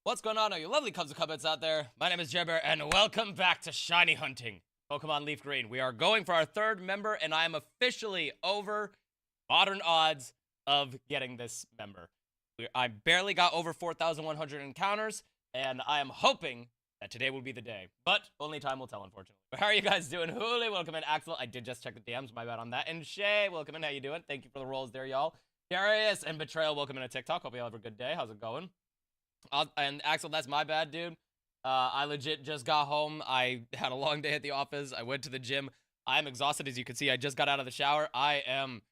What's going on, all you lovely Cubs and Cubets out there? My name is Jebber, and welcome back to Shiny Hunting Pokemon Leaf Green. We are going for our third member, and I am officially over modern odds of getting this member. I barely got over 4,100 encounters, and I am hoping that today will be the day. But only time will tell, unfortunately. But how are you guys doing? Hooli, welcome in. Axel, I did just check the DMs, my bad on that. And Shay, welcome in. How you doing? Thank you for the rolls there, y'all. Darius and Betrayal, welcome in to TikTok. Hope you all have a good day. How's it going? And Axel, that's my bad, dude. I legit just got home. I had a long day at the office. I went to the gym. I'm exhausted, as you can see. I just got out of the shower. I am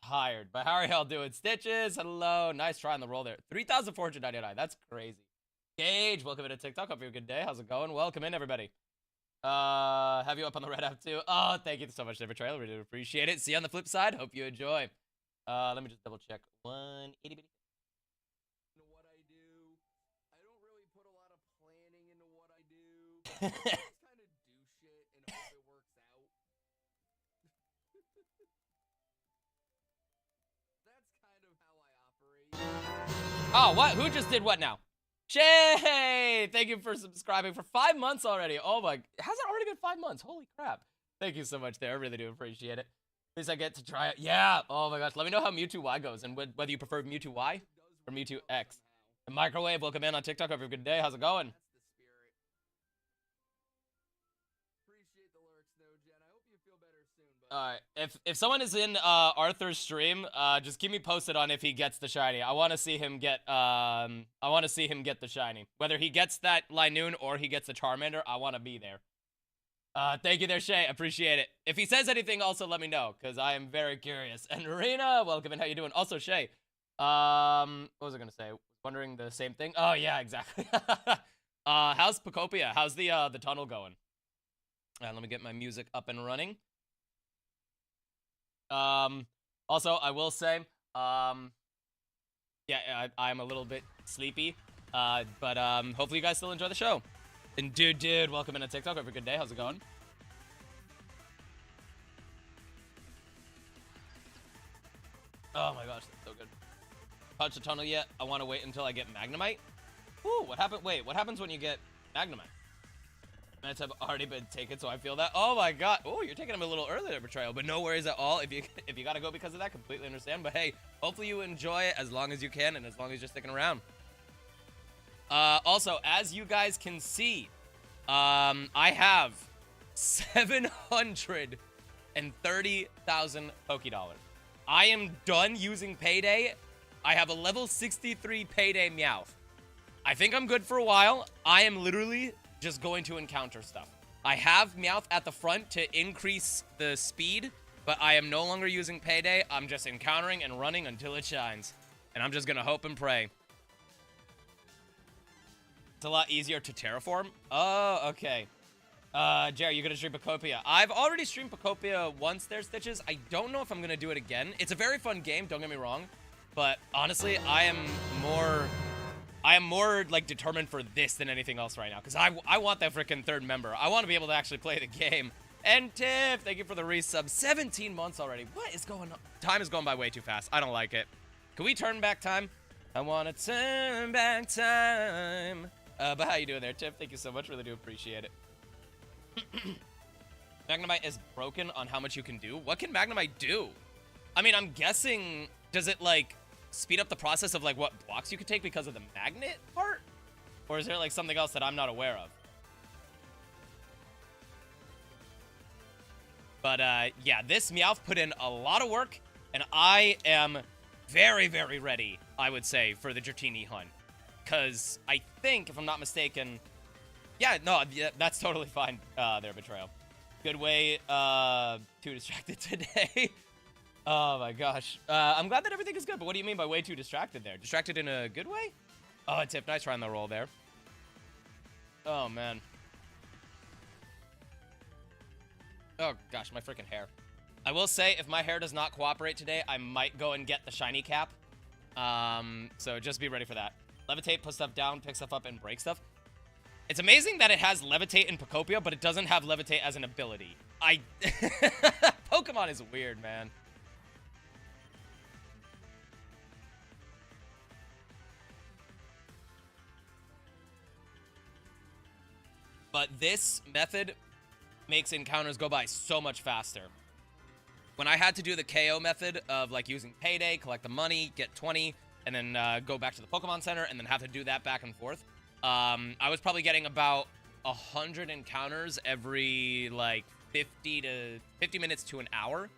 tired. But how are y'all doing? Stitches, hello. Nice try on the roll there. 3,499. That's crazy. Gage, welcome into TikTok. Hope you have a good day. How's it going? Welcome in, everybody. Have you up on the red app too? Oh, thank you so much, Never Trailer. We do appreciate it. See you on the flip side. Hope you enjoy. Let me just double check. 180 bitty. Just kind of do shit and hope it works out. That's kind of how I operate. Oh, what? Who just did what now? Shay! Thank you for subscribing for 5 months already. Oh my, has it already been 5 months? Holy crap. Thank you so much there. I really do appreciate it. At least I get to try it. Yeah. Oh my gosh. Let me know how Mewtwo Y goes and whether you prefer Mewtwo Y or Mewtwo X. The Microwave, welcome in on TikTok. Hope you have a good day. How's it going? Alright, if someone is in Arthur's stream, just keep me posted on if he gets the shiny. I want to see him get the shiny. Whether he gets that Linoon or he gets the Charmander, I want to be there. Thank you there, Shay. Appreciate it. If he says anything, also let me know, because I am very curious. And Rena, welcome in. How you doing? Also, Shay, what was I gonna say? Wondering the same thing. Oh yeah, exactly. How's Pocopia? How's the tunnel going? Let me get my music up and running. Also, I will say, yeah, I'm a little bit sleepy, but hopefully you guys still enjoy the show. And dude, welcome in to TikTok. Have a good day. How's it going? Oh my gosh, that's so good. Touch the tunnel yet? I want to wait until I get Magnemite. Ooh, what happened? Wait, what happens when you get Magnemite? Minutes have already been taken, so I feel that. Oh my god. Oh, you're taking him a little earlier, Betrayal, but no worries at all. If you gotta go because of that, completely understand. But hey, hopefully you enjoy it as long as you can and as long as you're sticking around. Also, as you guys can see, I have 730,000 Pokédollars. I am done using Payday. I have a level 63 Payday Meowth. I think I'm good for a while. I am literally just going to encounter stuff. I have Meowth at the front to increase the speed, but I am no longer using Payday. I'm just encountering and running until it shines. And I'm just gonna hope and pray. It's a lot easier to terraform. Oh, okay. Jerry, you're gonna stream Pocopia. I've already streamed Pocopia once there, Stitches. I don't know if I'm gonna do it again. It's a very fun game, don't get me wrong. But honestly, I am more like determined for this than anything else right now, because I want that freaking third member. I want to be able to actually play the game. And Tiff, thank you for the resub. 17 months already. What is going on? Time is going by way too fast. I don't like it. Can we turn back time? I want to turn back time. But how you doing there, Tiff? Thank you so much. Really do appreciate it. Magnemite is broken on how much you can do. What can Magnemite do? I mean, I'm guessing, does it like speed up the process of like what blocks you could take because of the magnet part? Or is there like something else that I'm not aware of? But yeah, this Meowth put in a lot of work, and I am very, very ready, I would say, for the Dratini hunt. Because I think, if I'm not mistaken, yeah, no, yeah, that's totally fine there, Betrayal. Good way too distracted today. Oh my gosh. I'm glad that everything is good, but what do you mean by way too distracted there? Distracted in a good way? Oh, Tip, nice try on the roll there. Oh, man. Oh gosh, my freaking hair. I will say, if my hair does not cooperate today, I might go and get the shiny cap. So just be ready for that. Levitate, put stuff down, pick stuff up, and break stuff. It's amazing that it has Levitate in Pocopia, but it doesn't have Levitate as an ability. Pokemon is weird, man. But this method makes encounters go by so much faster. When I had to do the KO method of like using payday, collect the money, get 20, and then go back to the Pokemon Center and then have to do that back and forth, I was probably getting about 100 encounters every like 50 minutes to an hour.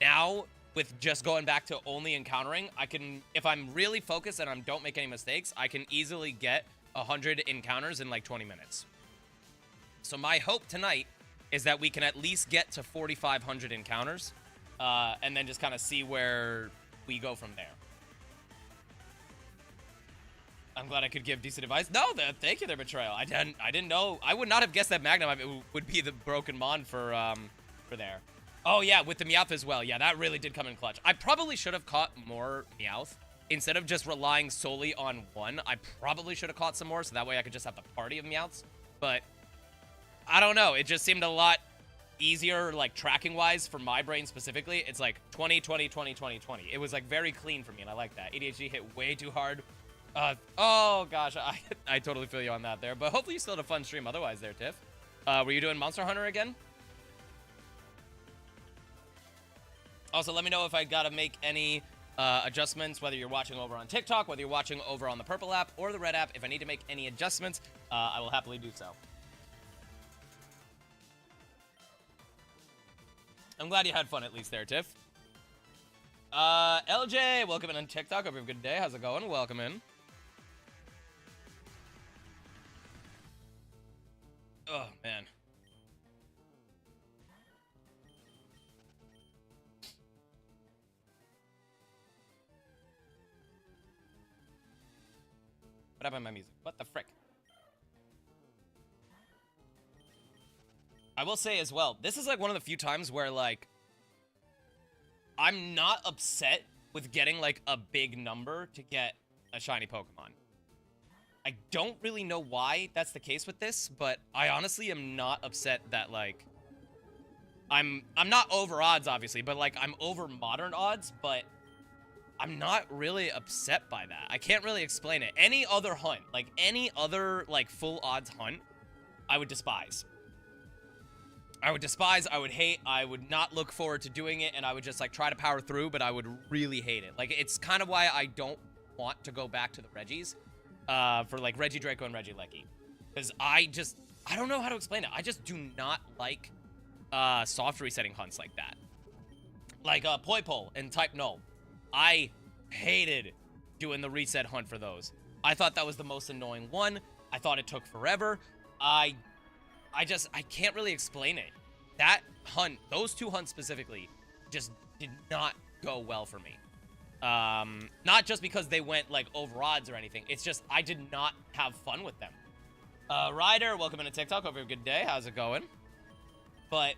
Now, with just going back to only encountering, I can, if I'm really focused and I don't make any mistakes, I can easily get 100 encounters in like 20 minutes. So my hope tonight is that we can at least get to 4,500 encounters, and then just kind of see where we go from there. I'm glad I could give decent advice. No, thank you there, Betrayal. I didn't know. I would not have guessed that Magnemite would be the broken mon for there. Oh yeah, with the Meowth as well. Yeah, that really did come in clutch. I probably should have caught more Meowth instead of just relying solely on one. I probably should have caught some more, so that way I could just have the party of Meowths. But I don't know. It just seemed a lot easier, like tracking wise for my brain specifically. It's like 20, 20, 20, 20, 20. It was like very clean for me, and I like that. ADHD hit way too hard. Oh gosh, I totally feel you on that there. But hopefully you still had a fun stream otherwise there, Tiff. Were you doing Monster Hunter again? Also, let me know if I gotta make any adjustments, whether you're watching over on TikTok, whether you're watching over on the purple app or the red app. If I need to make any adjustments, I will happily do so. I'm glad you had fun at least there, Tiff. LJ, welcome in on TikTok. Hope you have a good day. How's it going? Welcome in. Oh, man. What happened to my music? What the frick? I will say as well, this is like one of the few times where like I'm not upset with getting like a big number to get a shiny Pokemon. I don't really know why that's the case with this, but I honestly am not upset that like I'm not over odds obviously, but like I'm over modern odds, but I'm not really upset by that. I can't really explain it. Any other hunt, like any other like full odds hunt, I would despise. I would despise, I would hate, I would not look forward to doing it, and I would just like try to power through, but I would really hate it. Like, it's kind of why I don't want to go back to the Reggies for like Reggie Draco and Reggie Lecky. Because I don't know how to explain it. I just do not like soft resetting hunts like that. Like Poipole and Type Null. I hated doing the reset hunt for those. I thought that was the most annoying one. I thought it took forever. I can't really explain it. That hunt, those two hunts specifically, just did not go well for me. Not just because they went, like, over odds or anything. It's just, I did not have fun with them. Ryder, welcome into TikTok. Hope you have a good day. How's it going? But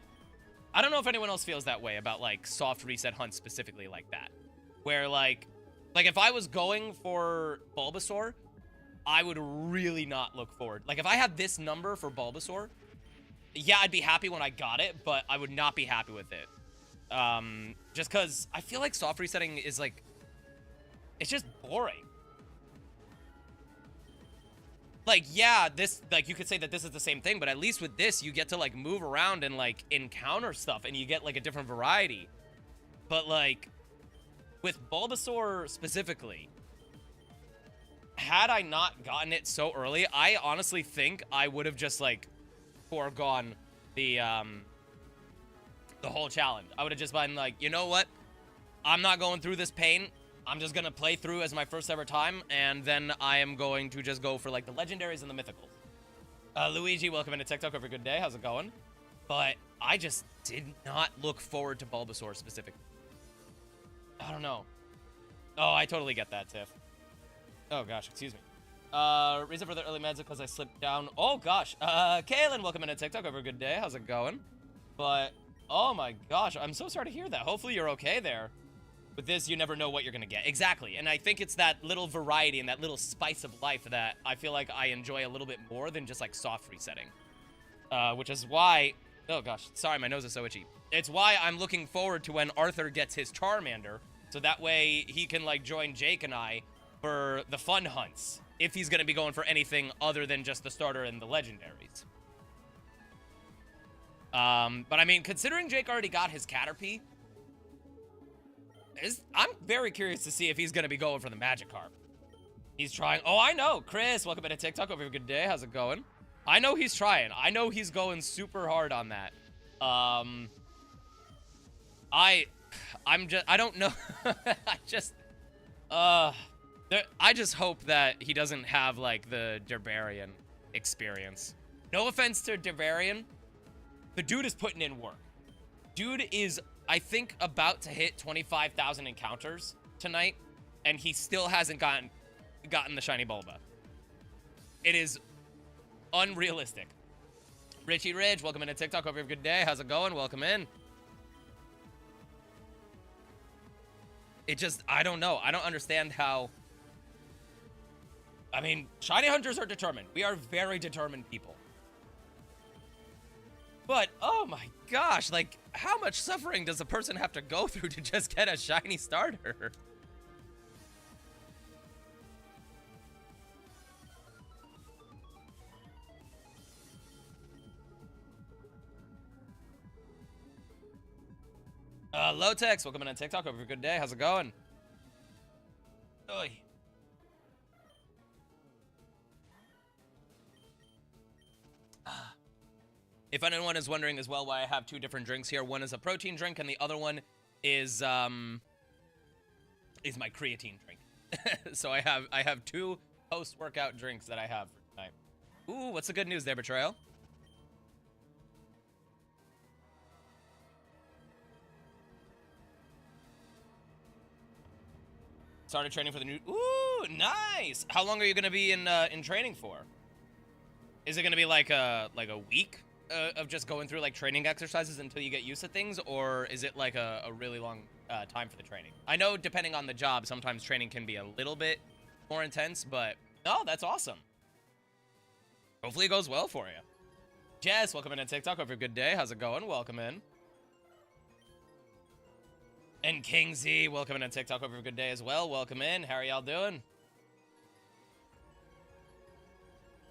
I don't know if anyone else feels that way about, like, soft reset hunts specifically like that. Where, like if I was going for Bulbasaur, I would really not look forward. Like, if I had this number for Bulbasaur, yeah, I'd be happy when I got it, but I would not be happy with it. Just because I feel like soft resetting is, like, it's just boring. Like, yeah, this, like, you could say that this is the same thing, but at least with this, you get to, like, move around and, like, encounter stuff, and you get, like, a different variety. But, like, with Bulbasaur specifically, had I not gotten it so early, I honestly think I would have just, like, foregone the whole challenge. I would have just been like, you know what? I'm not going through this pain. I'm just going to play through as my first ever time, and then I am going to just go for, like, the legendaries and the mythicals. Luigi, welcome into TikTok. Have a good day. How's it going? But I just did not look forward to Bulbasaur specifically. I don't know. Oh, I totally get that, Tiff. Oh, gosh, excuse me. Reason for the early meds because I slipped down. Oh, gosh. Kaylin, welcome into TikTok. Have a good day. How's it going? But, oh, my gosh. I'm so sorry to hear that. Hopefully you're okay there. With this, you never know what you're going to get. Exactly. And I think it's that little variety and that little spice of life that I feel like I enjoy a little bit more than just, like, soft resetting. Which is why... Oh, gosh. Sorry, my nose is so itchy. It's why I'm looking forward to when Arthur gets his Charmander. So that way he can, like, join Jake and I for the fun hunts. If he's going to be going for anything other than just the starter and the legendaries. But I mean, considering Jake already got his Caterpie, I'm very curious to see if he's gonna be going for the Magikarp. He's trying. Oh, I know. Chris, welcome to TikTok. Hope you have a good day. How's it going? I know he's trying. I know he's going super hard on that. I don't know. I just hope that he doesn't have, like, the Derbarian experience. No offense to Derbarian. The dude is putting in work. Dude is, I think, about to hit 25,000 encounters tonight, and he still hasn't gotten the shiny Bulba. It is unrealistic. Richie Ridge, welcome into TikTok. Hope you have a good day. How's it going? Welcome in. It just, I don't know. I don't understand how. I mean, shiny hunters are determined. We are very determined people. But, oh my gosh, like, how much suffering does a person have to go through to just get a shiny starter? Lotex, welcome in on TikTok. Hope you have a good day. How's it going? Oy. If anyone is wondering as well why I have two different drinks here, one is a protein drink and the other one is my creatine drink. So I have two post-workout drinks that I have for tonight. Ooh, what's the good news there, Betrayal? Started training for the new. Ooh, nice. How long are you gonna be in training for? Is it gonna be like a week of just going through like training exercises until you get used to things, or is it like a really long time for the training? I know depending on the job, sometimes training can be a little bit more intense, but no, that's awesome. Hopefully it goes well for you. Jess, welcome in to TikTok. Hope you have a good day. How's it going? Welcome in. And King Z, welcome in on TikTok. Hope you have a good day as well. Welcome in. How are y'all doing?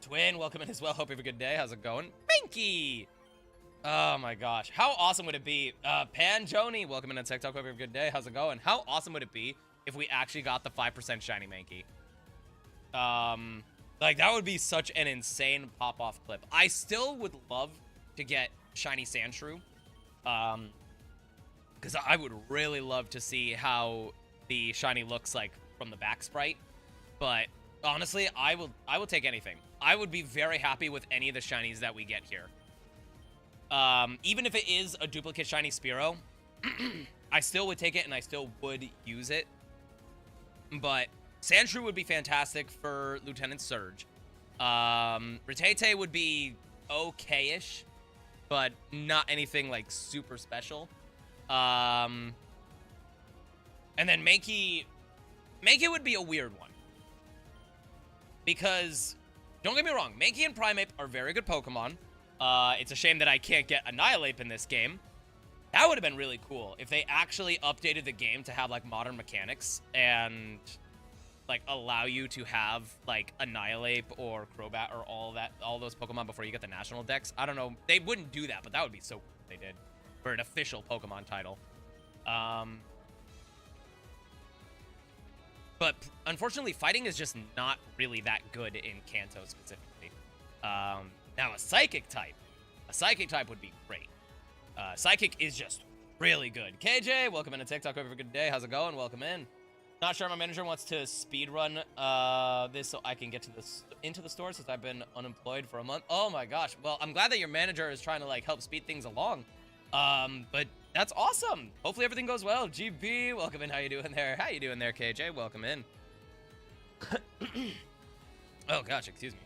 Twin, welcome in as well. Hope you have a good day. How's it going? Pinky! Oh my gosh. How awesome would it be? Pan Joni, welcome in on TikTok. Hope you have a good day. How's it going? How awesome would it be if we actually got the 5% shiny Mankey? Like, that would be such an insane pop-off clip. I still would love to get shiny Sandshrew. Because I would really love to see how the shiny looks like from the back sprite. But honestly, I will take anything. I would be very happy with any of the shinies that we get here. Even if it is a duplicate shiny Spearow, I still would take it and I still would use it. But Sandshrew would be fantastic for Lieutenant Surge. Rattata would be okay-ish, but not anything like super special. And then Mankey would be a weird one. Because, don't get me wrong, Mankey and Primeape are very good Pokemon. It's a shame that I can't get Annihilape in this game. That would have been really cool if they actually updated the game to have, like, modern mechanics and, like, allow you to have, like, Annihilape or Crobat or all those Pokemon before you get the national dex. I don't know. They wouldn't do that, but that would be so cool if they did. For an official Pokemon title. But unfortunately, fighting is just not really that good in Kanto specifically. Now, a Psychic type would be great. Psychic is just really good. KJ, welcome into TikTok. Hope you have a good day. How's it going? Welcome in. Not sure my manager wants to speedrun this so I can get to into the store since I've been unemployed for a month. Oh my gosh. Well, I'm glad that your manager is trying to like help speed things along. But that's awesome. Hopefully everything goes well. GB, welcome in. How you doing there? How you doing there, KJ? Welcome in. Oh gosh, excuse me.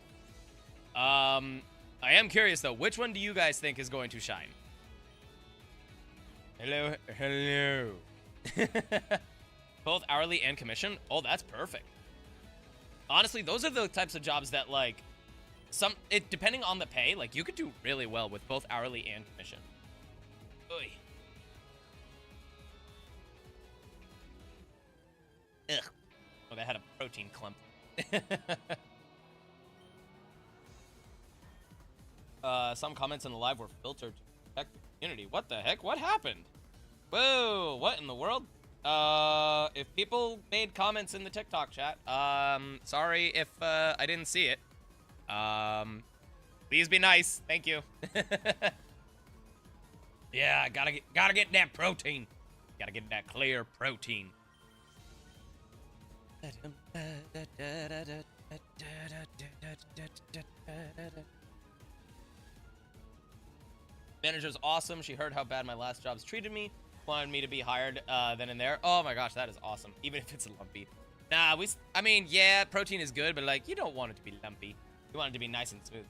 I am curious though, which one do you guys think is going to shine? Hello, hello. Both hourly and commission? Oh, that's perfect. Honestly, those are the types of jobs that like depending on the pay, like you could do really well with both hourly and commission. Oy. Ugh. Oh, that had a protein clump. Some comments in the live were filtered. Protect the community. What the heck? What happened? Whoa, what in the world? If people made comments in the TikTok chat, sorry if, I didn't see it. Please be nice. Thank you. Yeah, gotta get that protein. Gotta get that clear protein. Manager's awesome. She heard how bad my last jobs treated me. Wanted me to be hired then and there. Oh my gosh, that is awesome. Even if it's lumpy. Nah, I mean, yeah, protein is good, but like, you don't want it to be lumpy. You want it to be nice and smooth.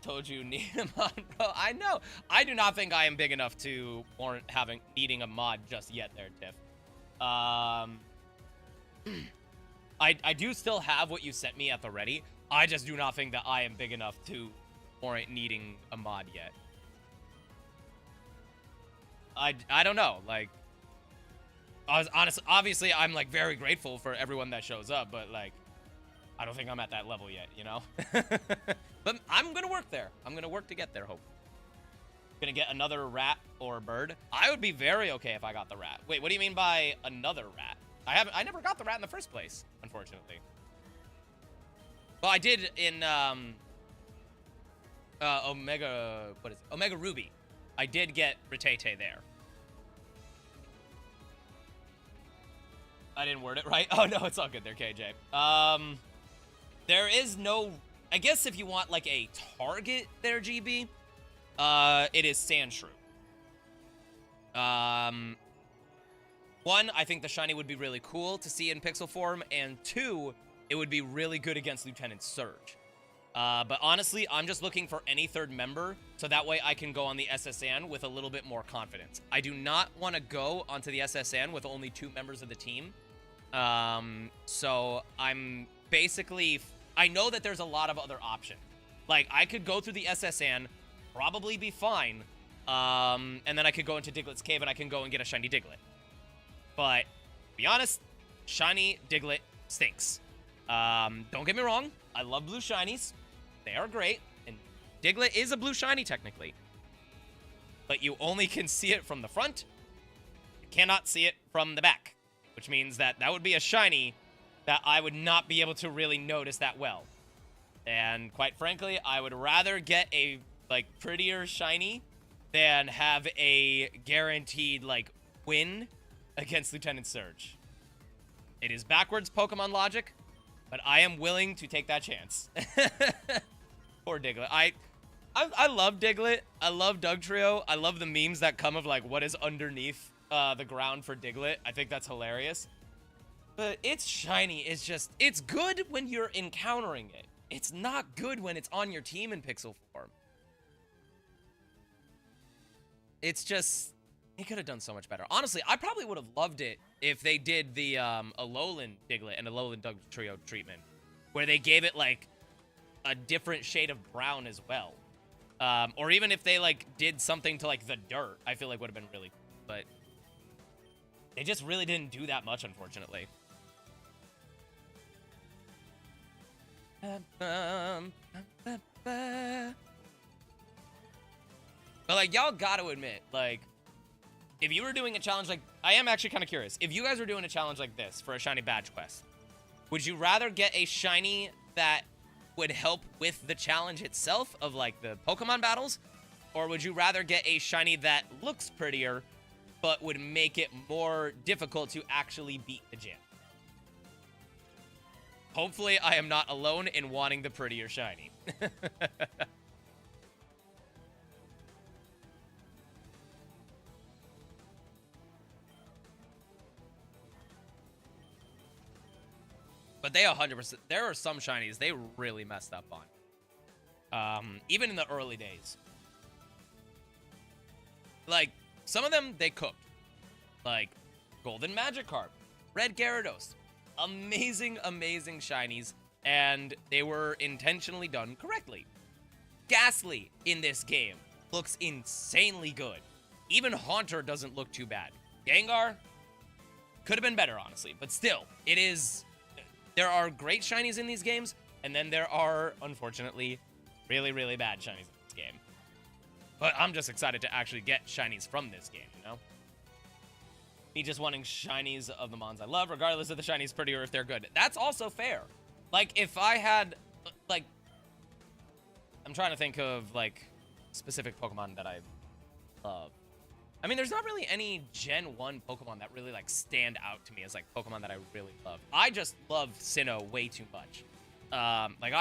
Told you need a mod, bro. I know. I do not think I am big enough to warrant needing a mod just yet there, Tiff. I do still have what you sent me at the ready. I just do not think that I am big enough to warrant needing a mod yet. I don't know, like, I was honest. Obviously, I'm like very grateful for everyone that shows up, but like, I don't think I'm at that level yet, you know? But I'm gonna work there. I'm gonna work to get there, hope. Gonna get another rat or bird. I would be very okay if I got the rat. Wait, what do you mean by another rat? I never got the rat in the first place, unfortunately. Well, I did in, Omega, what is it? Omega Ruby. I did get Rattata there. I didn't word it right. Oh, no, it's all good there, KJ. There is no... I guess if you want, like, a target there, GB, it is Sandshrew. One, I think the shiny would be really cool to see in pixel form, and two, it would be really good against Lieutenant Surge. But honestly, I'm just looking for any third member, so that way I can go on the SSN with a little bit more confidence. I do not want to go onto the SSN with only 2 members of the team. So I'm basically... I know that there's a lot of other options. Like, I could go through the SSN, probably be fine, and then I could go into Diglett's Cave and I can go and get a shiny Diglett. But, to be honest, shiny Diglett stinks. Don't get me wrong, I love blue shinies. They are great, and Diglett is a blue shiny, technically. But you only can see it from the front. You cannot see it from the back, which means that that would be a shiny that I would not be able to really notice that well. And quite frankly, I would rather get a, like, prettier shiny than have a guaranteed, like, win against Lieutenant Surge. It is backwards Pokemon logic, but I am willing to take that chance. Poor Diglett. I love Diglett. I love Dugtrio. I love the memes that come of, like, what is underneath the ground for Diglett. I think that's hilarious. But its shiny is just... It's good when you're encountering it. It's not good when it's on your team in pixel form. It's just... It could have done so much better. Honestly, I probably would have loved it if they did the Alolan Diglett and Alolan Dugtrio treatment, where they gave it, like, a different shade of brown as well. Or even if they, like, did something to, like, the dirt, I feel like would have been really cool. But they just really didn't do that much, unfortunately. But, like, y'all gotta admit, like, if you were doing a challenge like... I am actually kind of curious. If you guys were doing a challenge like this for a shiny badge quest, would you rather get a shiny that would help with the challenge itself of, like, the Pokemon battles? Or would you rather get a shiny that looks prettier, but would make it more difficult to actually beat the gym? Hopefully, I am not alone in wanting the prettier shiny. But they 100%... There are some shinies they really messed up on. Even in the early days. Like, some of them, they cooked. Like, Golden Magikarp, Red Gyarados. Amazing, amazing shinies, and they were intentionally done correctly. Ghastly in this game looks insanely good. Even Haunter doesn't look too bad. Gengar could have been better, honestly, but still, it is... There are great shinies in these games, and then there are, unfortunately, really, really bad shinies in this game. But I'm just excited to actually get shinies from this game, you know? Me just wanting shinies of the mons I love, regardless if the shinies pretty or if they're good. That's also fair. Like, if I had, like, I'm trying to think of, like, specific Pokemon that I love. I mean, there's not really any Gen 1 Pokemon that really, like, stand out to me as, like, Pokemon that I really love. I just love Sinnoh way too much. Like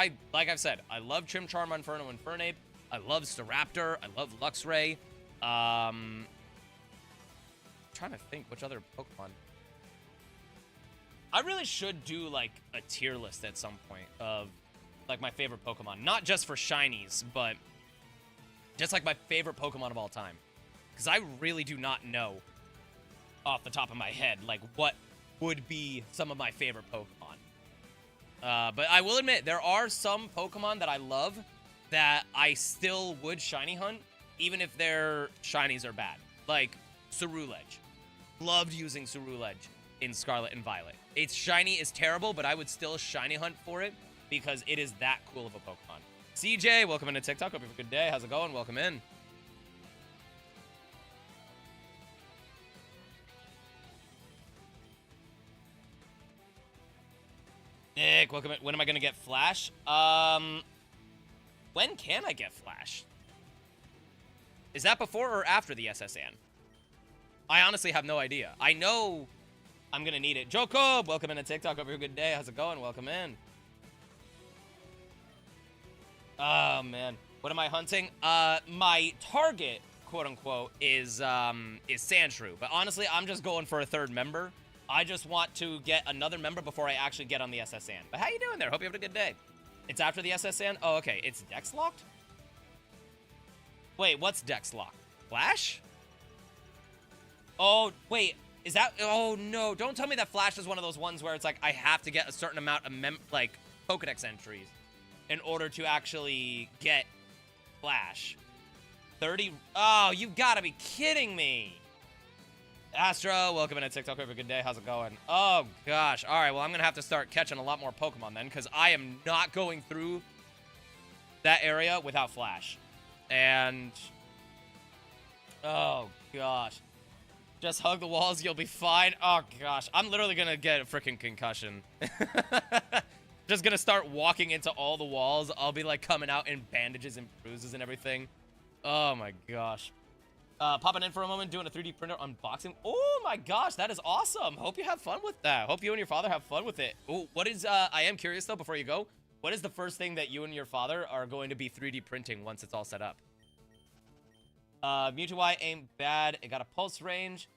I've said, I love Chimcharm, Inferno, Infernape. I love Staraptor. I love Luxray. I'm trying to think which other Pokemon. I really should do, like, a tier list at some point of, like, my favorite Pokemon. Not just for shinies, but just, like, my favorite Pokemon of all time. Because I really do not know off the top of my head, like, what would be some of my favorite Pokemon. But I will admit, there are some Pokemon that I love that I still would shiny hunt, even if their shinies are bad. Like, Cerulege. Loved using Cerulege in Scarlet and Violet. Its shiny is terrible, but I would still shiny hunt for it because it is that cool of a Pokemon. CJ, welcome into TikTok. Hope you have a good day. How's it going? Welcome in. Nick, welcome in. When am I going to get Flash? When can I get Flash? Is that before or after the SSN? I honestly have no idea. I know I'm going to need it. Jacob, welcome into TikTok. Hope you have a good day. How's it going? Welcome in. Oh, man. What am I hunting? My target, quote unquote, is Sandshrew. But honestly, I'm just going for a third member. I just want to get another member before I actually get on the SSN. But how you doing there? Hope you have a good day. It's after the SSN? Oh, okay. It's Dex locked? Wait, what's Dex locked? Flash? Oh, wait. Is that... Oh, no. Don't tell me that Flash is one of those ones where it's like I have to get a certain amount of, like, Pokedex entries in order to actually get Flash. 30... Oh, you've got to be kidding me. Astro, welcome in to TikTok. Have a good day. How's it going? Oh, gosh. All right, well, I'm going to have to start catching a lot more Pokemon then, because I am not going through that area without Flash. And... Oh, gosh. Just hug the walls, you'll be fine. Oh, gosh. I'm literally going to get a freaking concussion. Just going to start walking into all the walls. I'll be, like, coming out in bandages and bruises and everything. Oh, my gosh. Popping in for a moment, doing a 3D printer unboxing. Oh my gosh, that is awesome. Hope you have fun with that. Hope you and your father have fun with it. Oh, what is, I am curious though, before you go, what is the first thing that you and your father are going to be 3D printing once it's all set up? Mewtwo Y ain't bad. It got a pulse range.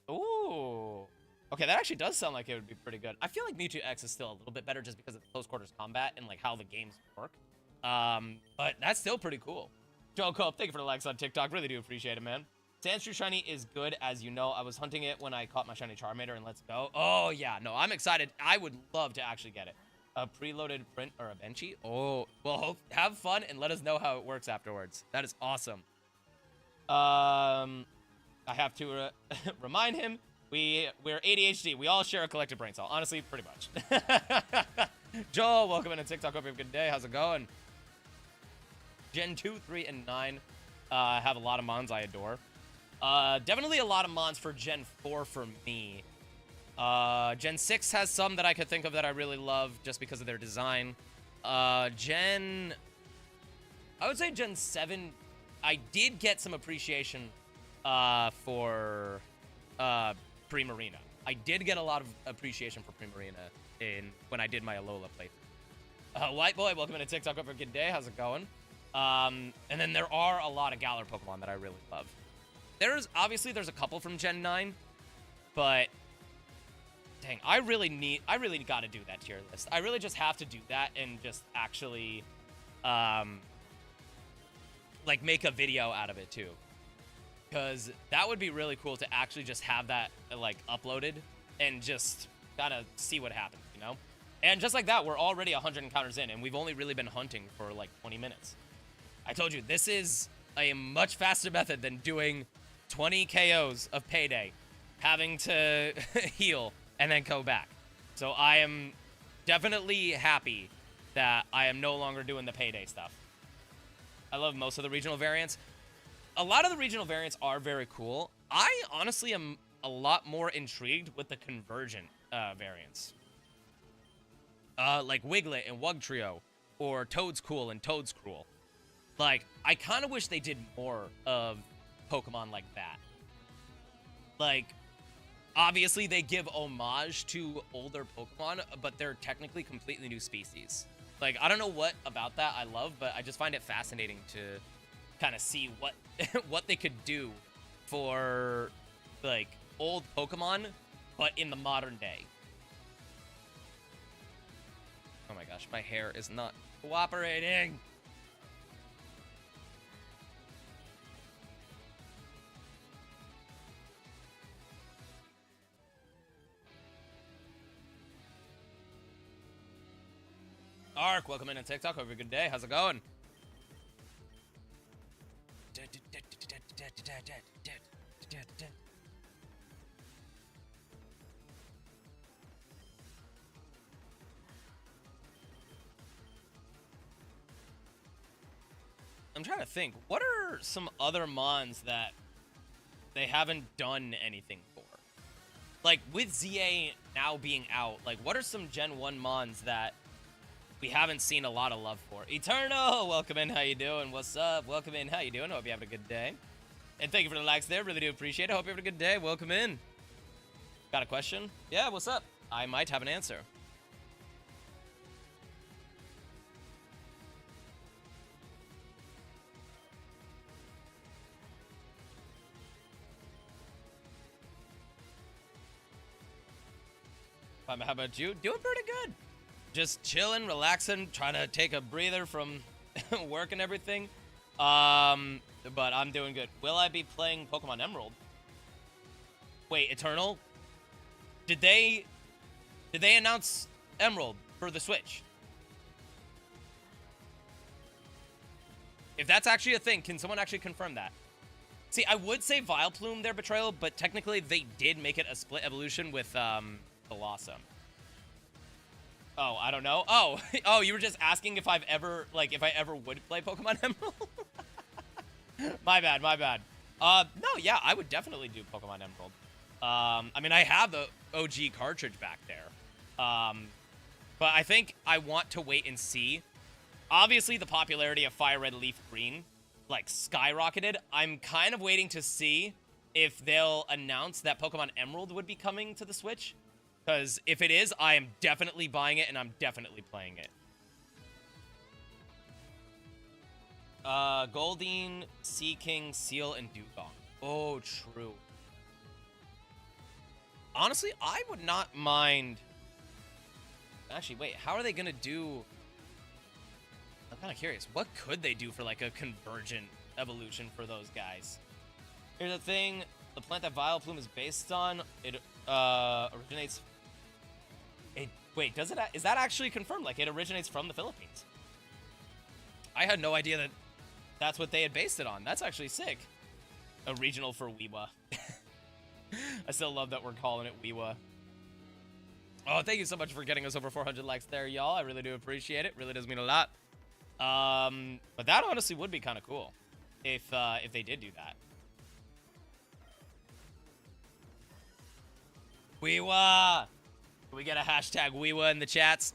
Ooh. Okay, that actually does sound like it would be pretty good. I feel like Mewtwo X is still a little bit better just because of close quarters combat and like how the games work. But that's still pretty cool. Joe Cope, thank you for the likes on TikTok. Really do appreciate it, man. Sandshrew Shiny is good, as you know. I was hunting it when I caught my Shiny Charmander, and let's go. Oh, yeah. No, I'm excited. I would love to actually get it. A preloaded print or a Benchy? Oh, well, have fun and let us know how it works afterwards. That is awesome. I have to remind him, we're ADHD. We all share a collective brain cell. Honestly, pretty much. Joel, welcome into TikTok. Hope you have a good day. How's it going? Gen 2, 3, and 9 have a lot of mons I adore. Definitely a lot of mons for Gen 4 for me. Gen 6 has some that I could think of that I really love just because of their design. I would say Gen 7, I did get some appreciation for Primarina. I did get a lot of appreciation for Primarina when I did my Alola playthrough. White Boy, welcome into TikTok. Hope you have a good day. How's it going? And then there are a lot of Galar Pokemon that I really love. There's a couple from Gen 9, but dang, I really got to do that tier list. I really just have to do that and just actually, like make a video out of it too. Because that would be really cool to actually just have that like uploaded and just kind of see what happens, you know? And just like that, we're already 100 encounters in, and we've only really been hunting for like 20 minutes. I told you, this is a much faster method than doing 20 KOs of Payday, having to heal, and then go back. So I am definitely happy that I am no longer doing the Payday stuff. I love most of the regional variants. a lot of the regional variants are very cool. I honestly am a lot more intrigued with the convergent variants. Like Wiglet and Wugtrio, or Toad's Cool and Toad's Cruel. Like, I kind of wish they did more of Pokemon like that. Like, obviously they give homage to older Pokemon, but they're technically completely new species. Like, I don't know what about that I love, but I just find it fascinating to kind of see what what they could do for, like, old Pokemon, but in the modern day. Oh my gosh, my hair is not cooperating. Ark, welcome in on TikTok. Hope you have a good day. How's it going? I'm trying to think. What are some other mons that they haven't done anything for? Like, with ZA now being out, like, what are some Gen 1 mons that we haven't seen a lot of love for? Eternal, welcome in. How you doing? What's up? Welcome in. How you doing? Hope you're having a good day. And thank you for the likes there. Really do appreciate it. Hope you're having a good day. Welcome in. Got a question? Yeah, what's up? I might have an answer. How about you? Doing pretty good. Just chilling, relaxing, trying to take a breather from work and everything. But I'm doing good. Will I be playing Pokemon Emerald? Wait, Eternal? Did they announce Emerald for the Switch? If that's actually a thing, can someone actually confirm that? See, I would say Vileplume their Betrayal, but technically they did make it a split evolution with Blossom. Oh, I don't know. Oh, oh, you were just asking if I've ever, like, if I ever would play Pokemon Emerald? My bad, my bad. No, yeah, I would definitely do Pokemon Emerald. I mean, I have the OG cartridge back there. But I think I want to wait and see. Obviously, the popularity of Fire Red, Leaf Green, like, skyrocketed. I'm kind of waiting to see if they'll announce that Pokemon Emerald would be coming to the Switch. Because if it is, I am definitely buying it, and I'm definitely playing it. Goldeen, Seaking, Seal, and Dugong. Oh, true. Honestly, I would not mind... Actually, wait, how are they going to do... I'm kind of curious. What could they do for, like, a convergent evolution for those guys? Here's the thing. The plant that Vileplume is based on, it originates... Wait, does it... Is that actually confirmed? Like, it originates from the Philippines? I had no idea that that's what they had based it on. That's actually sick. A regional for Weewa. I still love that we're calling it Weewa. Oh, thank you so much for getting us over 400 likes there, y'all. I really do appreciate it. Really does mean a lot. But that honestly would be kind of cool if they did do that. Weewa! Can we get a hashtag Weewa in the chats?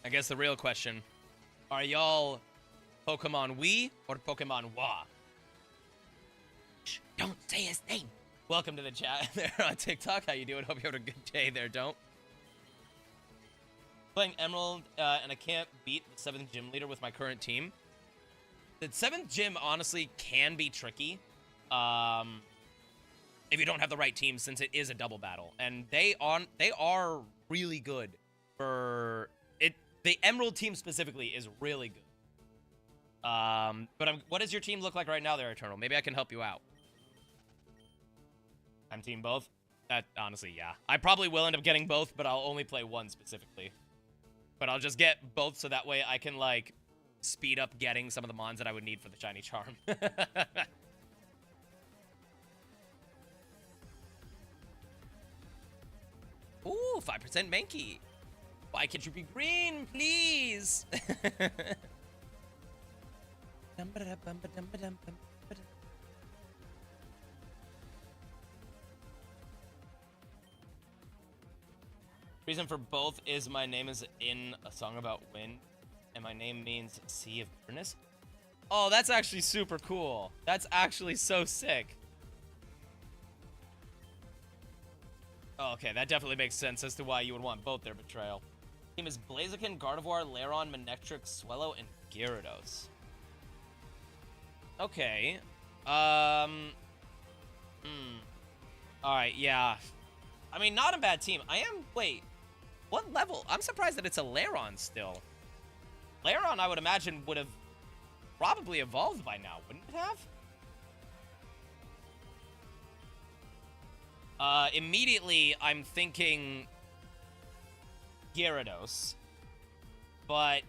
I guess the real question, are y'all Pokemon Wii or Pokemon Wa? Shh, don't say his name. Welcome to the chat there on TikTok. How you doing? Hope you had a good day there, don't. Playing Emerald, and I can't beat the 7th gym leader with my current team. The 7th gym, honestly, can be tricky if you don't have the right team, since it is a double battle. And they are really good for it. The Emerald team specifically is really good. But what does your team look like right now there, Eternal? Maybe I can help you out. I'm team both? That, honestly, yeah. I probably will end up getting both, but I'll only play one specifically. But I'll just get both so that way I can, like, speed up getting some of the mons that I would need for the shiny charm. Ooh, 5% Mankey. Why can't you be green, please? Reason for both is my name is in a song about wind, and my name means sea of bitterness. Oh, that's actually super cool. That's actually so sick. Oh, okay, that definitely makes sense as to why you would want both their betrayal. Team is Blaziken, Gardevoir, Lairon, Manectric, Swellow, and Gyarados. Okay. Alright, yeah. I mean, not a bad team. Wait. What level? I'm surprised that it's a Lairon still. Lairon, I would imagine, would have probably evolved by now, wouldn't it have? Immediately, I'm thinking Gyarados, but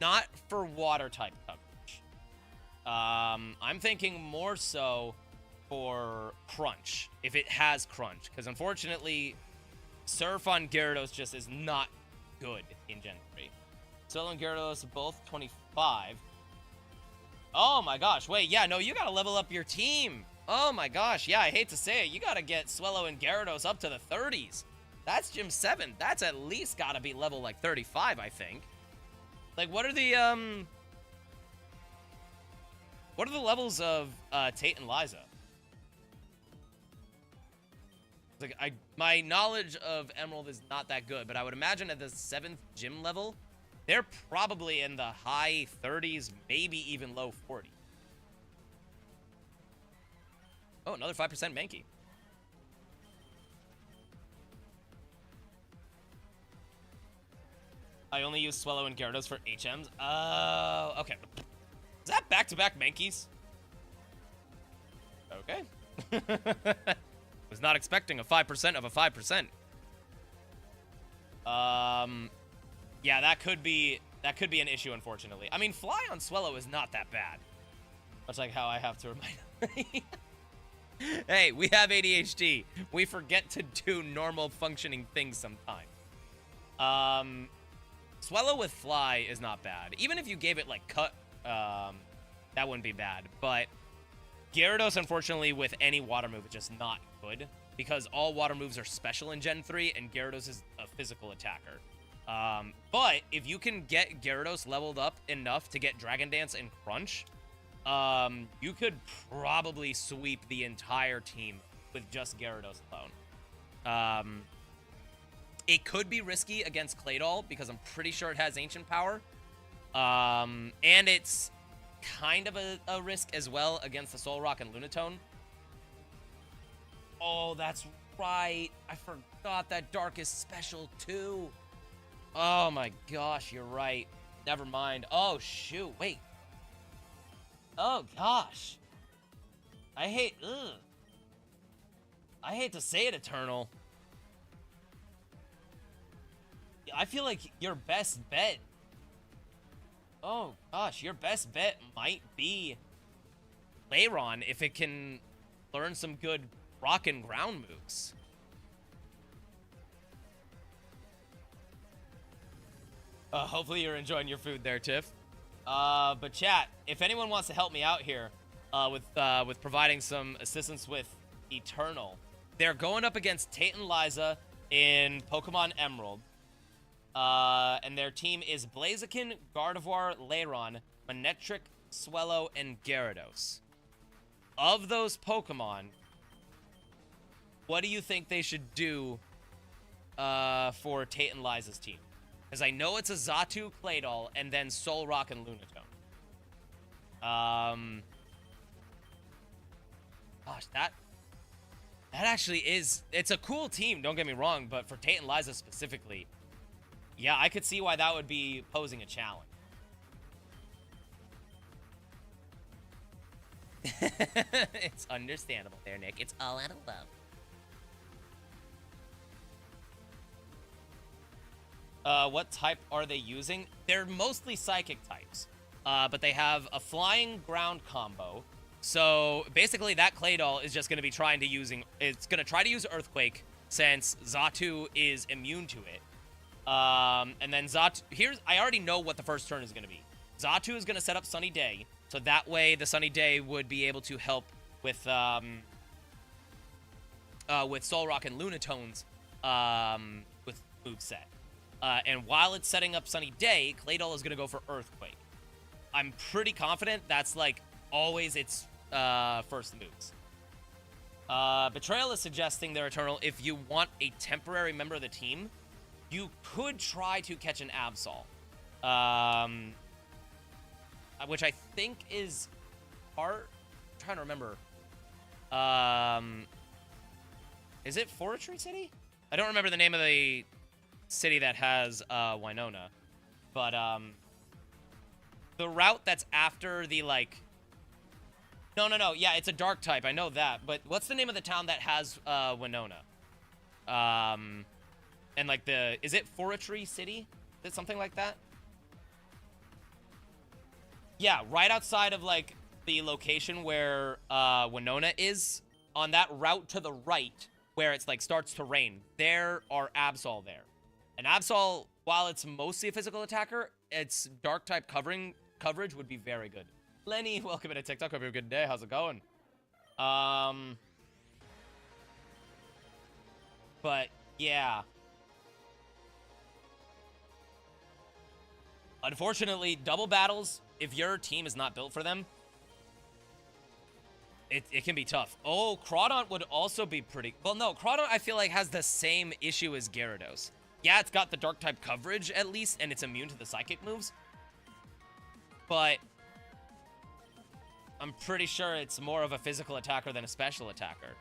not for water-type coverage. I'm thinking more so for Crunch, if it has Crunch, because unfortunately, Surf on Gyarados just is not good in Gen 3. Swellow and Gyarados both 25. Oh my gosh, wait, yeah, no, you gotta level up your team. Oh my gosh, yeah, I hate to say it, you gotta get Swellow and Gyarados up to the 30s. That's Gym 7. That's at least gotta be level, like, 35, I think. Like, what are the levels of, Tate and Liza? Like, my knowledge of Emerald is not that good, but I would imagine at the 7th gym level, they're probably in the high 30s, maybe even low 40s. Oh, another 5% Mankey. I only use Swellow and Gyarados for HMs. Oh, okay. Is that back-to-back Mankeys? Okay. Was not expecting a 5% of a 5%. Yeah, that could be an issue, unfortunately. I mean, Fly on Swellow is not that bad. Much like how I have to remind Hey, we have ADHD. We forget to do normal functioning things sometimes. Swellow with Fly is not bad. Even if you gave it, like, Cut, that wouldn't be bad. But Gyarados, unfortunately, with any water move, is just not good. Because all water moves are special in Gen 3, and Gyarados is a physical attacker. But if you can get Gyarados leveled up enough to get Dragon Dance and Crunch, you could probably sweep the entire team with just Gyarados alone. It could be risky against Claydol because I'm pretty sure it has Ancient Power. And it's kind of a risk as well against the Solrock and Lunatone. Oh, that's right. I forgot that Dark is special too. Oh my gosh, you're right. Never mind. Oh, shoot. Wait. Oh, gosh. I hate to say it, Eternal. I feel like your best bet... Oh, gosh. Your best bet might be Lairon if it can learn some good rock and ground moves. Hopefully you're enjoying your food there, Tiff. But chat, if anyone wants to help me out here with providing some assistance with Eternal, they're going up against Tate and Liza in Pokemon Emerald. And their team is Blaziken, Gardevoir, Lairon, Manectric, Swellow, and Gyarados. Of those Pokemon, what do you think they should do for Tate and Liza's team? Because I know it's a Xatu, Claydol, and then Solrock and Lunatone. Gosh, that actually is... It's a cool team, don't get me wrong, but for Tate and Liza specifically, yeah, I could see why that would be posing a challenge. It's understandable there, Nick. It's all out of love. What type are they using? They're mostly psychic types, but they have a flying ground combo. So basically that Claydol is just going to be trying to try to use Earthquake since Xatu is immune to it. And then Zatu, I already know what the first turn is going to be. Zatu is going to set up Sunny Day, so that way the Sunny Day would be able to help with Soul Rock and Lunatone's with moveset. And while it's setting up Sunny Day, Claydol is going to go for Earthquake. I'm pretty confident that's like always its first moves. Betrayal is suggesting their Eternal. If you want a temporary member of the team, you could try to catch an Absol. Which I think is part. I'm trying to remember. Is it Forestry City? I don't remember the name of the city that has Winona. But the route that's after the like. No. Yeah, it's a dark type. I know that. But what's the name of the town that has Winona? And like is it Forestry City? Is it something like that? Yeah, right outside of like the location where Winona is, on that route to the right, where it's like starts to rain, there are Absol there. And Absol, while it's mostly a physical attacker, its dark type coverage would be very good. Lenny, welcome to TikTok. Hope you have a good day. How's it going? But yeah. Unfortunately, double battles, if your team is not built for them, it can be tough. Oh, Crawdaunt would also be pretty... Well, no, Crawdaunt I feel like has the same issue as Gyarados. Yeah, it's got the dark type coverage at least, and it's immune to the psychic moves. But I'm pretty sure it's more of a physical attacker than a special attacker.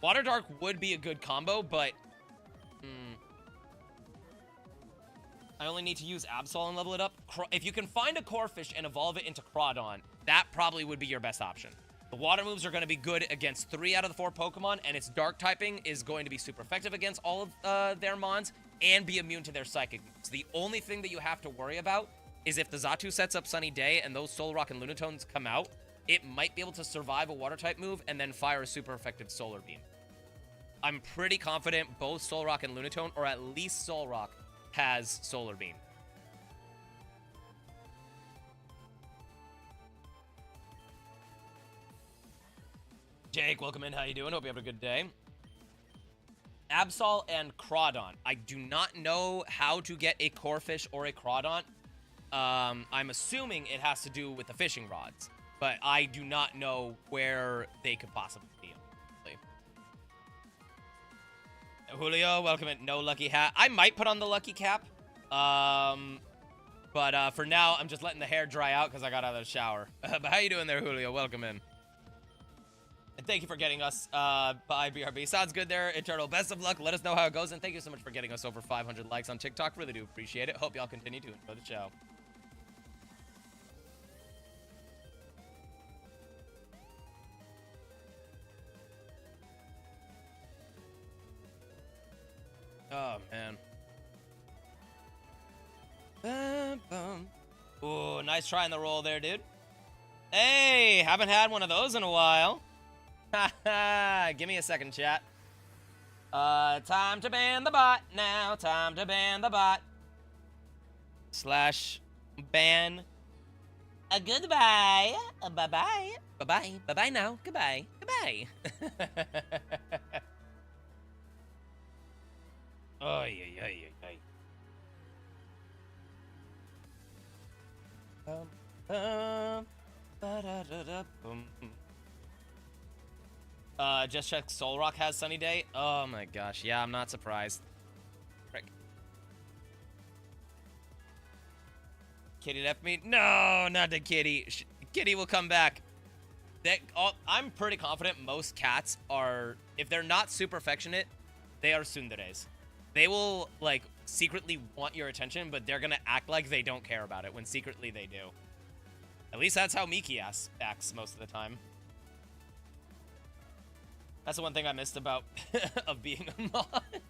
Water Dark would be a good combo, but... I only need to use Absol and level it up. If you can find a Corphish and evolve it into Crawdaunt, that probably would be your best option. The water moves are going to be good against 3 out of the 4 Pokemon, and its dark typing is going to be super effective against all of their Mons and be immune to their psychic moves. The only thing that you have to worry about is if the Zatu sets up Sunny Day and those Soul Rock and Lunatones come out, it might be able to survive a water type move and then fire a super effective Solar Beam. I'm pretty confident both Soul Rock and Lunatone, or at least Soul Rock, has Solar Beam. Jake, welcome in. How you doing? Hope you have a good day. Absol and Crawdaunt. I do not know how to get a Corphish or a Crawdaunt. I'm assuming it has to do with the fishing rods, but I do not know where they could possibly be. Julio, welcome in. No lucky hat. I might put on the lucky cap. But for now, I'm just letting the hair dry out because I got out of the shower. But how you doing there, Julio? Welcome in. And thank you for getting us by BRB. Sounds good there, Eternal. Best of luck. Let us know how it goes. And thank you so much for getting us over 500 likes on TikTok. Really do appreciate it. Hope y'all continue to enjoy the show. Oh, man. Ooh, nice try in the roll there, dude. Hey, haven't had one of those in a while. Give me a second, chat. Time to ban the bot now. Time to ban the bot. / ban. Goodbye. Bye-bye. Bye-bye. Bye-bye now. Goodbye. Goodbye. Ay, ay, ay, ay, ay. Just check Soul Rock has Sunny Day. Oh my gosh, yeah, I'm not surprised. Frick. Kitty left me? No, not the kitty. Kitty will come back. I'm pretty confident most cats are, if they're not super affectionate, they are tsunderes. They will, like, secretly want your attention, but they're gonna act like they don't care about it when secretly they do. At least that's how Miki acts most of the time. That's the one thing I missed about of being a mod.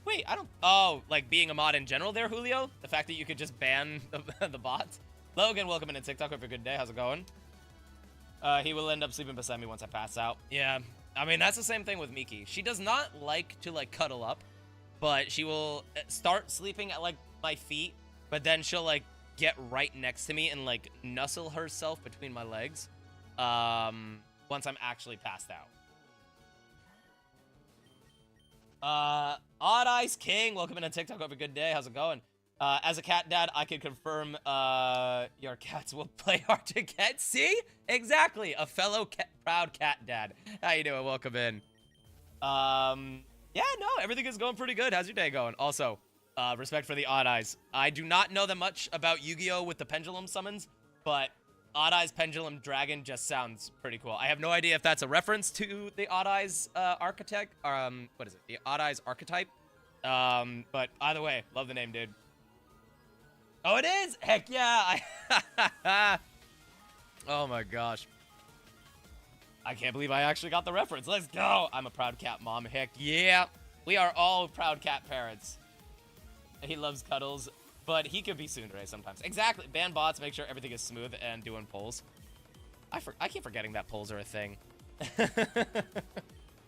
Wait, I don't... Oh, like being a mod in general there, Julio? The fact that you could just ban the bots? Logan, welcome into TikTok. Hope you're a good day. How's it going? He will end up sleeping beside me once I pass out. Yeah, I mean, that's the same thing with Miki. She does not like to, like, cuddle up. but she will start sleeping at like my feet, but then she'll like get right next to me and like nuzzle herself between my legs once I'm actually passed out. Odd Eyes King, welcome in on TikTok. Have a good day. How's it going? As a cat dad, I can confirm your cats will play hard to get. See? Exactly. A fellow proud cat dad. How you doing? Welcome in. Yeah, no, everything is going pretty good. How's your day going? Also, respect for the Odd Eyes. I do not know that much about Yu-Gi-Oh! With the pendulum summons, but Odd Eyes Pendulum Dragon just sounds pretty cool. I have no idea if that's a reference to the Odd Eyes architect. What is it? The Odd Eyes archetype. But either way, love the name, dude. Oh, it is? Heck yeah. Oh my gosh. I can't believe I actually got the reference. Let's go. I'm a proud cat mom. Heck yeah. We are all proud cat parents. He loves cuddles, but he could be tsundere sometimes. Exactly. Ban bots, make sure everything is smooth, and doing polls. I keep forgetting that polls are a thing.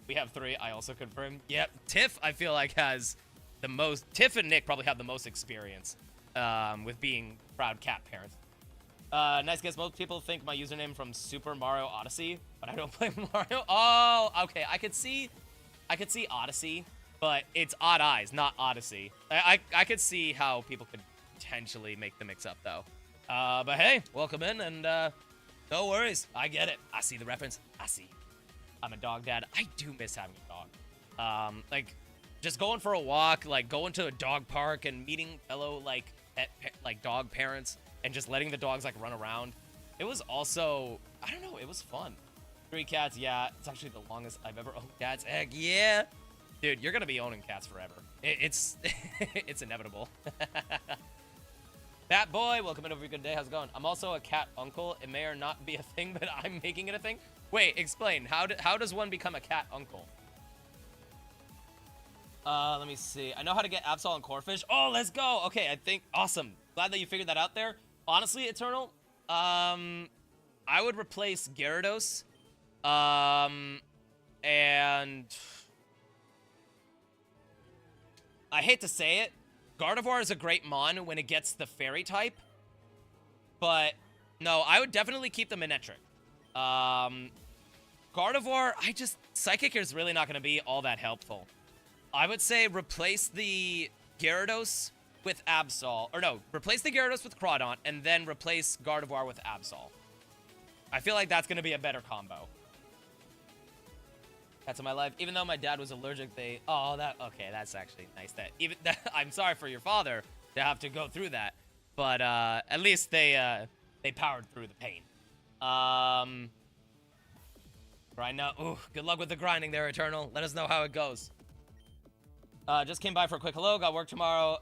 We have 3. I also confirm. Yep. Tiff, I feel like, has the most. Tiff and Nick probably have the most experience with being proud cat parents. Nice guess. Most people think my username from Super Mario Odyssey, but I don't play Mario. Oh, okay. I could see Odyssey, but it's Odd Eyes, not Odyssey. I could see how people could potentially make the mix up though. But hey, welcome in, and no worries. I get it. I see the reference. I see. I'm a dog dad. I do miss having a dog. Like, just going for a walk, like going to a dog park and meeting fellow like dog parents and just letting the dogs like run around. It was also, I don't know, it was fun. 3 cats, yeah. It's actually the longest I've ever owned cats. Heck yeah. Dude, you're gonna be owning cats forever. It's it's inevitable. Bat boy, welcome in. Over a good day. How's it going? I'm also a cat uncle. It may or not be a thing, but I'm making it a thing. Wait, explain. How does one become a cat uncle? Let me see. I know how to get Absol and Corefish. Oh, let's go. Okay, I think awesome. Glad that you figured that out there. Honestly, Eternal, I would replace Gyarados, and I hate to say it, Gardevoir is a great mon when it gets the fairy type, but no, I would definitely keep the Manectric. Gardevoir, Psychic is really not going to be all that helpful. I would say replace the Gyarados with Absol, or no, replace the Gyarados with Crawdaunt, and then replace Gardevoir with Absol. I feel like that's going to be a better combo. Cats in my life, even though my dad was allergic, okay, that's actually nice. I'm sorry for your father to have to go through that, but at least they powered through the pain. Grind now. Ooh, good luck with the grinding there, Eternal. Let us know how it goes. Just came by for a quick hello. Got work tomorrow.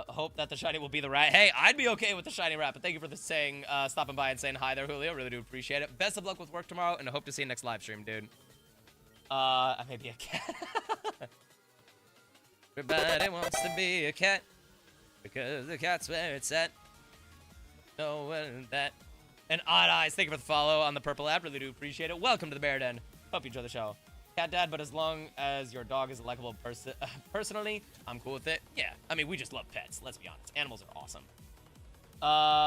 Hope that the shiny will be the rat. Hey, I'd be okay with the shiny rat, but thank you for stopping by and saying hi there, Julio. Really do appreciate it. Best of luck with work tomorrow, and I hope to see you next live stream, dude. I may be a cat. Everybody wants to be a cat because the cat's where it's at. No one that. And Odd Eyes, thank you for the follow on the purple app. Really do appreciate it. Welcome to the Bear Den. Hope you enjoy the show. Cat dad, but as long as your dog is a likable person, personally, I'm cool with it. Yeah, I mean, we just love pets. Let's be honest. Animals are awesome.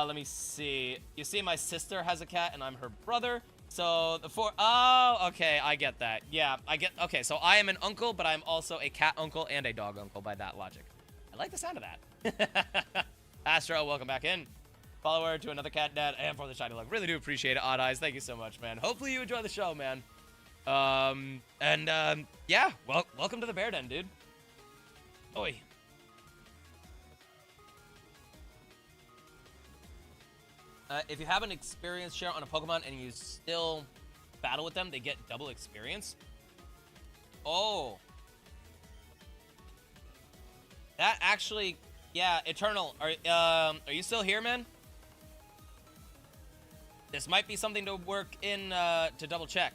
Let me see. You see, my sister has a cat, and I'm her brother. So oh, okay, I get that. Yeah, okay, so I am an uncle, but I'm also a cat uncle and a dog uncle by that logic. I like the sound of that. Astro, welcome back in. Follower to another cat dad and for the shiny luck. Really do appreciate it, Odd Eyes. Thank you so much, man. Hopefully you enjoy the show, man. Yeah, welcome to the Bear Den, dude. Oi. If you have an experience share on a Pokemon and you still battle with them, they get double experience. Oh. That actually, yeah, Eternal, are you still here, man? This might be something to work in, to double check.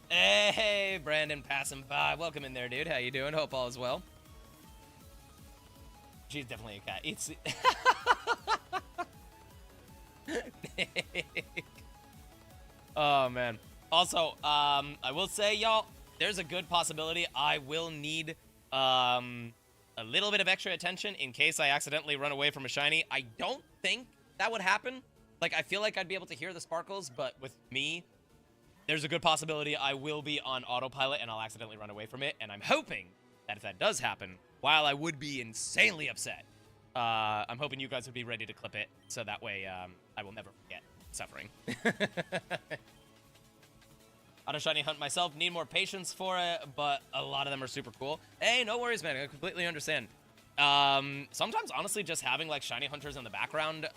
Hey, Brandon passing by. Welcome in there, dude. How you doing? Hope all is well. She's definitely a cat. It's... Oh, man. Also, I will say, y'all, there's a good possibility I will need, a little bit of extra attention in case I accidentally run away from a shiny. I don't think that would happen. Like, I feel like I'd be able to hear the sparkles, but with me, there's a good possibility I will be on autopilot and I'll accidentally run away from it. And I'm hoping that if that does happen, while I would be insanely upset, I'm hoping you guys would be ready to clip it, so that way I will never forget suffering. Auto shiny hunt myself, need more patience for it, but a lot of them are super cool. Hey, no worries, man. I completely understand. Sometimes, honestly, just having like shiny hunters in the background,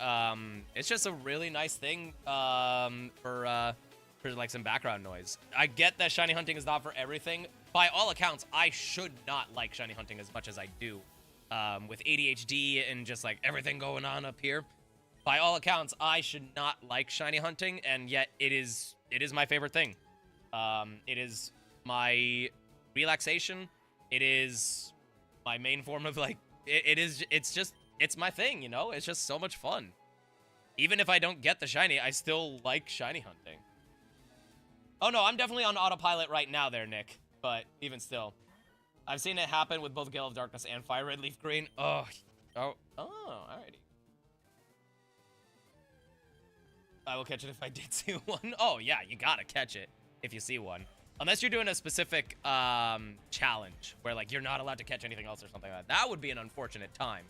it's just a really nice thing for like some background noise. I get that shiny hunting is not for everything. By all accounts, I should not like shiny hunting as much as I do. With ADHD and just like everything going on up here. By all accounts, I should not like shiny hunting, and yet it is my favorite thing. It is my relaxation. It is my main form of like, it's my thing, you know? It's just so much fun. Even if I don't get the shiny, I still like shiny hunting. Oh no, I'm definitely on autopilot right now there, Nick. But even still. I've seen it happen with both Gale of Darkness and Fire Red Leaf Green. Alrighty. I will catch it if I did see one. Oh, yeah, you gotta catch it if you see one. Unless you're doing a specific challenge where, like, you're not allowed to catch anything else or something like that. That would be an unfortunate time.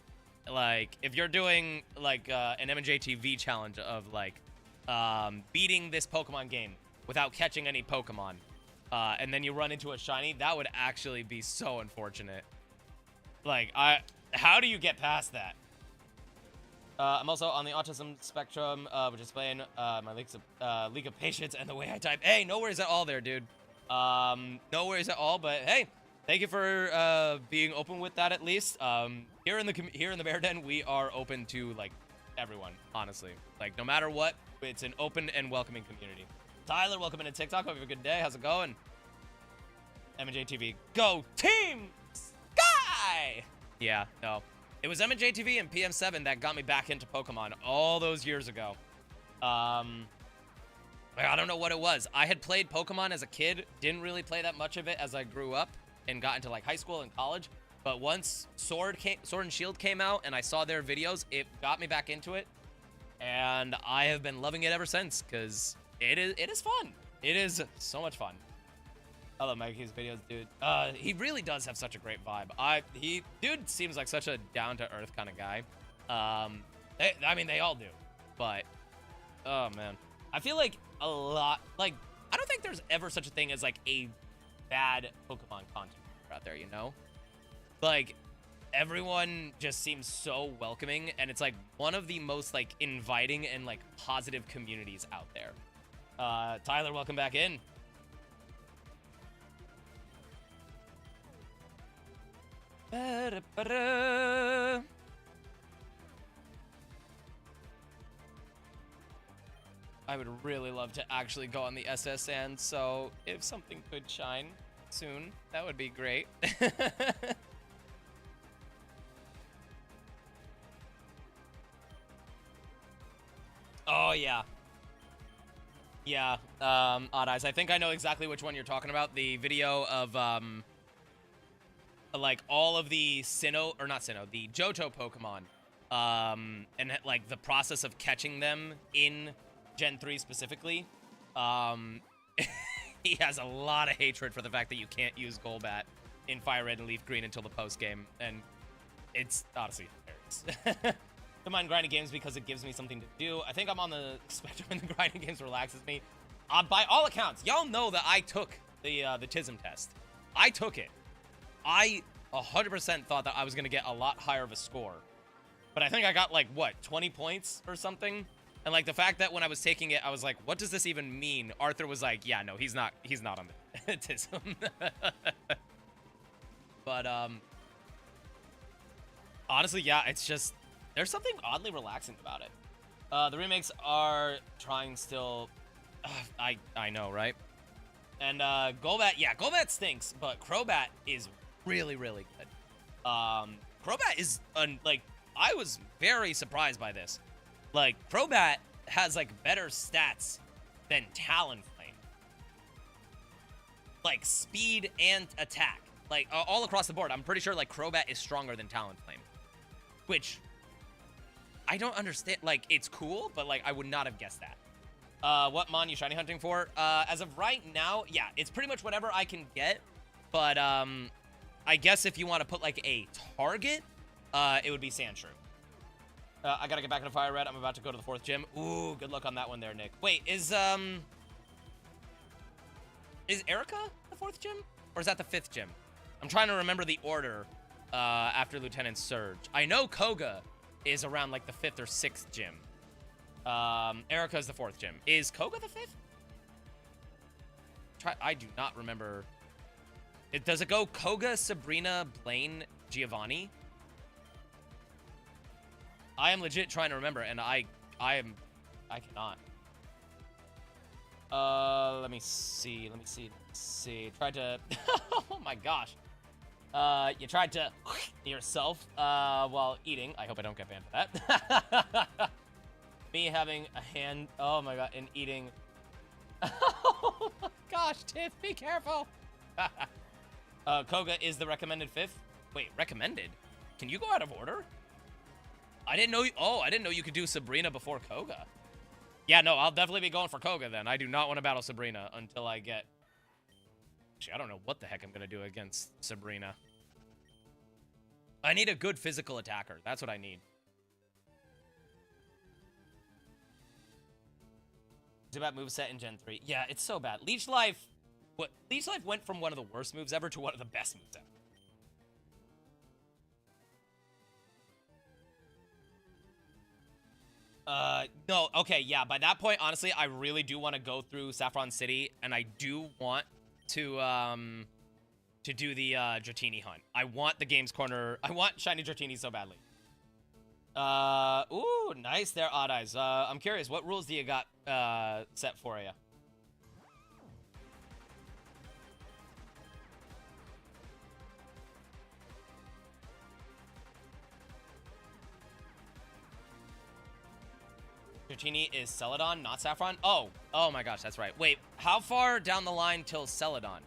Like, if you're doing, like, an M&J TV challenge of, like, beating this Pokemon game without catching any Pokemon, and then you run into a shiny, that would actually be so unfortunate. Like, how do you get past that? I'm also on the autism spectrum, which is playing my leak of patience and the way I type. Hey, no worries at all there, dude. No worries at all, but hey, thank you for being open with that at least. Here in the Bear Den, we are open to, like, everyone, honestly. Like, no matter what, it's an open and welcoming community. Tyler, welcome into TikTok. Hope you have a good day. How's it going? M&J TV. Go Team Sky! Yeah, no. It was M&J TV and PM7 that got me back into Pokemon all those years ago. I don't know what it was. I had played Pokemon as a kid. Didn't really play that much of it as I grew up and got into, like, high school and college. But once Sword and Shield came out and I saw their videos, it got me back into it. And I have been loving it ever since, because it is fun. It is so much fun. I love Mikey's videos, dude. He really does have such a great vibe. Dude seems like such a down-to-earth kind of guy. I mean, they all do. But, oh, man. I feel like a lot, like, I don't think there's ever such a thing as, like, a bad Pokemon content out there, you know? Like, everyone just seems so welcoming, and it's, like, one of the most, like, inviting and, like, positive communities out there. Tyler, welcome back in. Ba-da-ba-da. I would really love to actually go on the SSN, so if something could shine soon, that would be great. Oh, yeah. Yeah, Odd Eyes. I think I know exactly which one you're talking about. The video of, like, all of the the Johto Pokemon, and, like, the process of catching them in Gen 3 specifically. He has a lot of hatred for the fact that you can't use Golbat in Fire Red and Leaf Green until the post-game, and it's honestly hilarious. Don't mind grinding games because it gives me something to do. I think I'm on the spectrum and the grinding games relaxes me. By all accounts, y'all know that I took the TISM test. I took it. I 100% thought that I was going to get a lot higher of a score. But I think I got, like, what, 20 points or something? And, like, the fact that when I was taking it, I was like, what does this even mean? Arthur was like, yeah, no, he's not on the TISM. But, honestly, yeah, it's just, there's something oddly relaxing about it. The remakes are trying still. I know, right? And Golbat, yeah, Golbat stinks, but Crobat is really, really good. Crobat is, like, I was very surprised by this. Like, Crobat has, like, better stats than Talonflame. Like, speed and attack. Like, all across the board, I'm pretty sure, like, Crobat is stronger than Talonflame. Which, I don't understand. Like, it's cool, but, like, I would not have guessed that. What Mon you shiny hunting for? As of right now, yeah, it's pretty much whatever I can get. But, I guess if you want to put, like, a target, it would be Sandshrew. I gotta get back into Fire Red. I'm about to go to the 4th gym. Ooh, good luck on that one there, Nick. Wait, is Erica the 4th gym? Or is that the 5th gym? I'm trying to remember the order after Lieutenant Surge. I know Koga is around like the 5th or 6th gym. Erica is the 4th gym. Is Koga the 5th? I do not remember. Does it go Koga, Sabrina, Blaine, Giovanni? I am legit trying to remember, and I cannot. Let me see. Tried to, oh my gosh. You tried to yourself, while eating. I hope I don't get banned for that. Me having a hand, oh my god, and eating. Oh my gosh, Tiff, be careful. Koga is the recommended 5th. Wait, recommended? Can you go out of order? I didn't know you could do Sabrina before Koga. Yeah, no, I'll definitely be going for Koga then. I do not want to battle Sabrina until I get... Actually, I don't know what the heck I'm going to do against Sabrina. I need a good physical attacker. That's what I need. Zubat moveset in Gen 3. Yeah, it's so bad. Leech Life went from one of the worst moves ever to one of the best moves ever. No, okay, yeah, by that point, honestly, I really do want to go through Saffron City, and I do want to do the, Dratini hunt. I want the Games Corner, I want Shiny Dratini so badly. Ooh, nice there, Odd Eyes. I'm curious, what rules do you got, set for you? Dratini is Celadon, not Saffron? Oh my gosh, that's right. Wait, how far down the line till Celadon?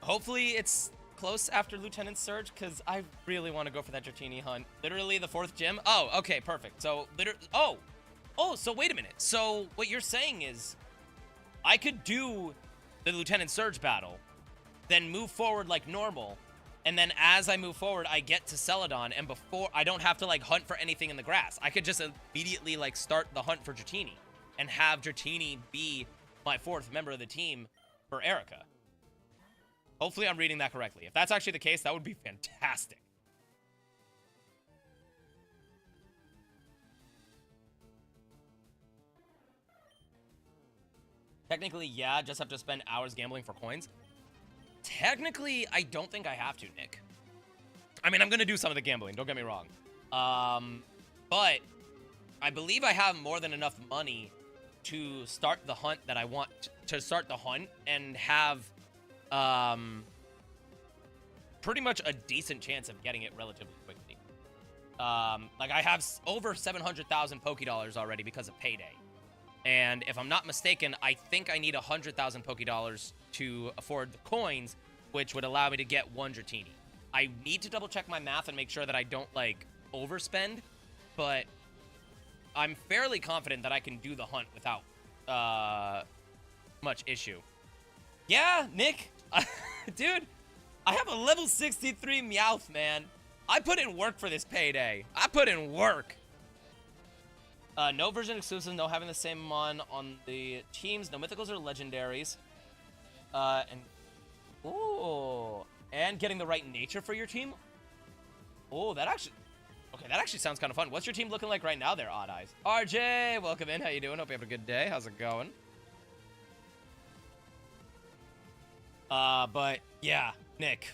Hopefully it's close after Lieutenant Surge, because I really want to go for that Dratini hunt. Literally the 4th gym? Oh, okay, perfect. So, so wait a minute. So, what you're saying is, I could do the Lieutenant Surge battle, then move forward like normal, and then as I move forward, I get to Celadon, and before, I don't have to, like, hunt for anything in the grass. I could just immediately, like, start the hunt for Dratini, and have Dratini be my 4th member of the team for Erica. Hopefully I'm reading that correctly. If that's actually the case, that would be fantastic. Technically, yeah, just have to spend hours gambling for coins. Technically, I don't think I have to, Nick. I mean, I'm going to do some of the gambling, don't get me wrong. But I believe I have more than enough money to start the hunt that I want to start the hunt and have pretty much a decent chance of getting it relatively quickly. Like, I have over 700,000 Pokédollars already because of Payday. And if I'm not mistaken, I think I need 100,000 Pokédollars to afford the coins, which would allow me to get one Dratini. I need to double check my math and make sure that I don't, like, overspend, but I'm fairly confident that I can do the hunt without much issue. Yeah, Nick, dude, I have a level 63 Meowth, man. I put in work for this Payday. I put in work. No version exclusive, no having the same mon on the teams, no mythicals or legendaries. And getting the right nature for your team. Oh, that actually sounds kind of fun. What's your team looking like right now there, Odd Eyes? RJ, welcome in. How you doing? Hope you have a good day. How's it going? But yeah, Nick,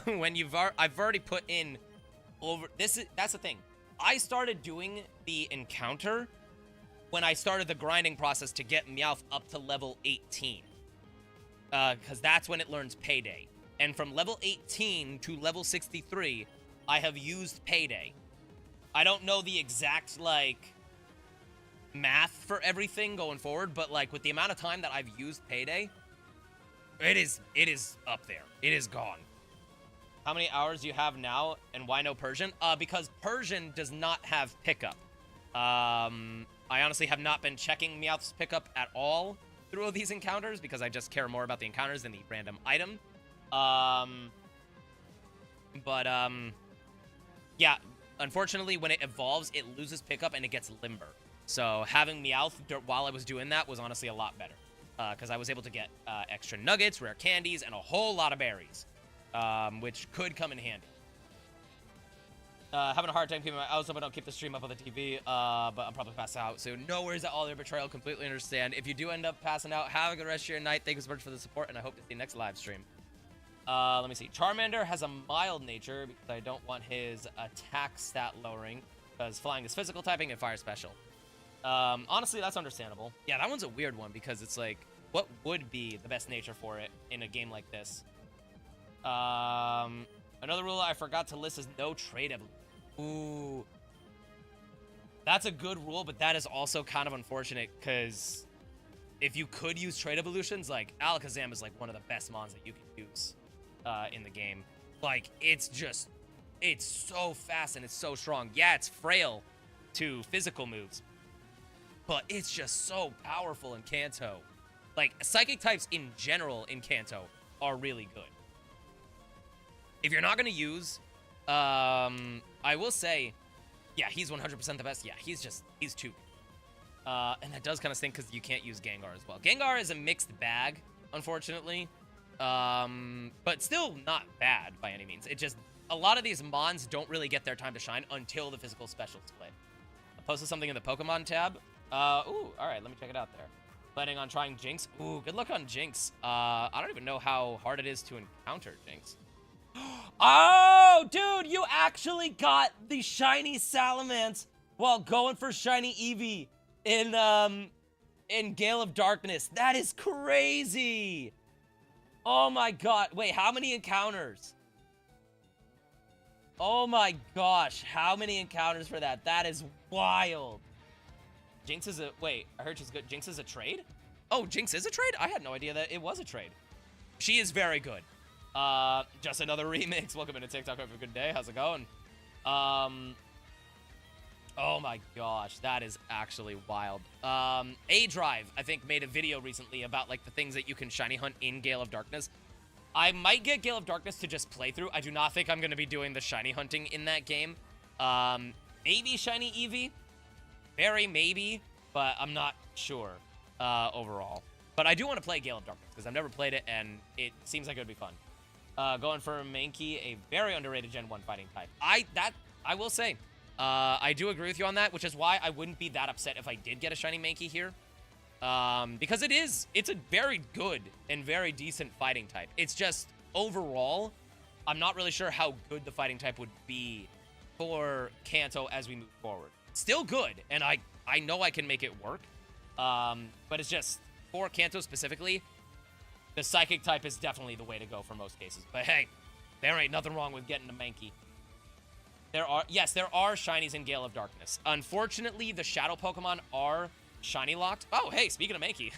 when I've already put in that's the thing. I started doing the encounter when I started the grinding process to get Meowth up to level 18. Because that's when it learns Payday. And from level 18 to level 63, I have used Payday. I don't know the exact, like, math for everything going forward, but like with the amount of time that I've used Payday, it is up there. It is gone. How many hours do you have now, and why no Persian? Because Persian does not have pickup. I honestly have not been checking Meowth's pickup at all through these encounters because I just care more about the encounters than the random item. Yeah, unfortunately, when it evolves, it loses pickup and it gets limber. So having Meowth while I was doing that was honestly a lot better. Because I was able to get extra nuggets, rare candies, and a whole lot of berries. Which could come in handy. Having a hard time keeping my eyes open. I'll keep the stream up on the TV, but I'm probably passed out soon. No worries at all there, Betrayal. Completely understand. If you do end up passing out, have a good rest of your night. Thank you so much for the support, and I hope to see you next live stream. Let me see. Charmander has a mild nature because I don't want his attack stat lowering because flying is physical typing and fire special. Honestly, that's understandable. Yeah, that one's a weird one because it's like, what would be the best nature for it in a game like this? Another rule I forgot to list is no trade evolution. Ooh. That's a good rule, but that is also kind of unfortunate because if you could use trade evolutions, like Alakazam is like one of the best mons that you can use in the game. Like, it's so fast and it's so strong. Yeah, it's frail to physical moves, but it's just so powerful in Kanto. Like, psychic types in general in Kanto are really good. If you're not going to use, I will say, yeah, he's 100% the best. Yeah, he's too good. And that does kind of stink because you can't use Gengar as well. Gengar is a mixed bag, unfortunately. But still not bad by any means. It just, a lot of these mons don't really get their time to shine until the physical special split. I posted something in the Pokemon tab. Ooh, all right, let me check it out there. Planning on trying Jinx. Ooh, good luck on Jinx. I don't even know how hard it is to encounter Jinx. Oh, dude, you actually got the shiny Salamence while going for shiny Eevee in Gale of Darkness. That is crazy. Oh my god. Wait, how many encounters? Oh my gosh, how many encounters for that? That is wild. Jinx is a, wait, I heard she's good. Jinx is a trade? Oh, Jinx is a trade? I had no idea that it was a trade. She is very good. Just another remix. Welcome into TikTok. Have a good day. How's it going? Oh my gosh, that is actually wild. A-Drive, I think, made a video recently about, like, the things that you can shiny hunt in Gale of Darkness. I might get Gale of Darkness to just play through. I do not think I'm going to be doing the shiny hunting in that game. Maybe shiny Eevee. Very maybe, but I'm not sure, overall. But I do want to play Gale of Darkness, because I've never played it, and it seems like it would be fun. Going for Mankey, a very underrated Gen 1 fighting type. I will say, I do agree with you on that, which is why I wouldn't be that upset if I did get a shiny Mankey here. Because it's a very good and very decent fighting type. It's just, overall, I'm not really sure how good the fighting type would be for Kanto as we move forward. Still good, and I know I can make it work. But it's just, for Kanto specifically, the Psychic type is definitely the way to go for most cases. But hey, there ain't nothing wrong with getting a Mankey. There are shinies in Gale of Darkness. Unfortunately, the Shadow Pokemon are shiny locked. Oh, hey, speaking of Mankey.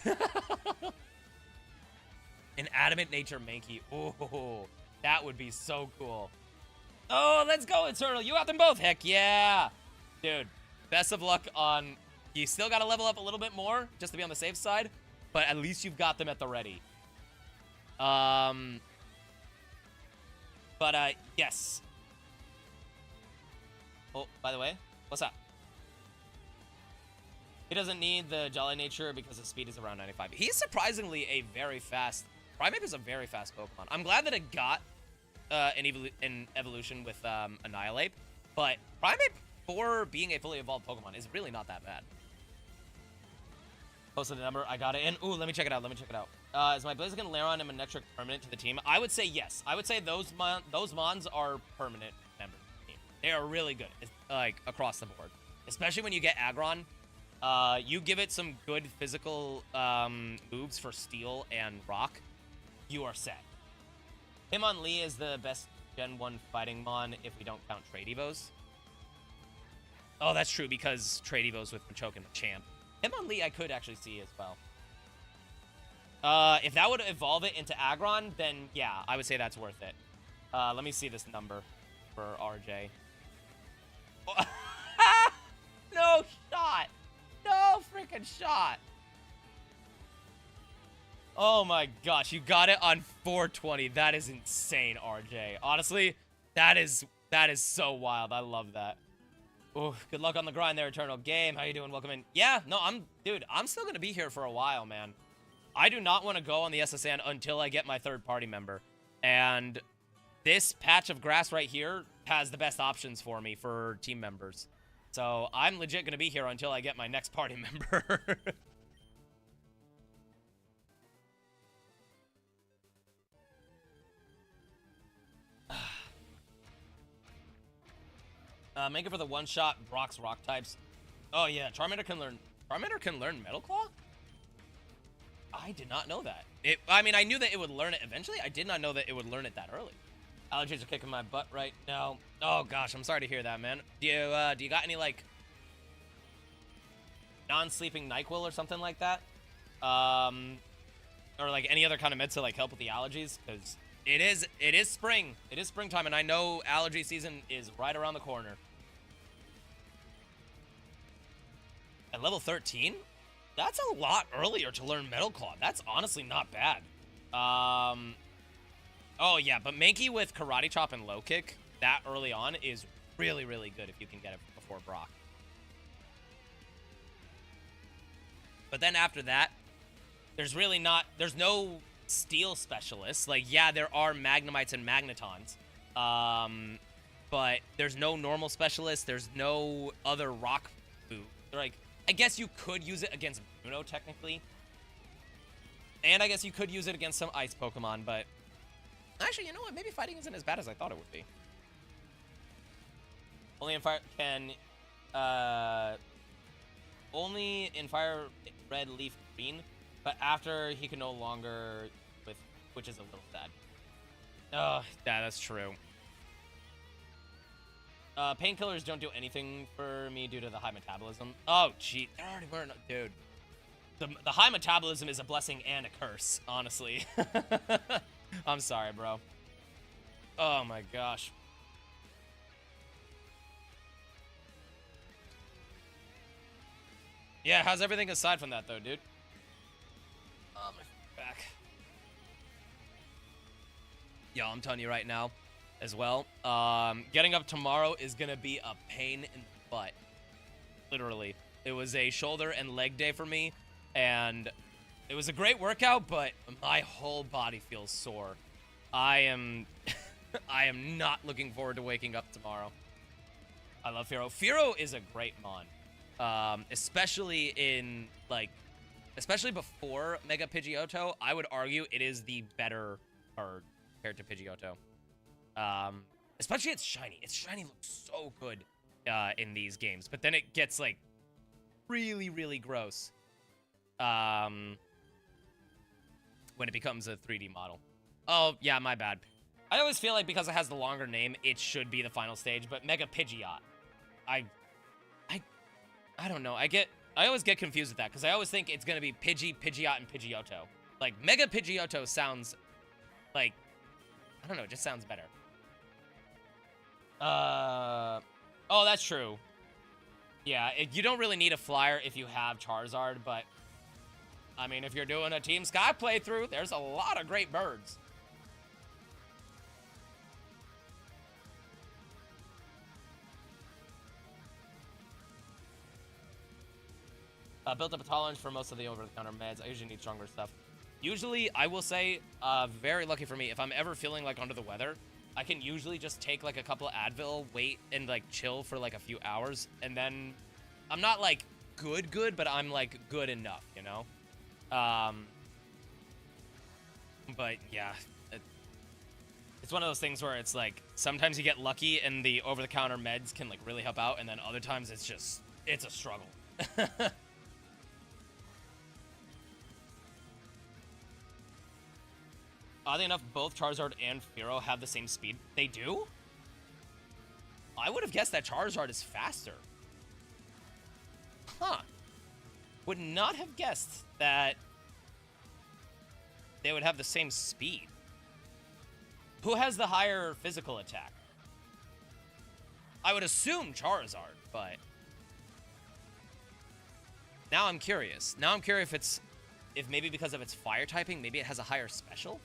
An Adamant Nature Mankey. Ooh, that would be so cool. Oh, let's go, Eternal. You got them both. Heck yeah. Dude, best of luck on... You still got to level up a little bit more just to be on the safe side, but at least you've got them at the ready. Yes. Oh, by the way, what's up? He doesn't need the Jolly Nature because his speed is around 95. He's surprisingly a very fast... Primeape is a very fast Pokemon. I'm glad that it got an evolution with Annihilate, but Primeape, for being a fully evolved Pokemon, is really not that bad. Posted the number, I got it in. Ooh, let me check it out, is my Blaziken, Lairon, and Manectric permanent to the team? I would say yes. I would say those mons are permanent members of the team. They are really good, like, across the board. Especially when you get Aggron. You give it some good physical moves for Steel and Rock, you are set. Hitmonlee is the best Gen 1 fighting mon if we don't count Trade Evos. Oh, that's true, because Trade Evos with Machoke and Machamp. Hitmonlee I could actually see as well. If that would evolve it into Aggron, then yeah, I would say that's worth it. Let me see this number for RJ. No shot! No freaking shot! Oh my gosh, you got it on 420. That is insane, RJ. Honestly, that is so wild. I love that. Oh, good luck on the grind there, Eternal Game. How you doing? Welcome in. Yeah, no, dude, I'm still gonna be here for a while, man. I do not want to go on the SSN until I get my third party member. And this patch of grass right here has the best options for me for team members. So I'm legit gonna be here until I get my next party member. Make it for the one-shot Brock's rock types. Oh yeah, Charmander can learn Metal Claw? I did not know that. I mean, I knew that it would learn it eventually. I did not know that it would learn it that early. Allergies are kicking my butt right now. Oh gosh, I'm sorry to hear that, man. Do you got any like non-sleeping NyQuil or something like that? Or like any other kind of meds to like help with the allergies? Because it is spring. It is springtime, and I know allergy season is right around the corner. At level 13? That's a lot earlier to learn Metal Claw. That's honestly not bad. Oh yeah, but Mankey with Karate Chop and Low Kick that early on is really, really good if you can get it before Brock. But then after that, there's no Steel specialists. Like, yeah, there are Magnemites and Magnetons. But there's no normal specialists. There's no other rock food. Like, I guess you could use it against Bruno, technically. And I guess you could use it against some ice Pokemon, but... Actually, you know what? Maybe fighting isn't as bad as I thought it would be. Only in fire only in fire red, leaf green, but after he can no longer with, which is a little sad. Oh, yeah, that's true. Painkillers don't do anything for me due to the high metabolism. Oh, gee, they're already wearing, dude. The high metabolism is a blessing and a curse, honestly. I'm sorry, bro. Oh my gosh. Yeah, how's everything aside from that, though, dude? Oh, my back. Yo, I'm telling you right now, as well, getting up tomorrow is gonna be a pain in the butt. Literally. It was a shoulder and leg day for me, and it was a great workout, but my whole body feels sore. I am not looking forward to waking up tomorrow. I love Firo. Firo is a great mon. Especially in, like, especially before Mega Pidgeotto, I would argue it is the better card compared to Pidgeotto. Especially its shiny. Its shiny looks so good in these games, but then it gets, like, really, really gross when it becomes a 3D model. Oh, yeah, my bad. I always feel like because it has the longer name, it should be the final stage, but Mega Pidgeot. I don't know. I always get confused with that, because I always think it's going to be Pidgey, Pidgeot, and Pidgeotto. Like, Mega Pidgeotto sounds, like, I don't know, it just sounds better. Oh, that's true. Yeah, you don't really need a flyer if you have Charizard, but, I mean, if you're doing a Team Sky playthrough, there's a lot of great birds. Built up a tolerance for most of the over-the-counter meds. I usually need stronger stuff. Usually, I will say, very lucky for me, if I'm ever feeling, like, under the weather, I can usually just take, like, a couple of Advil, wait, and, like, chill for, like, a few hours, and then I'm not, like, good, but I'm, like, good enough, you know? But, yeah. It's one of those things where it's, like, sometimes you get lucky and the over-the-counter meds can, like, really help out, and then other times it's just, it's a struggle. Oddly enough, both Charizard and Fearow have the same speed. They do? I would have guessed that Charizard is faster. Huh. Would not have guessed that they would have the same speed. Who has the higher physical attack? I would assume Charizard, but now I'm curious. Now I'm curious if maybe because of its fire typing, maybe it has a higher special?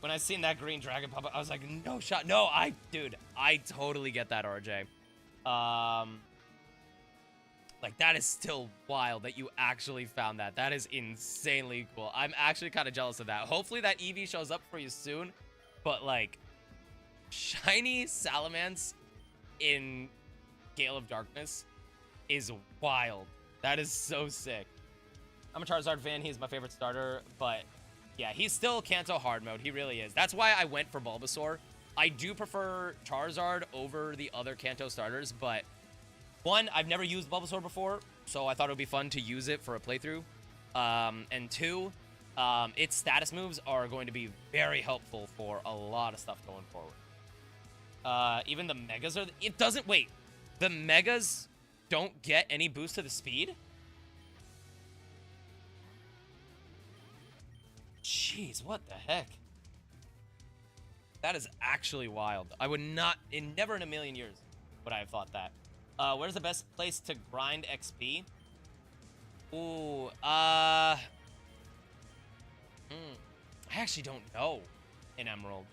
When I seen that green dragon pop up, I was like, no shot. No, dude, I totally get that, RJ. Like, that is still wild that you actually found that. That is insanely cool. I'm actually kind of jealous of that. Hopefully that EV shows up for you soon. But, like, shiny Salamence in Gale of Darkness is wild. That is so sick. I'm a Charizard fan. He's my favorite starter. But, yeah, he's still Kanto hard mode. He really is. That's why I went for Bulbasaur. I do prefer Charizard over the other Kanto starters, but one, I've never used Bulbasaur before, so I thought it would be fun to use it for a playthrough. And two, its status moves are going to be very helpful for a lot of stuff going forward. Even the Megas are... It doesn't... Wait. The Megas don't get any boost to the speed? Jeez, what the heck? That is actually wild. I would not... Never in a million years would I have thought that. Where's the best place to grind XP? Ooh, I actually don't know in Emerald.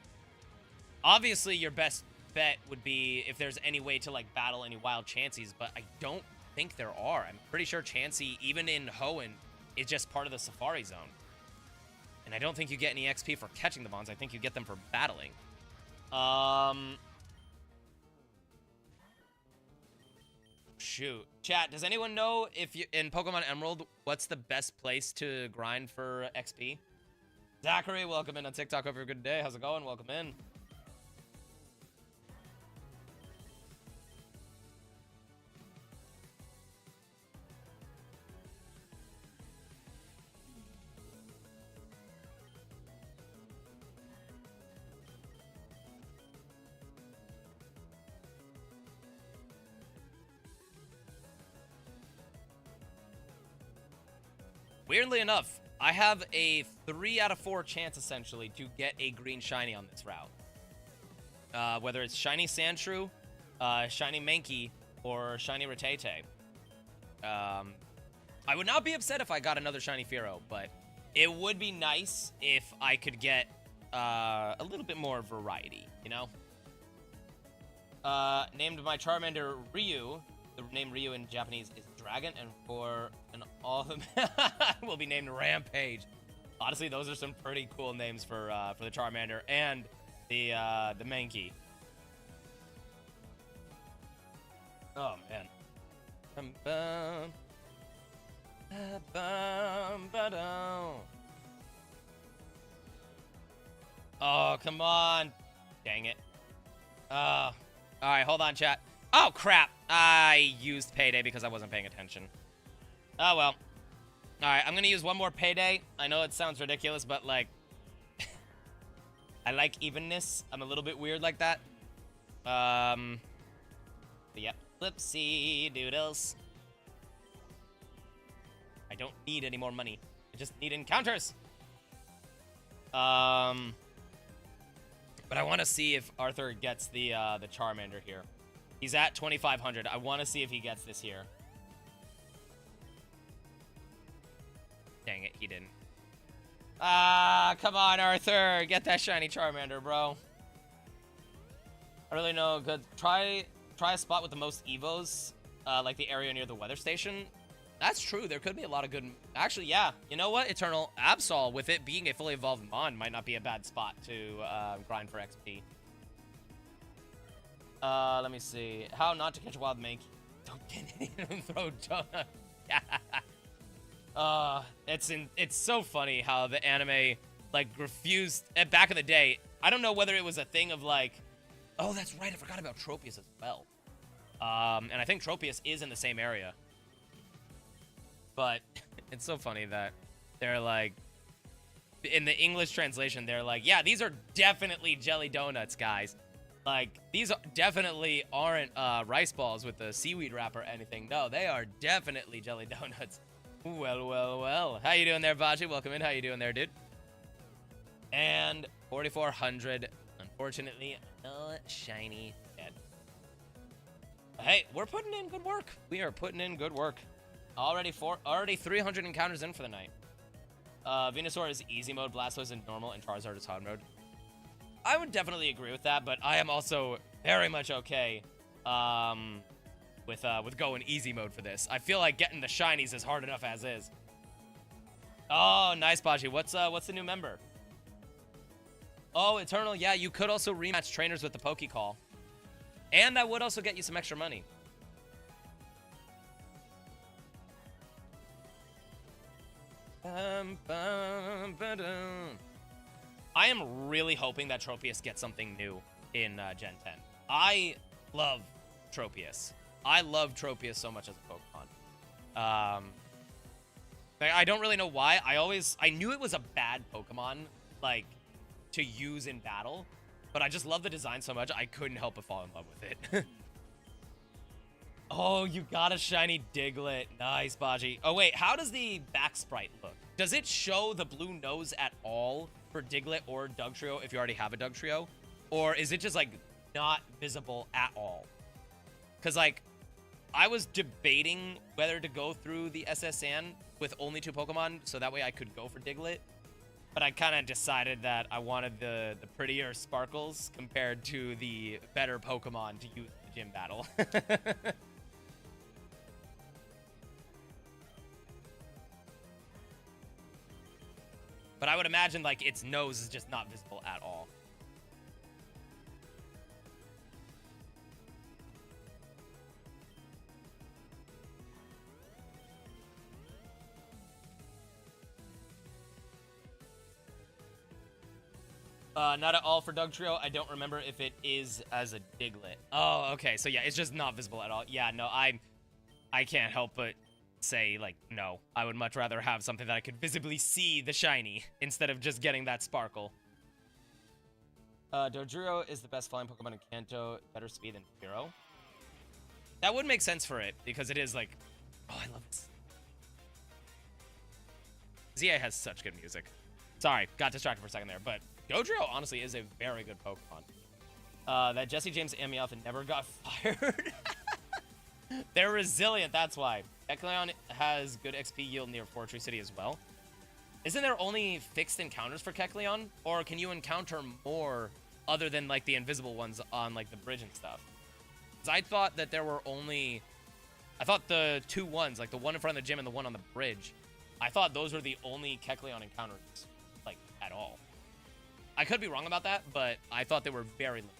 Obviously, your best bet would be if there's any way to, like, battle any wild Chanseys, but I don't think there are. I'm pretty sure Chansey, even in Hoenn, is just part of the Safari Zone. And I don't think you get any XP for catching the Mons. I think you get them for battling. Shoot. Chat, does anyone know if you in Pokemon Emerald, what's the best place to grind for XP? Zachary, welcome in on TikTok. Hope you're a good day. How's it going? Welcome in. Weirdly enough, I have a 3 out of 4 chance, essentially, to get a green shiny on this route. Whether it's shiny Sandshrew, shiny Mankey, or shiny Rattata. I would not be upset if I got another shiny Fearow, but it would be nice if I could get a little bit more variety, you know? Named my Charmander Ryu. The name Ryu in Japanese is dragon, and for an all will be named Rampage. Honestly, those are some pretty cool names for the Charmander and the Mankey. Oh man. Oh, come on. Dang it. All right, hold on, chat. Oh, crap. I used Payday because I wasn't paying attention. Oh, well. All right, I'm going to use one more Payday. I know it sounds ridiculous, but, like, I like evenness. I'm a little bit weird like that. But, yep. Flipsy doodles. I don't need any more money. I just need encounters. But I want to see if Arthur gets the Charmander here. He's at 2,500. I want to see if he gets this here. Dang it, he didn't. Ah, come on, Arthur. Get that shiny Charmander, bro. I really know. Good. Try a spot with the most Evos, like the area near the weather station. That's true. There could be a lot of good... Actually, yeah. You know what? Eternal Absol, with it being a fully evolved Mon, might not be a bad spot to grind for XP. Let me see. How not to catch a wild Mankey. Don't get any of them throw donut. It's so funny how the anime, like, refused... back in the day, I don't know whether it was a thing of, like... Oh, that's right. I forgot about Tropius as well. And I think Tropius is in the same area. But it's so funny that they're like, in the English translation, they're like, yeah, these are definitely jelly donuts, guys. Like, these definitely aren't rice balls with the seaweed wrap or anything. No, they are definitely jelly donuts. Well, well, well. How you doing there, Baji? Welcome in. How you doing there, dude? And 4,400. Unfortunately, not shiny yet. Hey, we're putting in good work. We are putting in good work. Already 300 encounters in for the night. Venusaur is easy mode, Blastoise is normal, and Charizard is hard mode. I would definitely agree with that, but I am also very much okay with going easy mode for this. I feel like getting the shinies is hard enough as is. Oh, nice, Baji. What's the new member? Oh, Eternal. Yeah, you could also rematch trainers with the Poke Call. And that would also get you some extra money. I am really hoping that Tropius gets something new in Gen 10. I love Tropius. I love Tropius so much as a Pokemon. I don't really know why. I knew it was a bad Pokemon, like, to use in battle, but I just love the design so much, I couldn't help but fall in love with it. Oh, you got a shiny Diglett. Nice, Baji. Oh, wait, how does the back sprite look? Does it show the blue nose at all for Diglett or Dugtrio if you already have a Dugtrio? Or is it just, like, not visible at all? Because, like, I was debating whether to go through the SSN with only 2 Pokemon, so that way I could go for Diglett. But I kind of decided that I wanted the prettier sparkles compared to the better Pokemon to use in the gym battle. But I would imagine, like, its nose is just not visible at all. Not at all for Dugtrio. I don't remember if it is as a Diglett. Oh, okay. So, yeah, it's just not visible at all. Yeah, no, I can't help but say, like, no. I would much rather have something that I could visibly see the shiny instead of just getting that sparkle. Dodrio is the best flying Pokemon in Kanto. Better speed than Hero. That would make sense for it, because it is, like... Oh, I love this. ZA has such good music. Sorry, got distracted for a second there, but Dodrio, honestly, is a very good Pokemon. That Jesse James and Meowth never got fired. They're resilient, that's why. Kecleon has good XP yield near Fortree City as well. Isn't there only fixed encounters for Kecleon? Or can you encounter more other than, like, the invisible ones on, like, the bridge and stuff? Because I thought that there were only... I thought the 2 ones, like the one in front of the gym and the one on the bridge, I thought those were the only Kecleon encounters, like, at all. I could be wrong about that, but I thought they were very limited.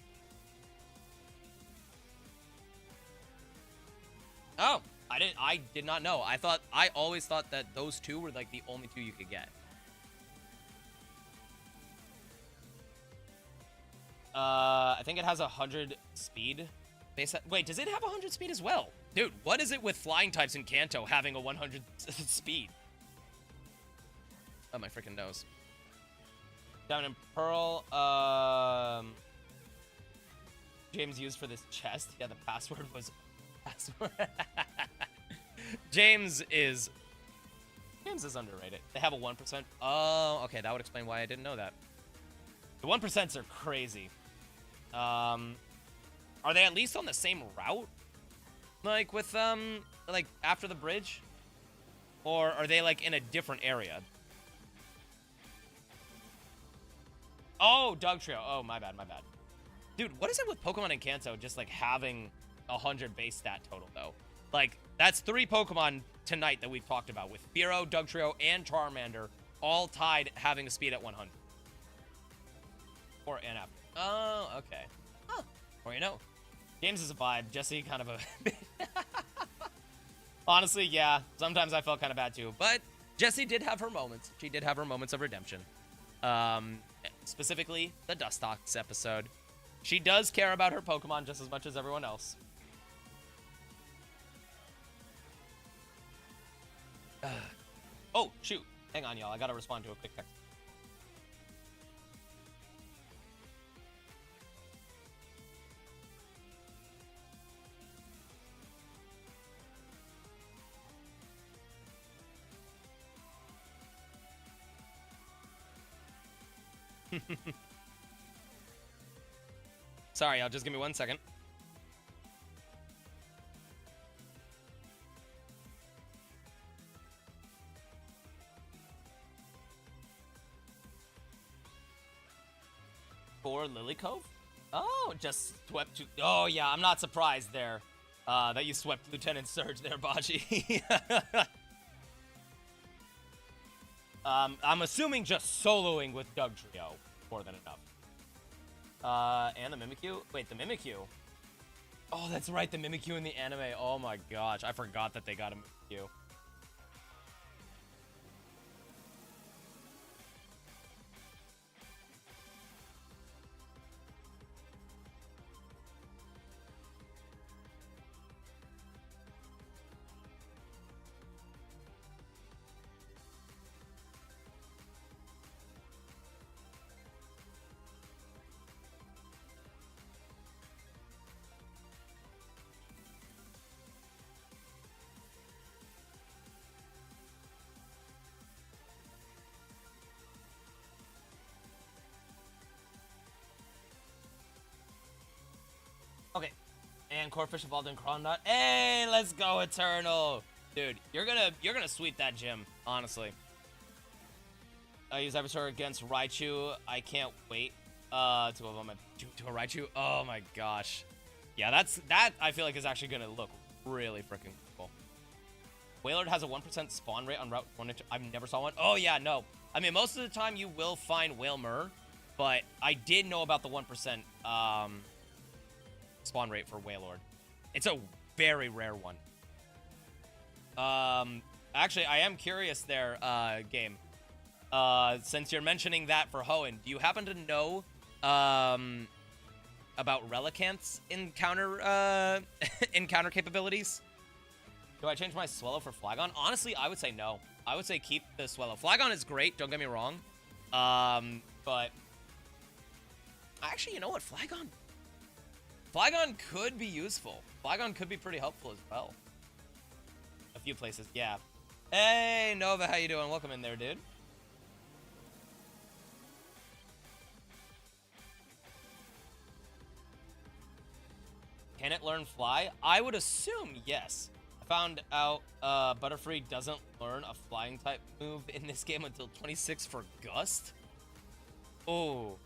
Oh, I did not know. I always thought that those 2 were, like, the only 2 you could get. I think it has 100 speed. Wait, does it have 100 speed as well? Dude, what is it with flying types in Kanto having a 100 speed? Oh, my freaking nose. Diamond and Pearl, James used for this chest. Yeah, the password was password. James is underrated. They have a 1%. Oh, okay, that would explain why I didn't know that. The 1%s are crazy. Are they at least on the same route? Like with like after the bridge? Or are they like in a different area? Oh, Dugtrio. Oh, my bad, my bad. Dude, what is it with Pokemon in Kanto just like having 100 base stat total though? Like, that's 3 Pokemon tonight that we've talked about with Fearow, Dugtrio, and Charmander all tied having a speed at 100. Or and after. Oh, okay. Huh. Or you know. James is a vibe. Jesse kind of a... Honestly, yeah. Sometimes I felt kind of bad too. But Jessie did have her moments. She did have her moments of redemption. Specifically, the Dustox episode. She does care about her Pokemon just as much as everyone else. Oh, shoot. Hang on, y'all. I gotta respond to a quick text. Sorry, y'all. Just give me 1 second. For Lily Cove? Oh, just swept to. Oh, yeah, I'm not surprised there that you swept Lieutenant Surge there, Baji. I'm assuming just soloing with Doug Trio more than enough. And the Mimikyu? Wait, the Mimikyu? Oh, that's right, the Mimikyu in the anime. Oh my gosh, I forgot that they got a Mimikyu. Okay, and Corphish evolved in Cronodon. Hey, let's go, Eternal! Dude, you're gonna sweep that gym, honestly. I use Ivysaur against Raichu. I can't wait to evolve my to a Raichu. Oh my gosh. Yeah, that I feel like is actually gonna look really freaking cool. Wailord has a 1% spawn rate on Route 1. I've never saw one. Oh yeah, no. I mean, most of the time you will find Wailmer, but I did know about the 1% spawn rate for Wailord. It's a very rare one. Actually, I am curious there, game. Since you're mentioning that for Hoenn, do you happen to know about Relicanth's encounter encounter capabilities? Do I change my Swellow for Flygon? Honestly, I would say no. I would say keep the Swellow. Flygon is great, don't get me wrong. But actually, you know what? Flygon could be useful. Flygon could be pretty helpful as well. A few places, yeah. Hey, Nova, how you doing? Welcome in there, dude. Can it learn Fly? I would assume yes. I found out Butterfree doesn't learn a flying type move in this game until 26 for Gust. Oh,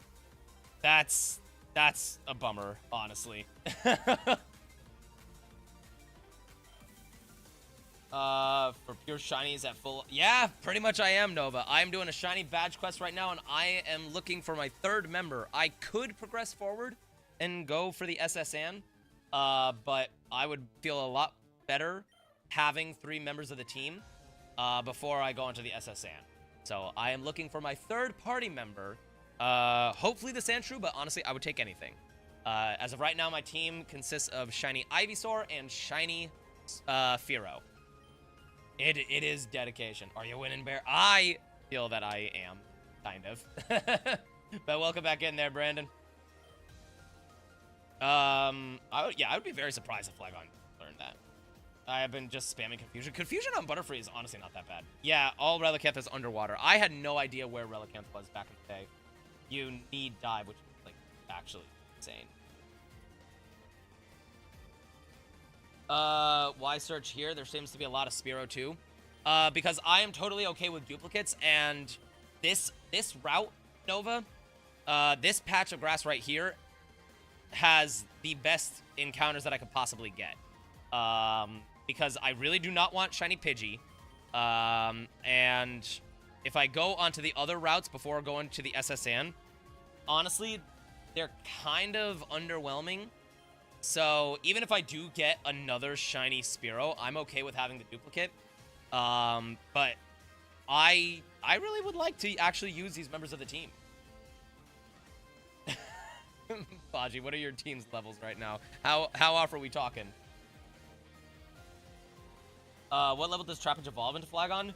that's a bummer, honestly. For pure shinies at full. Yeah, pretty much I am, Nova. I am doing a shiny badge quest right now, and I am looking for my third member. I could progress forward and go for the SSN, but I would feel a lot better having 3 members of the team before I go into the SSN. So I am looking for my third party member. Hopefully the Sandshrew, but honestly, I would take anything. As of right now, my team consists of shiny Ivysaur and shiny Fearow. It is dedication. Are you winning, Bear? I feel that I am, kind of. But welcome back in there, Brandon. I would be very surprised if Flygon learned that. I have been just spamming Confusion. Confusion on Butterfree is honestly not that bad. Yeah, all Relicanth is underwater. I had no idea where Relicanth was back in the day. You need dive, which is, like, actually insane. Why search here? There seems to be a lot of Spearow too. Because I am totally okay with duplicates, and this route, Nova, this patch of grass right here has the best encounters that I could possibly get. Because I really do not want shiny Pidgey. And if I go onto the other routes before going to the SSN, honestly, they're kind of underwhelming. So even if I do get another shiny Spearow, I'm okay with having the duplicate. But I really would like to actually use these members of the team. Baji, what are your team's levels right now? How off are we talking? What level does Trapinch evolve into Flygon?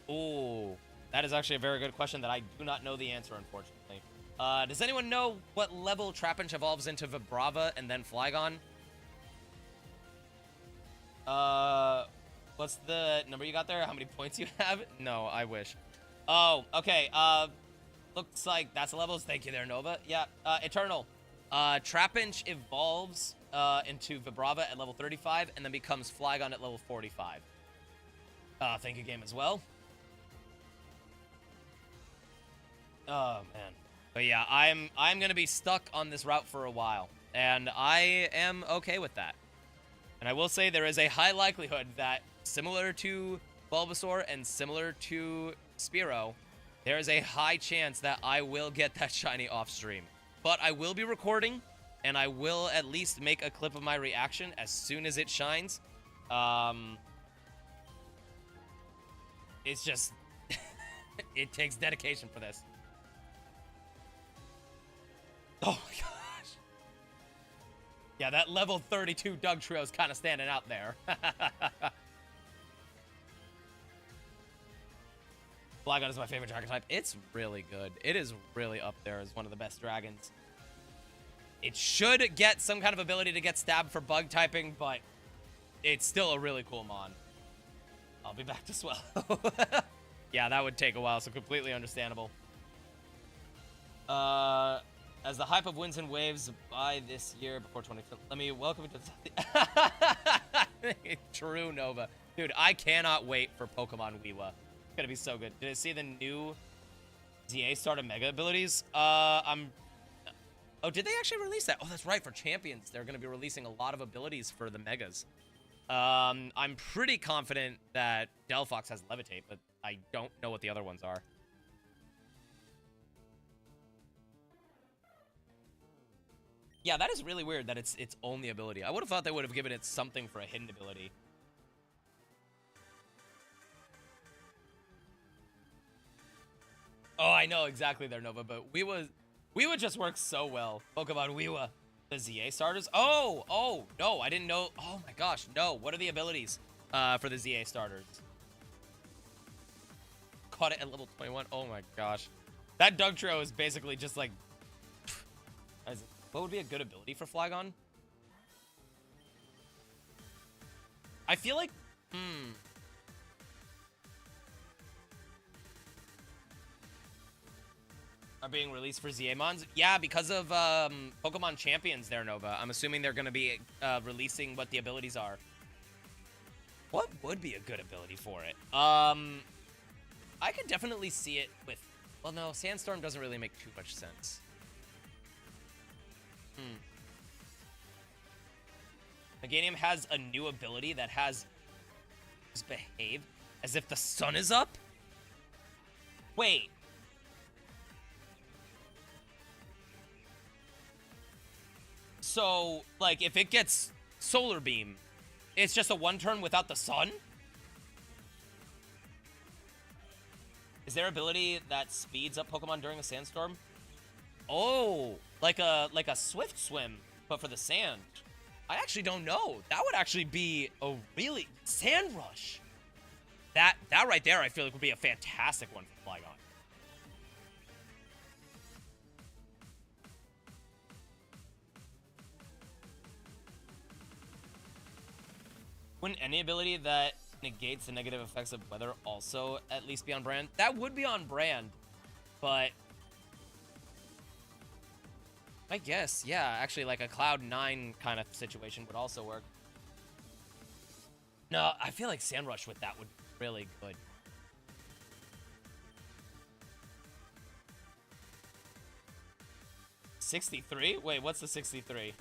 Ooh, that is actually a very good question that I do not know the answer, unfortunately. Does anyone know what level Trapinch evolves into Vibrava and then Flygon? What's the number you got there? How many points you have? No, I wish. Oh, okay. looks like that's the levels. Thank you there, Nova. Yeah, Eternal. Trapinch evolves into Vibrava at level 35 and then becomes Flygon at level 45. Thank you, game, as well. Oh, man. But yeah, I'm going to be stuck on this route for a while, and I am okay with that. And I will say there is a high likelihood that, similar to Bulbasaur and similar to Spearow, there is a high chance that I will get that shiny off stream. But I will be recording, and I will at least make a clip of my reaction as soon as it shines. It's just... it takes dedication for this. Oh my gosh. Yeah, that level 32 Doug Trio is kind of standing out there. Flygon is my favorite dragon type. It's really good. It is really up there as one of the best dragons. It should get some kind of ability to get stabbed for bug typing, but it's still a really cool mon. I'll be back to Swell. Yeah, that would take a while, so completely understandable. As the hype of winds and waves by this year before 2020. Let me welcome you to True, Nova. Dude, I cannot wait for Pokemon Wiwa. It's gonna be so good. Did I see the new ZA starter mega abilities? Oh, did they actually release that? Oh, that's right. For champions, they're gonna be releasing a lot of abilities for the megas. I'm pretty confident that Delphox has Levitate, but I don't know what the other ones are. Yeah, that is really weird that it's its only ability. I would have thought they would have given it something for a hidden ability. Oh, I know exactly there, Nova, but Wiwa just works so well. Pokemon Wiwa. The ZA starters? Oh, no, I didn't know. Oh my gosh, no. What are the abilities for the ZA starters? Caught it at level 21. Oh my gosh. That Dugtrio is basically just like... What would be a good ability for Flygon? I feel like... Are being released for ZA-Mons? Yeah, because of Pokemon Champions there, Nova. I'm assuming they're going to be releasing what the abilities are. What would be a good ability for it? I could definitely see it with... Well, no, Sandstorm doesn't really make too much sense. Meganium has a new ability that has... Behave as if the sun is up? Wait. So, like, if it gets Solar Beam, it's just a one turn without the sun? Is there ability that speeds up Pokemon during a sandstorm? Oh, like a Swift Swim, but for the sand. I actually don't know. That would actually be a really... Sand Rush. That right there, I feel like would be a fantastic one for Flygon. Wouldn't any ability that negates the negative effects of weather also at least be on brand? That would be on brand, but... I guess, yeah, actually like a Cloud 9 kind of situation would also work. No, I feel like Sand Rush with that would be really good. $63? Wait, what's the 63?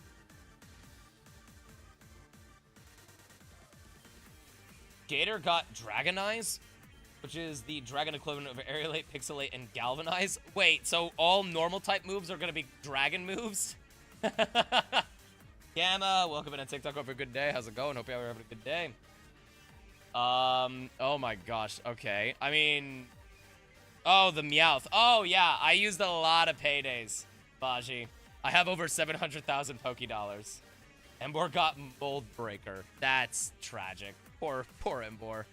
Gator got Dragon Eyes, which is the dragon equivalent of Aerialate, Pixelate, and Galvanize. Wait, so all normal type moves are going to be dragon moves? Gamma, welcome in on TikTok. Hope you're a good day. How's it going? Hope you're having a good day. Oh my gosh. Okay. I mean... Oh, the Meowth. Oh, yeah. I used a lot of paydays, Baji. I have over 700,000 Pokédollars. Embor got Mold Breaker. That's tragic. Poor Embor.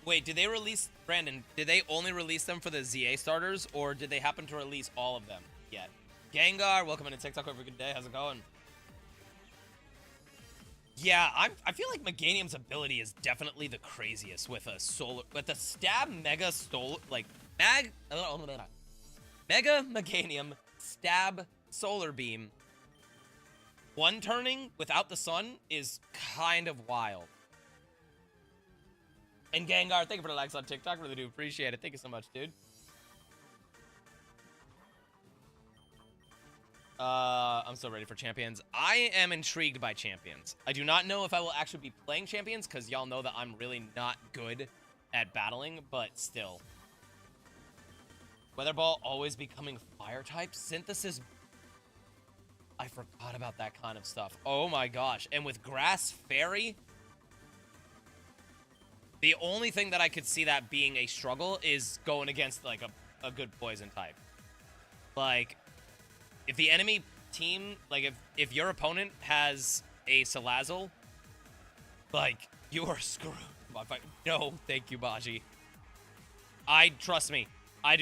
Wait, did they release... Brandon, did they only release them for the ZA starters, or did they happen to release all of them yet? Gengar, welcome into TikTok. Have a good day. How's it going? Yeah, I feel like Meganium's ability is definitely the craziest with a stab mega Mega Meganium stab solar beam. One turning without the sun is kind of wild. And Gengar, thank you for the likes on TikTok. Really do appreciate it. Thank you so much, dude. I'm so ready for Champions. I am intrigued by Champions. I do not know if I will actually be playing Champions, because y'all know that I'm really not good at battling, but still. Weather Ball always becoming fire type. Synthesis. I forgot about that kind of stuff. Oh my gosh. And with Grass Fairy, the only thing that I could see that being a struggle is going against, like, a good poison type. Like, if the enemy team, like, if your opponent has a Salazzle, like, you are screwed. No, thank you, Baji. Trust me, I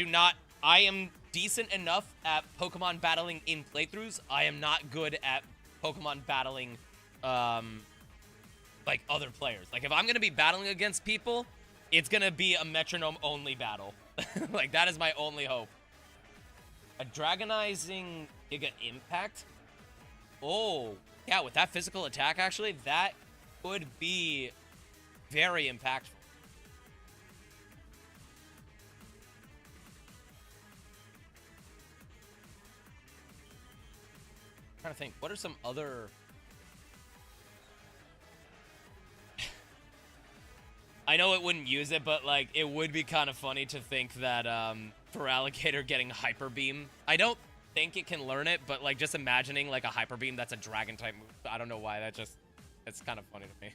am decent enough at Pokemon battling in playthroughs. I am not good at Pokemon battling, like, other players. Like, if I'm gonna be battling against people, it's gonna be a metronome-only battle. Like, that is my only hope. A Dragonizing Giga Impact? Oh, yeah, with that physical attack, actually, that could be very impactful. I'm trying to think, what are some other... I know it wouldn't use it, but, like, it would be kind of funny to think that, for Alligator getting Hyper Beam. I don't think it can learn it, but, like, just imagining, like, a Hyper Beam that's a Dragon-type move. I don't know why, it's kind of funny to me.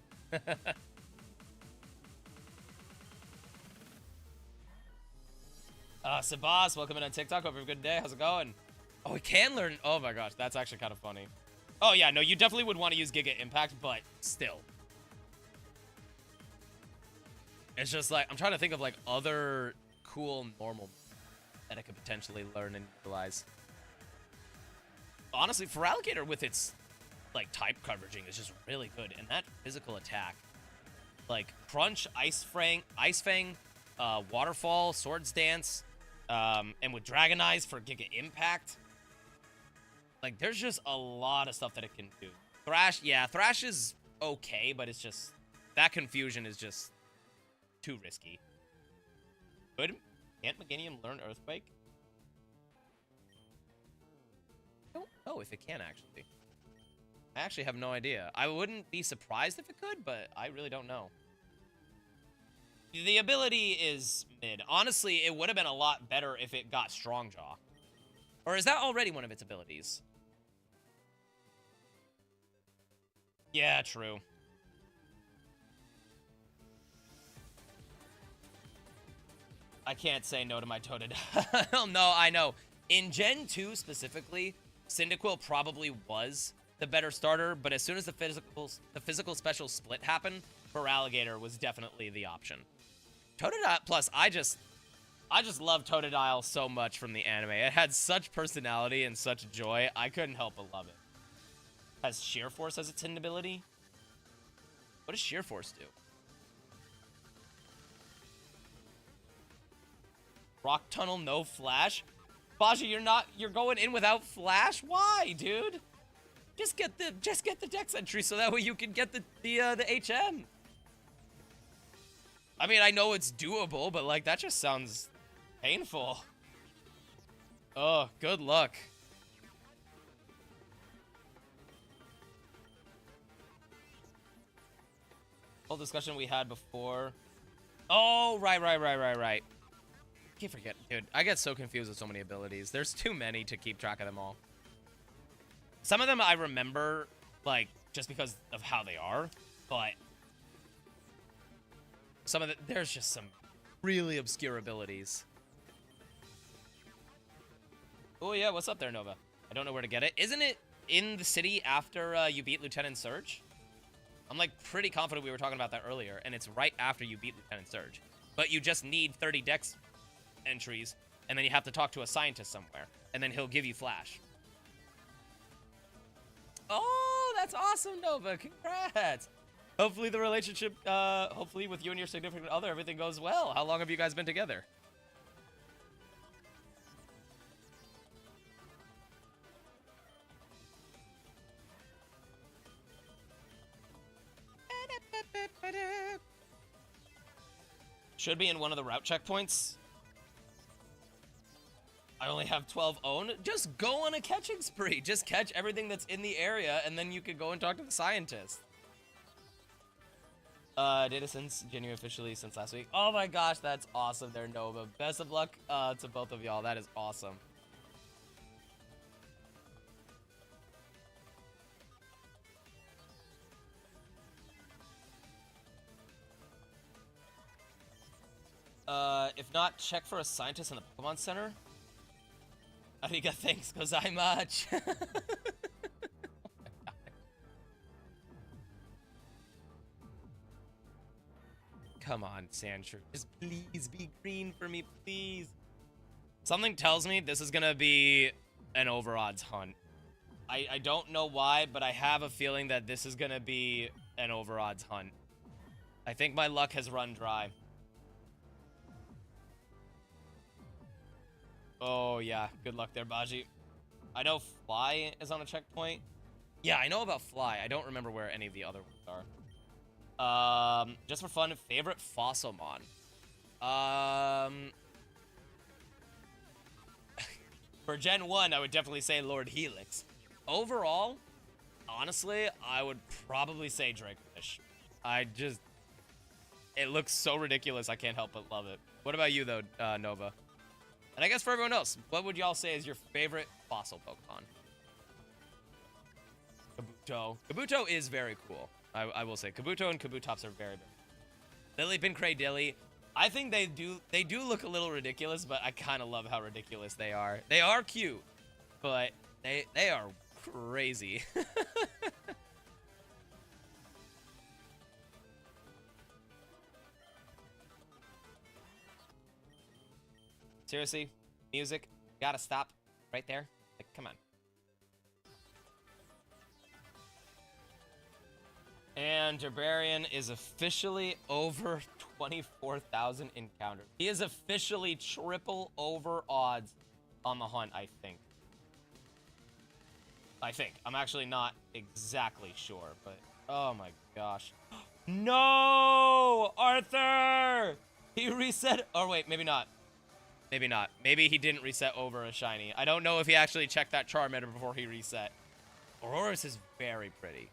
Sabas, welcome in on TikTok. Hope you have a good day. How's it going? Oh, it can learn. Oh my gosh, that's actually kind of funny. Oh yeah, no, you definitely would want to use Giga Impact, but still. It's just like, I'm trying to think of, like, other cool normal that I could potentially learn and utilize. Honestly, for Alligator with its, like, type coveraging is just really good. And that physical attack, like, Crunch, Ice Fang, Waterfall, Swords Dance, and with Dragon Eyes for Giga Impact. Like, there's just a lot of stuff that it can do. Thrash, yeah, Thrash is okay, but it's just, that confusion is just too risky. Can't Meganium learn Earthquake? I don't know if it can, actually. I actually have no idea. I wouldn't be surprised if it could, but I really don't know. The ability is mid. Honestly, it would have been a lot better if it got Strong Jaw. Or is that already one of its abilities? Yeah, true. I can't say no to my Totodile. No, I know. In Gen 2 specifically, Cyndaquil probably was the better starter, but as soon as the physical special split happened, Alligator was definitely the option. Totodile, plus, I just love Totodile so much from the anime. It had such personality and such joy. I couldn't help but love it. Has Sheer Force as its hidden ability? What does Sheer Force do? Rock Tunnel, no Flash? Baji, you're going in without Flash? Why, dude? Just get the Dex entry so that way you can get the HM. I mean, I know it's doable, but, like, that just sounds painful. Oh, good luck. Whole discussion we had before. Oh, right. Can't forget, dude. I get so confused with so many abilities. There's too many to keep track of them all. Some of them I remember, like, just because of how they are, but there's just some really obscure abilities. Oh yeah, what's up there, Nova? I don't know where to get it. Isn't it in the city after you beat Lieutenant Surge? I'm, like, pretty confident we were talking about that earlier, and it's right after you beat Lieutenant Surge. But you just need 30 Dex entries, and then you have to talk to a scientist somewhere, and then he'll give you Flash. Oh, that's awesome, Nova. Congrats. Hopefully the relationship, hopefully with you and your significant other, everything goes well. How long have you guys been together? Should be in one of the route checkpoints. I only have 12 own. Just go on a catching spree. Just catch everything that's in the area, and then you could go and talk to the scientist. Data since Genuine officially since last week. Oh my gosh, that's awesome there, Nova. Best of luck to both of y'all. That is awesome. If not, check for a scientist in the Pokemon Center. Ariga, thanks, gozaimasu. Come on, Sandshrew. Just please be green for me, please. Something tells me this is gonna be an over-odds hunt. I don't know why, but I have a feeling that this is gonna be an over-odds hunt. I think my luck has run dry. Oh, yeah. Good luck there, Baji. I know Fly is on a checkpoint. Yeah, I know about Fly. I don't remember where any of the other ones are. Just for fun, favorite Fossilmon. For Gen 1, I would definitely say Lord Helix. Overall, honestly, I would probably say Dracovish. It looks so ridiculous, I can't help but love it. What about you, though, Nova? And I guess for everyone else, what would y'all say is your favorite fossil Pokemon? Kabuto. Kabuto is very cool. I will say Kabuto and Kabutops are very big. Lilipin, Cradilly. I think they do look a little ridiculous, but I kind of love how ridiculous they are. They are cute, but they are crazy. Seriously, music, gotta stop right there. Like, come on. And Gerbarian is officially over 24,000 encounters. He is officially triple over odds on the hunt, I think. I'm actually not exactly sure, but oh my gosh. No! Arthur! He reset. Oh, wait, maybe not. Maybe not. Maybe he didn't reset over a shiny. I don't know if he actually checked that Charmander before he reset. Aurorus is very pretty.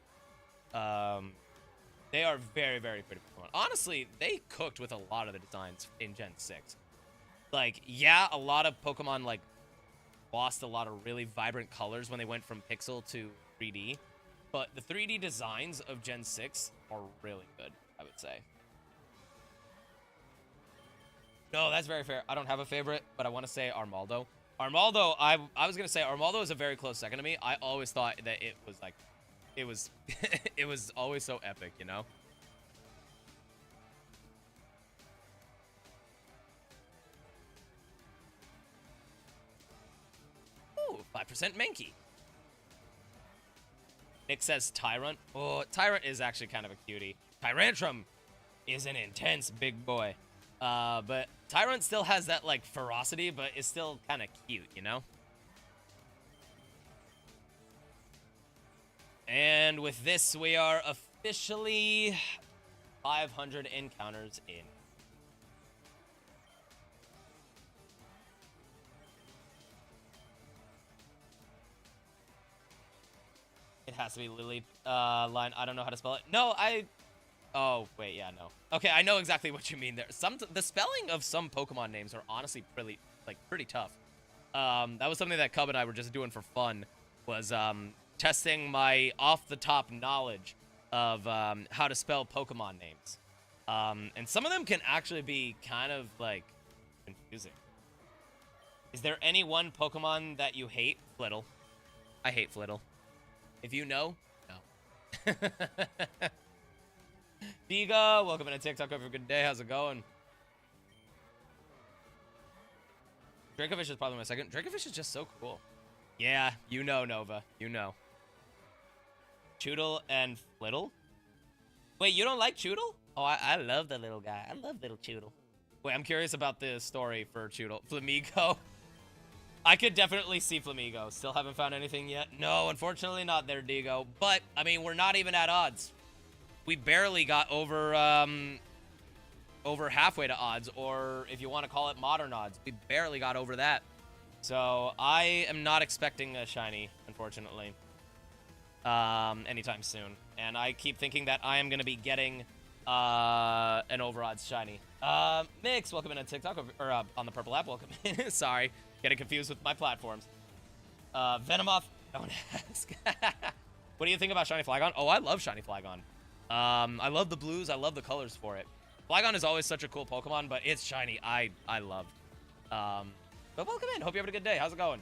They are very, very pretty Pokemon. Honestly, they cooked with a lot of the designs in Gen 6. Like, yeah, a lot of Pokemon, like, lost a lot of really vibrant colors when they went from Pixel to 3D. But the 3D designs of Gen 6 are really good, I would say. No, that's very fair. I don't have a favorite, but I want to say Armaldo. Armaldo, I was going to say Armaldo is a very close second to me. I always thought that it was like, it was, it was always so epic, you know? Ooh, 5% Mankey. Nick says Tyrant. Oh, Tyrant is actually kind of a cutie. Tyrantrum is an intense big boy. But Tyrant still has that, like, ferocity, but is still kind of cute, you know? And with this, we are officially 500 encounters in. It has to be Lily line. I don't know how to spell it. No, Oh, wait, yeah, no. Okay, I know exactly what you mean there. The spelling of some Pokemon names are honestly pretty tough. That was something that Cub and I were just doing for fun, was testing my off-the-top knowledge of how to spell Pokemon names. And some of them can actually be kind of, like, confusing. Is there any one Pokemon that you hate? Flittle. I hate Flittle. If you know, no. Diga, welcome to TikTok. Have a good day. How's it going? Dracovish is probably my second. Dracovish is just so cool. Yeah, you know, Nova. You know. Choodle and Flittle? Wait, you don't like Choodle? Oh, I love the little guy. I love little Choodle. Wait, I'm curious about the story for Choodle. Flamigo. I could definitely see Flamigo. Still haven't found anything yet. No, unfortunately not there, Digo. But, I mean, we're not even at odds. We barely got over halfway to odds, or if you want to call it modern odds. We barely got over that. So, I am not expecting a shiny, unfortunately, anytime soon. And I keep thinking that I am going to be getting an over odds shiny. Mix, welcome in on TikTok, or on the purple app, welcome in. Sorry, getting confused with my platforms. Venomoth, don't ask. What do you think about shiny Flygon? Oh, I love shiny Flygon. I love the blues, I love the colors for it. Flygon is always such a cool Pokemon, but it's shiny, I love. But welcome in, hope you're having a good day. How's it going?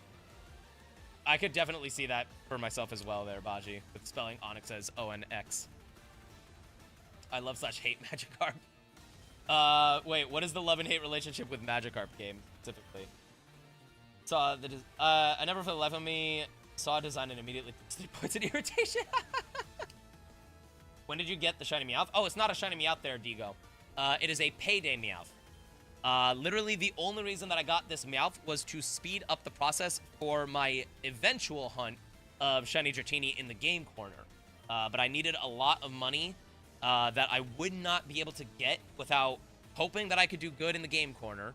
I could definitely see that for myself as well there, Baji, with spelling Onyx as O-N-X. I love / hate Magikarp. Wait, what is the love and hate relationship with Magikarp game, specifically? Saw the, I never for the life of me saw a design and immediately 3 points of irritation. When did you get the shiny Meowth? Oh, it's not a shiny Meowth there, Digo. It is a payday Meowth. Literally the only reason that I got this Meowth was to speed up the process for my eventual hunt of shiny Dratini in the game corner. But I needed a lot of money that I would not be able to get without hoping that I could do good in the game corner,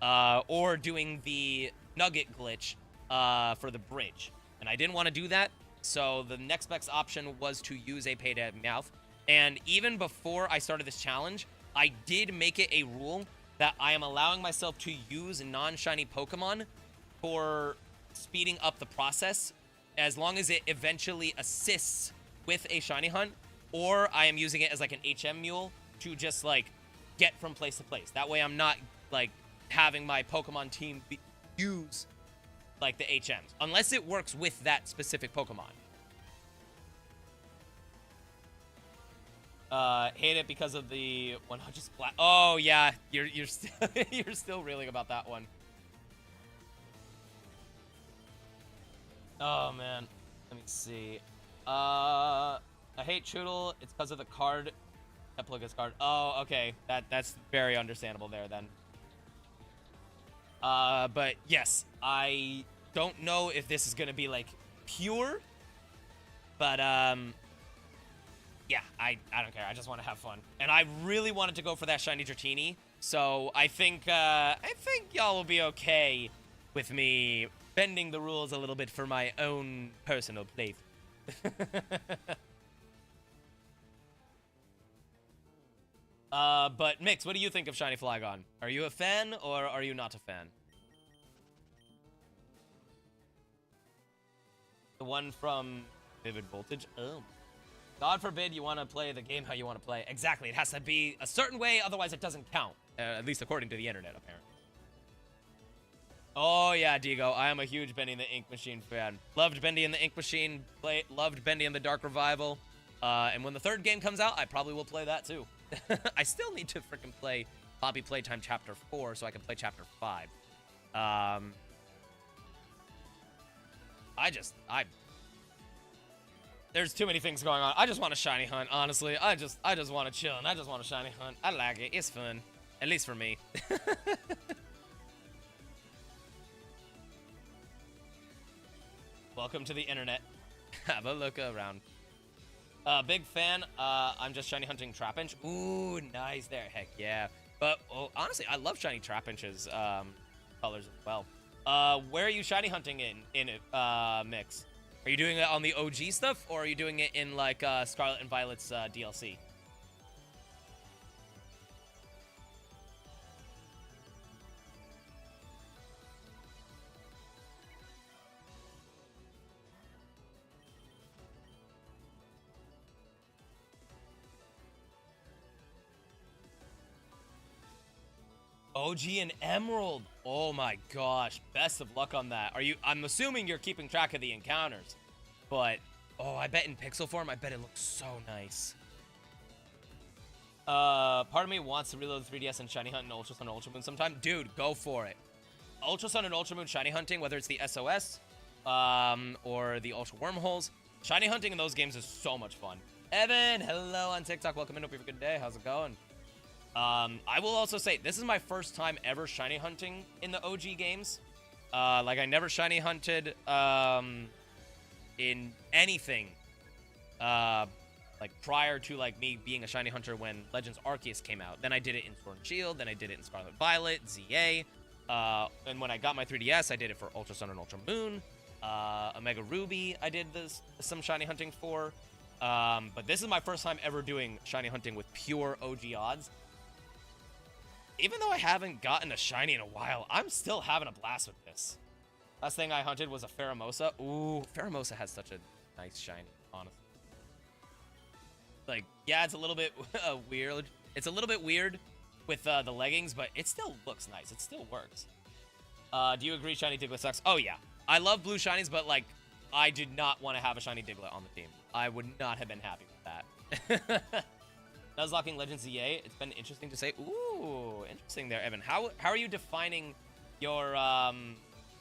or doing the nugget glitch for the bridge. And I didn't want to do that, so the next best option was to use a payday Meowth. And even before I started this challenge, I did make it a rule that I am allowing myself to use non-shiny Pokemon for speeding up the process, as long as it eventually assists with a shiny hunt, or I am using it as like an HM mule to just like get from place to place. That way I'm not like having my Pokemon team use like the HMs, unless it works with that specific Pokemon. Hate it because of the 100 splat. Oh yeah, you're still you're still reeling about that one. Oh man, let me see. I hate Choodle. It's because of the card. Epilogus card. Oh, okay. That's very understandable there then. But yes, I don't know if this is gonna be like pure, but yeah, I don't care. I just want to have fun, and I really wanted to go for that shiny Dratini. So I think y'all will be okay with me bending the rules a little bit for my own personal playthrough. But Mix, what do you think of shiny Flygon? Are you a fan or are you not a fan? The one from Vivid Voltage? Oh. God forbid you want to play the game how you want to play. Exactly, it has to be a certain way, otherwise it doesn't count. At least according to the internet, apparently. Oh yeah, Digo, I am a huge Bendy and the Ink Machine fan. Loved Bendy and the Ink Machine, loved Bendy and the Dark Revival. And when the 3rd game comes out, I probably will play that too. I still need to freaking play Hobby Playtime Chapter 4 so I can play Chapter 5. There's too many things going on. I just want a shiny hunt, honestly. I just want to chill, and I just want a shiny hunt. I like it. It's fun. At least for me. Welcome to the internet. Have a look around. Big fan. I'm just shiny hunting Trapinch. Ooh, nice there. Heck yeah. But honestly, I love shiny Trapinch's colors as well. Where are you shiny hunting in Mix? Are you doing it on the OG stuff, or are you doing it in like Scarlet and Violet's DLC? OG and Emerald. Oh my gosh. Best of luck on that. I'm assuming you're keeping track of the encounters. But, oh, I bet in pixel form, I bet it looks so nice. Part of me wants to reload the 3DS and shiny hunt in Ultra Sun and Ultra Moon sometime. Dude, go for it. Ultra Sun and Ultra Moon shiny hunting, whether it's the SOS, or the Ultra Wormholes, Shiny hunting in those games is so much fun. Evan, hello on TikTok. Welcome in. Hope you have a good day. How's it going? I will also say, this is my first time ever shiny hunting in the OG games. Like, I never shiny hunted in anything. Like, prior to, like, me being a shiny hunter when Legends Arceus came out. Then I did it in Sword and Shield. Then I did it in Scarlet Violet, ZA. And when I got my 3DS, I did it for Ultra Sun and Ultra Moon. Omega Ruby, I did some shiny hunting for. But this is my first time ever doing shiny hunting with pure OG odds. Even though I haven't gotten a shiny in a while, I'm still having a blast with this. Last thing I hunted was a Pheromosa. Ooh, Pheromosa has such a nice shiny, honestly. Like, yeah, it's a little bit weird. It's a little bit weird with the leggings, but it still looks nice. It still works. Do you agree shiny Diglett sucks? Oh, yeah. I love blue shinies, but, like, I did not want to have a shiny Diglett on the team. I would not have been happy with that. Nuzlocking Legends ZA. It's been interesting to say. Ooh, interesting there, Evan. How are you defining your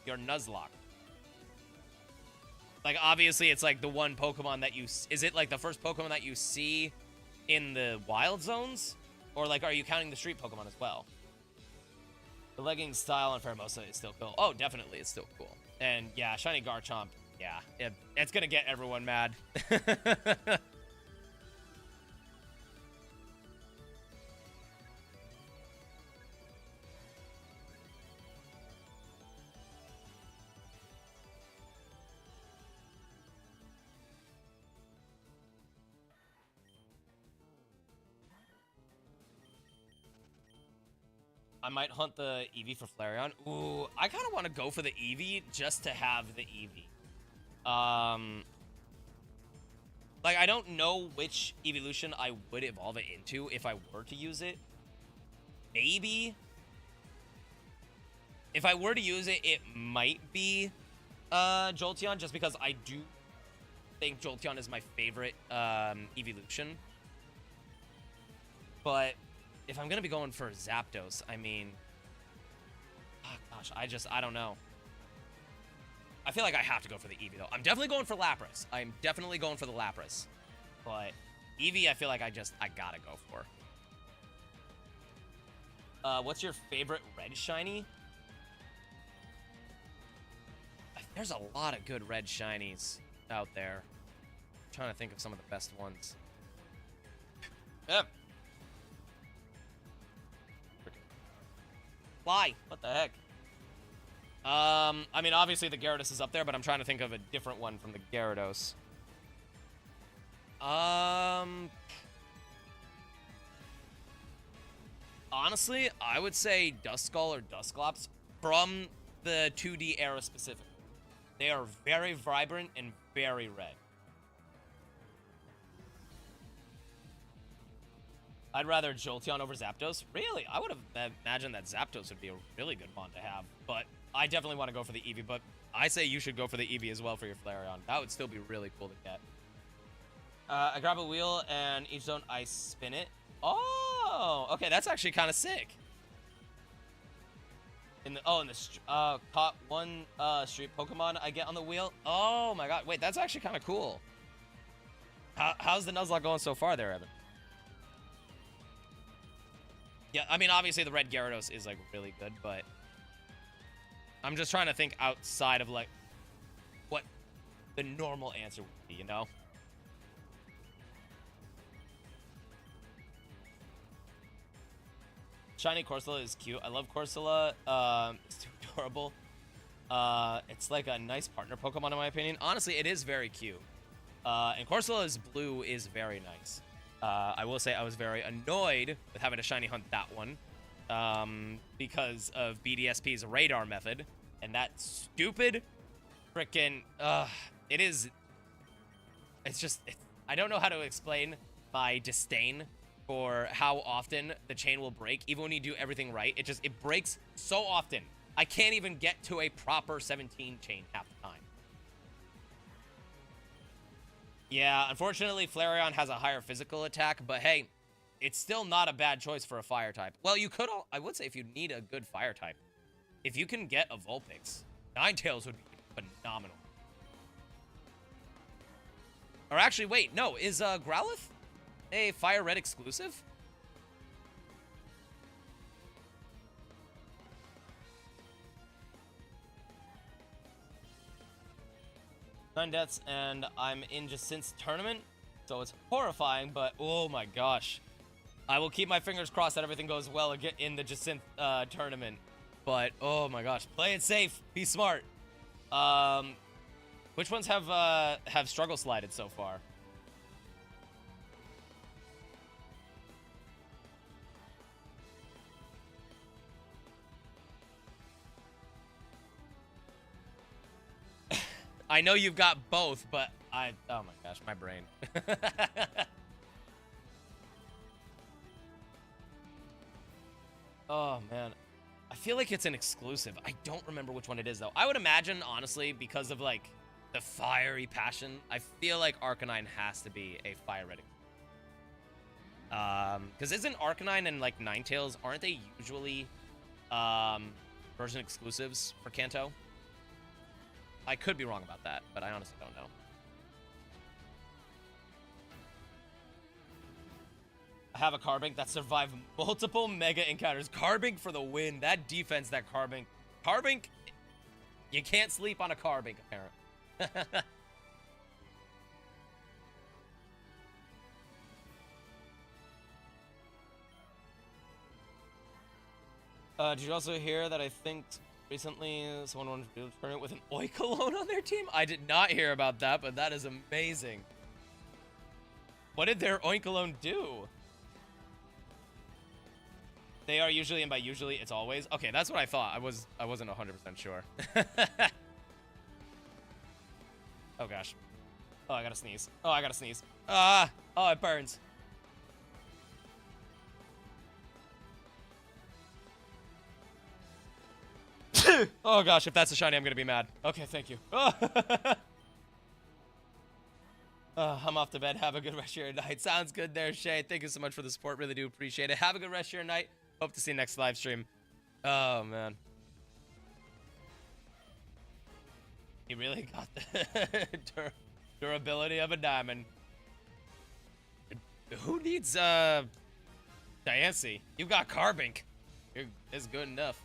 Nuzlocke? Like, obviously, it's like the one Pokemon that you... Is it like the first Pokemon that you see in the wild zones? Or, like, are you counting the street Pokemon as well? The leggings style on Pheromosa is still cool. Oh, definitely, it's still cool. And, yeah, shiny Garchomp. Yeah, it's gonna get everyone mad. I might hunt the Eevee for Flareon. Ooh, I kind of want to go for the Eevee just to have the Eevee. Like, I don't know which evolution I would evolve it into if I were to use it. Maybe. If I were to use it, it might be Jolteon, just because I do think Jolteon is my favorite evolution. But if I'm going to be going for Zapdos, I mean... Oh, gosh, I don't know. I feel like I have to go for the Eevee, though. I'm definitely going for Lapras. I'm definitely going for the Lapras. But Eevee, I feel like I gotta go for. What's your favorite red shiny? There's a lot of good red shinies out there. I'm trying to think of some of the best ones. Fly! What the heck? I mean, obviously the Gyarados is up there, but I'm trying to think of a different one from the Gyarados. Honestly, I would say Duskull or Dusclops from the 2D era specifically. They are very vibrant and very red. I'd rather Jolteon over Zapdos. Really? I would have imagined that Zapdos would be a really good mon to have, but I definitely want to go for the Eevee, but I say you should go for the Eevee as well for your Flareon. That would still be really cool to get. I grab a wheel, and each zone I spin it. Oh, okay, that's actually kind of sick. Caught one street Pokemon I get on the wheel. Oh my god, wait, that's actually kind of cool. How's the Nuzlocke going so far there, Evan? Yeah, I mean, obviously the red Gyarados is, like, really good, but I'm just trying to think outside of, like, what the normal answer would be, you know? Shiny Corsola is cute. I love Corsola. It's too adorable. It's like a nice partner Pokemon, in my opinion. Honestly, it is very cute. And Corsola's blue is very nice. I will say I was very annoyed with having to shiny hunt that one because of BDSP's radar method. And that stupid frickin' it's just, I don't know how to explain my disdain for how often the chain will break. Even when you do everything right, it breaks so often. I can't even get to a proper 17 chain half the time. Yeah, unfortunately, Flareon has a higher physical attack, but hey, it's still not a bad choice for a fire type. Well, you could, I would say if you need a good fire type, if you can get a Vulpix, Ninetales would be phenomenal. Or actually, wait, no, is Growlithe a Fire Red exclusive? Nine deaths, and I'm in Jacint's tournament, so it's horrifying, but oh my gosh. I will keep my fingers crossed that everything goes well in the Jacinth tournament. But oh my gosh, play it safe, be smart. Which ones have struggle slided so far? I know you've got both, but oh my gosh, my brain. Oh man, I feel like it's an exclusive. I don't remember which one it is though. I would imagine, honestly, because of like the fiery passion, I feel like Arcanine has to be a Fire Red. Because isn't Arcanine and like Ninetales, aren't they usually version exclusives for Kanto? I could be wrong about that, but I honestly don't know. I have a Carbink that survived multiple Mega Encounters. Carbink for the win. That defense, that Carbink. Carbink, you can't sleep on a Carbink, apparently. Did you also hear that I think recently someone wanted to do a tournament with an Oikalone on their team? I did not hear about that, but that is amazing. What did their Oikalone do? They are usually, and by usually, it's always. Okay, that's what I thought. I wasn't 100% sure. Oh gosh. Oh, I gotta sneeze. Oh, I gotta sneeze. Ah! Oh, it burns. Oh gosh, if that's a shiny, I'm gonna be mad. Okay, thank you. I'm off to bed. Have a good rest of your night. Sounds good there, Shay. Thank you so much for the support. Really do appreciate it. Have a good rest of your night. Hope to see you next live stream. Oh, man. He really got the durability of a diamond. Who needs, Diancie? You got Carbink. It's good enough.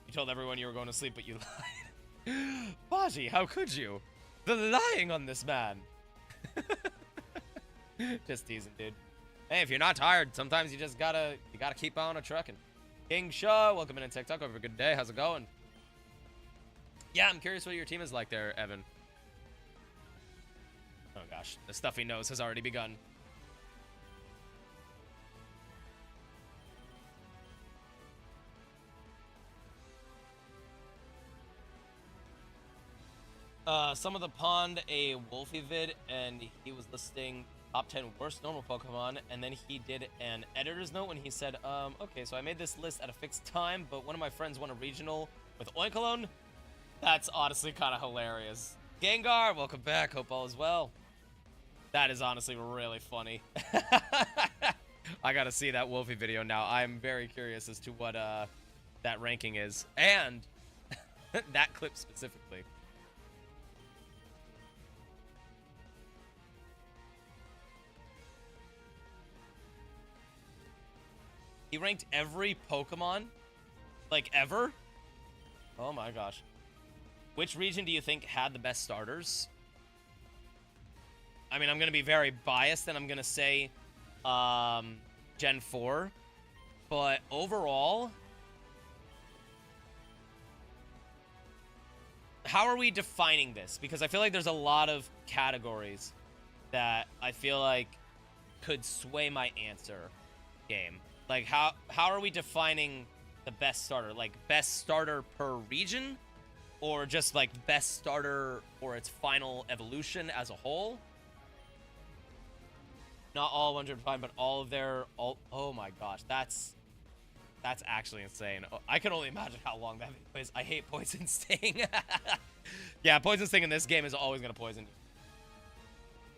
You told everyone you were going to sleep, but you lied. Baji, how could you? The lying on this man. Just teasing, dude. Hey, if you're not tired, sometimes you just gotta keep on a trucking. King Shaw, welcome in on TikTok. Have a good day. How's it going? Yeah, I'm curious what your team is like there, Evan. Oh gosh, the stuff he knows has already begun. Some of the pond a Wolfie vid, and he was listing top 10 worst normal Pokemon, and then he did an editor's note when he said, okay, so I made this list at a fixed time, but one of my friends won a regional with Oikalone. That's honestly kind of hilarious. Gengar, welcome back. Hope all is well. That is honestly really funny. I gotta see that Wolfie video now. I'm very curious as to what that ranking is, and that clip specifically. He ranked every Pokemon, like, ever? Oh my gosh. Which region do you think had the best starters? I mean, I'm going to be very biased, and I'm going to say Gen 4. But overall, how are we defining this? Because I feel like there's a lot of categories that I feel like could sway my answer game. Like, how are we defining the best starter? Like, best starter per region? Or just, like, best starter for its final evolution as a whole? Not all 105, but all of their... oh my gosh, that's actually insane. Oh, I can only imagine how long that video is. I hate Poison Sting. Yeah, Poison Sting in this game is always going to poison you.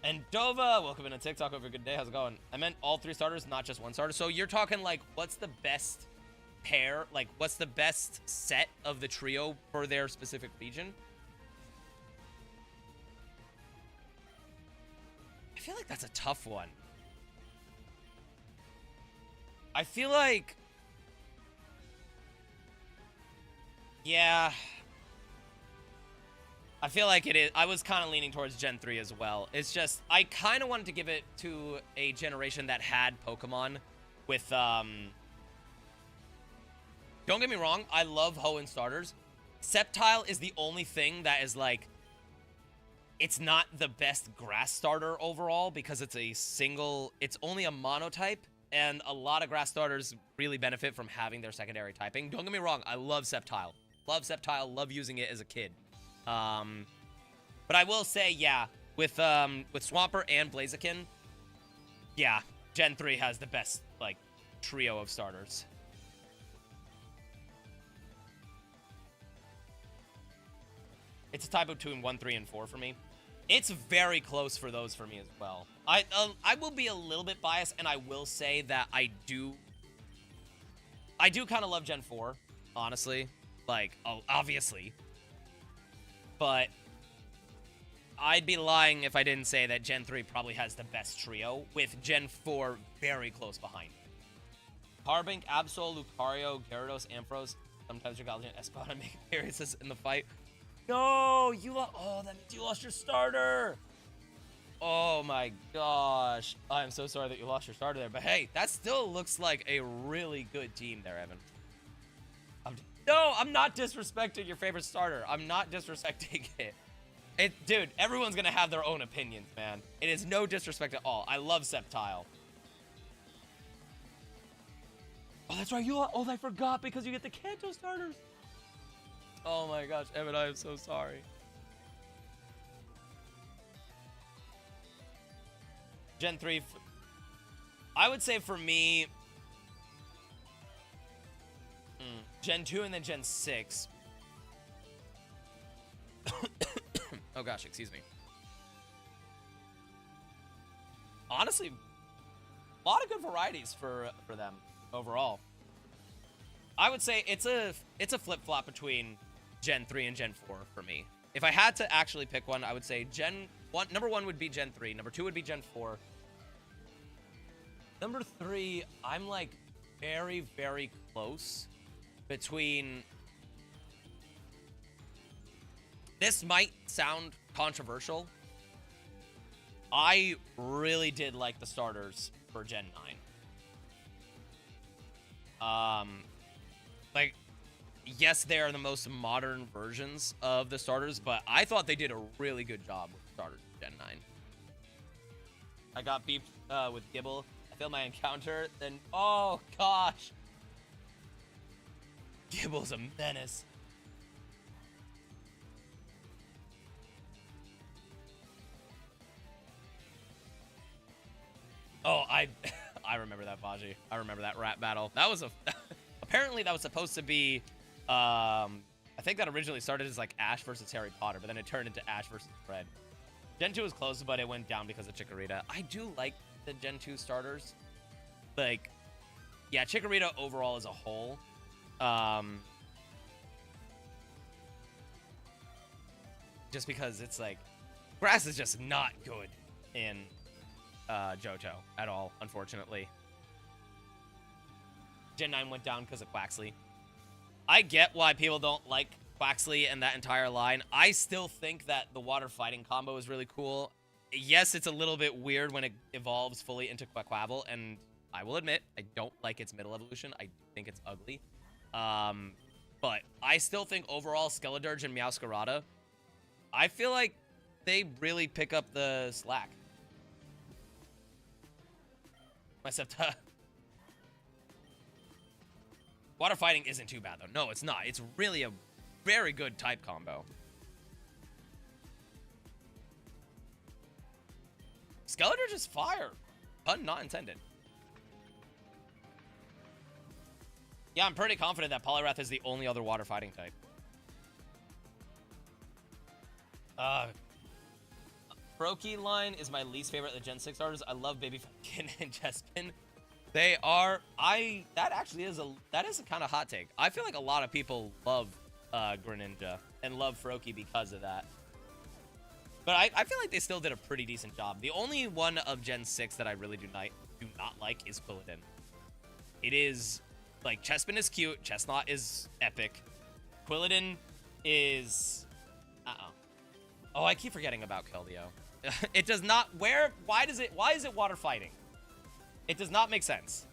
And Dova, welcome in on TikTok. Have a good day. How's it going? I meant all three starters, not just one starter. So you're talking, like, what's the best pair? Like, what's the best set of the trio for their specific region? feel like that's a tough one. I feel like... Yeah. I feel like it is. I was kind of leaning towards Gen 3 as well. It's just, I kind of wanted to give it to a generation that had Pokemon with, don't get me wrong, I love Hoenn starters. Sceptile is the only thing that is like, it's not the best grass starter overall because it's it's only a monotype, and a lot of grass starters really benefit from having their secondary typing. Don't get me wrong, I love Sceptile. Love Sceptile, love using it as a kid. But I will say, yeah, with Swampert and Blaziken, yeah, Gen 3 has the best, like, trio of starters. It's a type between 1, 3, and 4 for me. It's very close for those for me as well. I will be a little bit biased, and I will say that I do kind of love Gen 4, honestly. Like, obviously. But I'd be lying if I didn't say that Gen 3 probably has the best trio, with Gen 4 very close behind. Carbink, Absol, Lucario, Gyarados, Ampharos. Sometimes your Galarian Espada make appearances in the fight. No, oh, that means you lost your starter. Oh my gosh. I'm so sorry that you lost your starter there. But hey, that still looks like a really good team there, Evan. No, I'm not disrespecting your favorite starter. I'm not disrespecting it. Dude, everyone's gonna have their own opinions, man. It is no disrespect at all. I love Sceptile. Oh, that's right. Oh, I forgot because you get the Kanto starters. Oh my gosh, Evan, I am so sorry. Gen 3, I would say for me, Gen 2 and then Gen 6. Oh gosh, excuse me. Honestly, a lot of good varieties for them overall. I would say it's a flip-flop between Gen 3 and Gen 4 for me. If I had to actually pick one, I would say number 1 would be Gen 3, number 2 would be Gen 4. Number 3, I'm like very, very close between... This might sound controversial. I really did like the starters for Gen 9. Like, yes, they are the most modern versions of the starters, but I thought they did a really good job with starters Gen 9. I got beeped with Gibble. I failed my encounter, then, oh gosh. Gibble's a menace. Oh, I remember that, Baji. I remember that rap battle. That was apparently that was supposed to be, I think that originally started as like Ash versus Harry Potter, but then it turned into Ash versus Fred. Gen 2 was close, but it went down because of Chikorita. I do like the Gen 2 starters. Like, yeah, Chikorita overall as a whole. Just because it's like, grass is just not good in Johto at all, unfortunately. Gen 9 went down because of Quaxley. I get why people don't like Quaxley and that entire line. I still think that the water fighting combo is really cool. Yes, it's a little bit weird when it evolves fully into Quaquaval, and I will admit, I don't like its middle evolution. I think it's ugly. But I still think overall, Skeledirge and Meowscarada, I feel like they really pick up the slack. Except, water fighting isn't too bad, though. No, it's not. It's really a very good type combo. Skeledirge is fire. Pun not intended. Yeah, I'm pretty confident that Poliwrath is the only other water fighting type. Froakie line is my least favorite of the Gen 6 starters. I love Baby Funkin and Chespin. They are, that actually is a kind of hot take. I feel like a lot of people love Greninja and love Froakie because of that. But I feel like they still did a pretty decent job. The only one of Gen 6 that I really do not like is Quilladin. It is, like, Chespin is cute, Chestnut is epic. Quilladin is... Oh, I keep forgetting about Keldeo. It does not... Why is it water fighting? It does not make sense.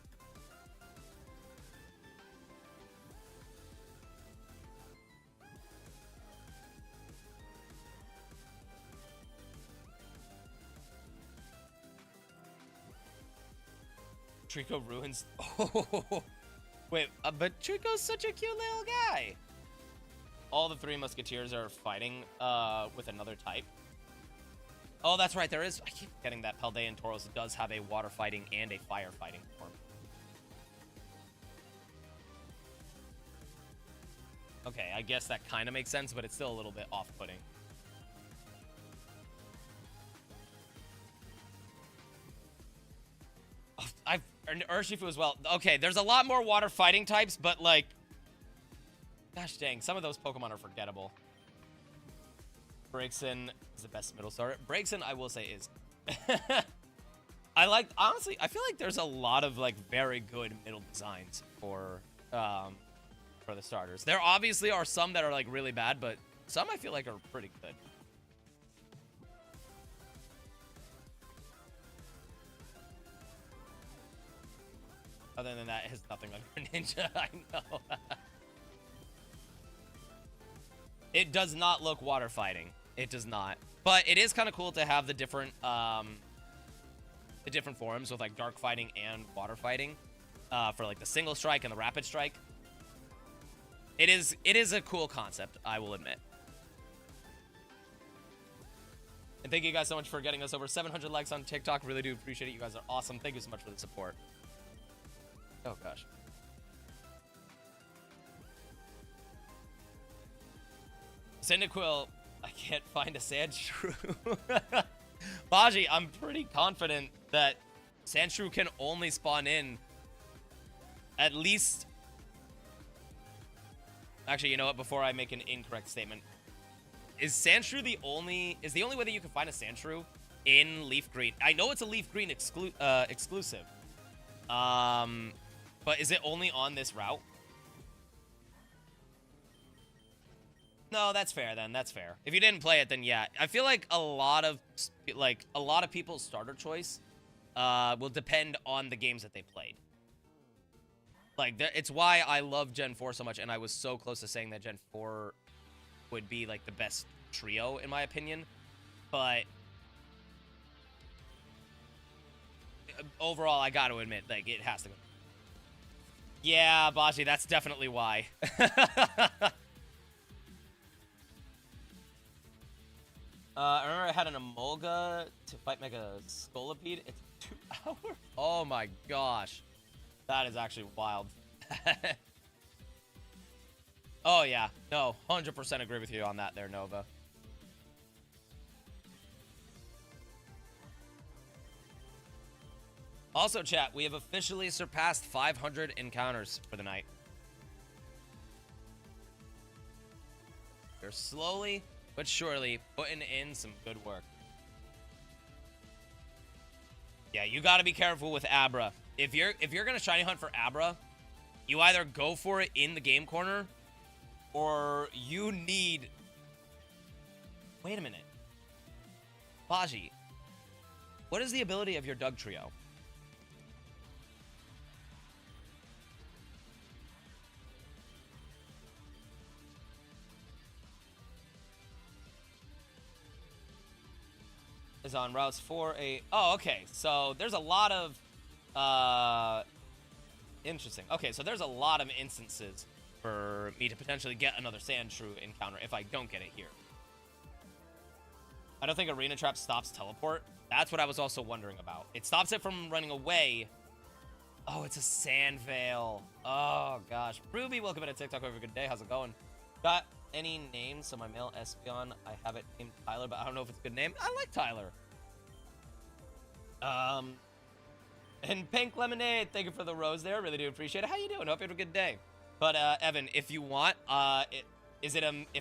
Trico ruins... Oh, wait, but Trico's such a cute little guy. All the three Musketeers are fighting with another type. Oh, that's right, there is... I keep forgetting that Paldean Tauros does have a water fighting and a fire fighting form. Okay, I guess that kind of makes sense, but it's still a little bit off-putting. I've earned Urshifu as well. Okay, there's a lot more water fighting types, but like... Gosh dang, some of those Pokemon are forgettable. Braixen is the best middle starter. Braixen, I will say, is... honestly, I feel like there's a lot of like very good middle designs for the starters. There obviously are some that are like really bad, but some I feel like are pretty good. Other than that, it has nothing under Ninja. I know. It does not look water fighting. It does not. But it is kind of cool to have the different forms with like dark fighting and water fighting for like the single strike and the rapid strike. It is a cool concept, I will admit. And thank you guys so much for getting us over 700 likes on TikTok. Really do appreciate it. You guys are awesome. Thank you so much for the support. Oh, gosh. Cyndaquil, I can't find a Sandshrew. Baji, I'm pretty confident that Sandshrew can only spawn in at least... Actually, you know what? Before I make an incorrect statement. Is Sandshrew the only way that you can find a Sandshrew in Leaf Green? I know it's a Leaf Green exclusive. But is it only on this route? No, that's fair then. That's fair. If you didn't play it, then yeah. I feel like a lot of people's starter choice will depend on the games that they played. Like, it's why I love Gen 4 so much, and I was so close to saying that Gen 4 would be, like, the best trio, in my opinion. But overall, I gotta admit, like, it has to go. Yeah, Baji, that's definitely why. I remember I had an Emolga to fight Mega Scolipede. It's 2 hours. Oh my gosh. That is actually wild. Oh yeah. No, 100% agree with you on that there, Nova. Also, chat, we have officially surpassed 500 encounters for the night. We're slowly but surely putting in some good work. Yeah, you got to be careful with Abra. If you're gonna shiny hunt for Abra, you either go for it in the game corner, or you need... Wait a minute. Baji, what is the ability of your Doug Trio? Is on routes 4A. Oh, okay. So there's a lot of interesting. Okay, so there's a lot of instances for me to potentially get another Sandshrew encounter if I don't get it here. I don't think Arena Trap stops teleport. That's what I was also wondering about. It stops it from running away. Oh, it's a Sand Veil. Oh, gosh. Ruby, welcome to TikTok. Have a good day. How's it going? Got any names? So my male Espeon, I have it named Tyler, but I don't know if it's a good name. I like Tyler. And Pink Lemonade, thank you for the rose there. Really do appreciate it. How you doing? Hope you had a good day. But Evan, if you want, if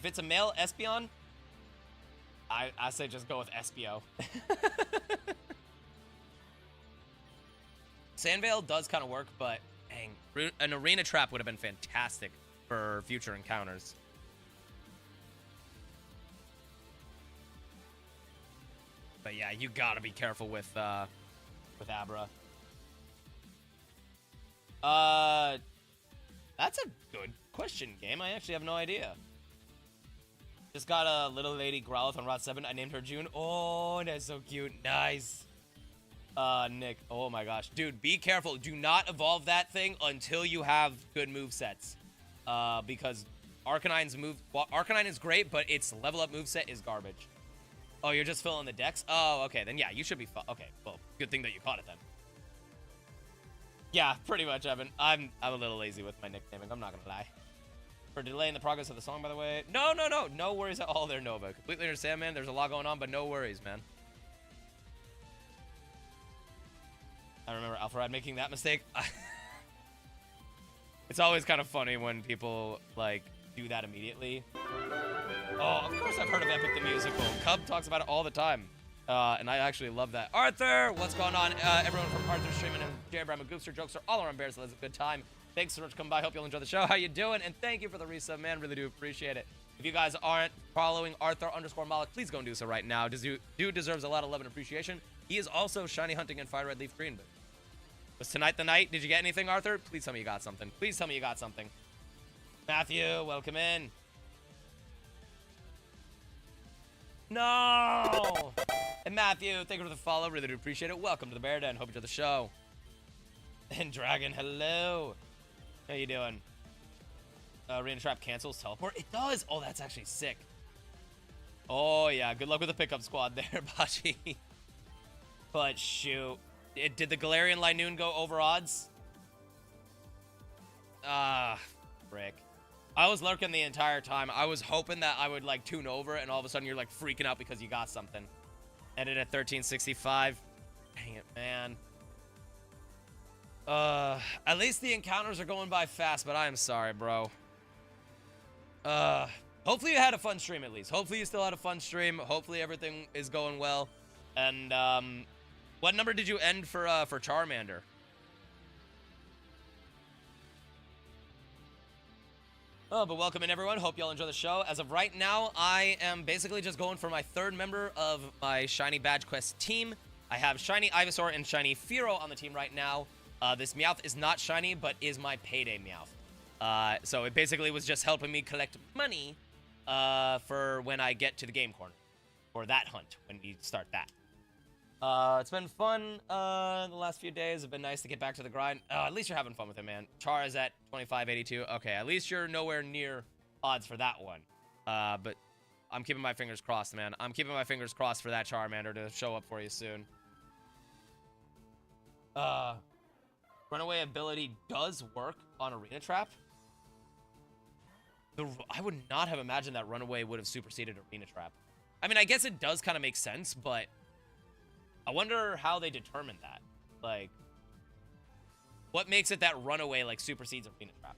it's a male Espeon, I say just go with SBO. Sandvale does kind of work, but dang, an arena trap would have been fantastic for future encounters. But yeah, you gotta be careful with Abra. That's a good question, game. I actually have no idea. Just got a little lady Growlithe on Route 7. I named her June. Oh, that's so cute. Nice. Nick. Oh my gosh. Dude, be careful. Do not evolve that thing until you have good movesets. Because Arcanine is great, but its level up moveset is garbage. Oh, you're just filling the decks? Oh, okay. Then yeah, you should be okay, well, good thing that you caught it then. Yeah, pretty much, Evan. I'm a little lazy with my nicknaming. I'm not gonna lie. For delaying the progress of the song, by the way. No worries at all there, Nova. Completely understand, man. There's a lot going on, but no worries, man. I remember Alpharad making that mistake. It's always kind of funny when people, like, do that immediately. Oh, of course I've heard of Epic the Musical. Cub talks about it all the time. And I actually love that. Arthur, what's going on? Everyone from Arthur streaming and Jabram and Goopster jokes are all around Bears, so that's a good time. Thanks so much for coming by. Hope you'll enjoy the show. How you doing? And thank you for the resub, man. Really do appreciate it. If you guys aren't following Arthur_Malik, please go and do so right now. Dude deserves a lot of love and appreciation. He is also shiny hunting in Fire Red Leaf Green. But was tonight the night? Did you get anything, Arthur? Please tell me you got something. Please tell me you got something. Matthew, welcome in. No! And Matthew, thank you for the follow. Really do appreciate it. Welcome to the Bear Den. Hope you enjoy the show. And Dragon, hello. How you doing? Arena Trap cancels teleport. It does. Oh, that's actually sick. Oh, yeah. Good luck with the pickup squad there, Bachi. But shoot. Did the Galarian Linoon go over odds? Frick. I was lurking the entire time. I was hoping that I would, like, tune over, and all of a sudden you're, like, freaking out because you got something. Ended at 1365. Dang it, man. At least the encounters are going by fast, but I am sorry, bro. Hopefully you had a fun stream, at least. Hopefully you still had a fun stream. Hopefully everything is going well. And, what number did you end for Charmander? Oh, but welcome in, everyone. Hope y'all enjoy the show. As of right now, I am basically just going for my third member of my Shiny Badge Quest team. I have Shiny Ivysaur and Shiny Fearow on the team right now. This Meowth is not shiny, but is my payday Meowth. So it basically was just helping me collect money for when I get to the game corner. Or that hunt, when we start that. It's been fun the last few days. It's been nice to get back to the grind. At least you're having fun with it, man. Char is at 2582. Okay, at least you're nowhere near odds for that one. But I'm keeping my fingers crossed, man. I'm keeping my fingers crossed for that Charmander to show up for you soon. Runaway ability does work on Arena Trap. I would not have imagined that Runaway would have superseded Arena Trap. I mean, I guess it does kind of make sense, but I wonder how they determined that. Like, what makes it that Runaway, like, supersedes Arena Trap?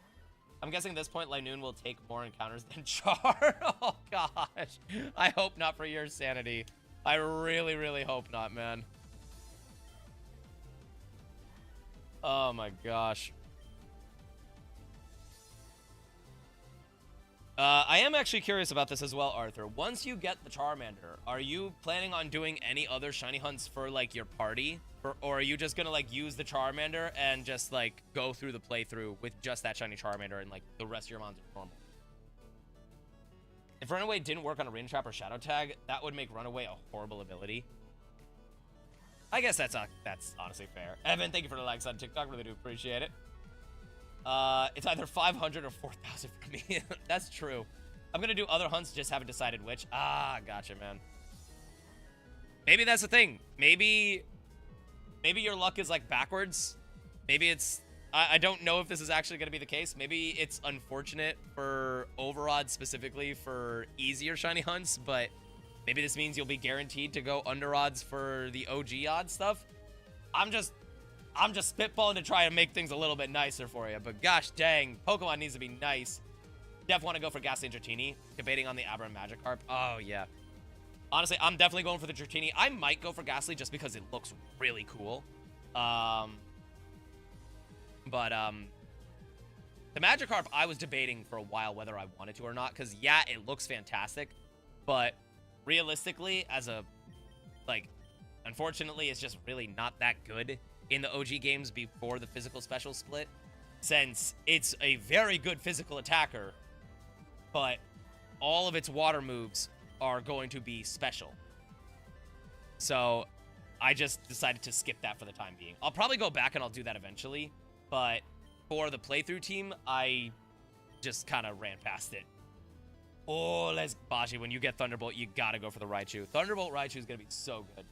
I'm guessing at this point, Linoon will take more encounters than Char. Oh, gosh. I hope not for your sanity. I really, really hope not, man. Oh, my gosh. I am actually curious about this as well, Arthur. Once you get the Charmander, are you planning on doing any other shiny hunts for, like, your party? Or are you just gonna, like, use the Charmander and just, like, go through the playthrough with just that shiny Charmander and, like, the rest of your mons are normal? If Runaway didn't work on Arena Trap or Shadow Tag, that would make Runaway a horrible ability. I guess that's honestly fair. Evan, thank you for the likes on TikTok. Really do appreciate it. It's either 500 or 4,000 for me. That's true. I'm gonna do other hunts, just haven't decided which. Ah, gotcha, man. Maybe that's the thing. Maybe your luck is, like, backwards. Maybe it's... I don't know if this is actually gonna be the case. Maybe it's unfortunate for overodds specifically for easier shiny hunts, but maybe this means you'll be guaranteed to go under odds for the OG odds stuff. I'm just spitballing to try to make things a little bit nicer for you. But gosh dang, Pokemon needs to be nice. Def want to go for Ghastly and Dratini. Debating on the Abra and Magikarp. Oh, yeah. Honestly, I'm definitely going for the Dratini. I might go for Ghastly just because it looks really cool. But the Magikarp, I was debating for a while whether I wanted to or not, because yeah, it looks fantastic, but realistically, as a, like, unfortunately, it's just really not that good in the OG games before the physical special split, since it's a very good physical attacker, but all of its water moves are going to be special. So I just decided to skip that for the time being. I'll probably go back and I'll do that eventually, but for the playthrough team, I just kind of ran past it. Oh, let's Baji, when you get Thunderbolt, you gotta go for the Raichu. Thunderbolt Raichu is gonna be so good.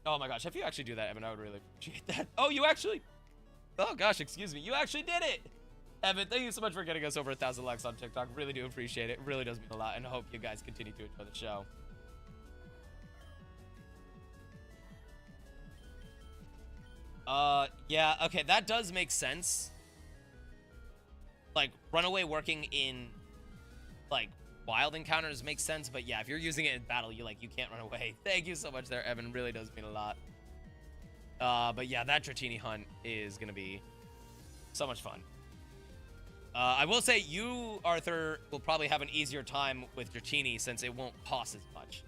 Oh my gosh, if you actually do that, Evan, I would really appreciate that. Oh, you actually... Oh gosh, excuse me. You actually did it! Evan, thank you so much for getting us over 1,000 likes on TikTok. Really do appreciate it. It really does mean a lot, and I hope you guys continue to enjoy the show. Yeah, okay, that does make sense. Like, Runaway working in, like, wild encounters makes sense, but yeah, if you're using it in battle, you can't run away. Thank you so much there, Evan. Really does mean a lot. But yeah, that Dratini hunt is gonna be so much fun. I will say you, Arthur, will probably have an easier time with Dratini since it won't cost as much.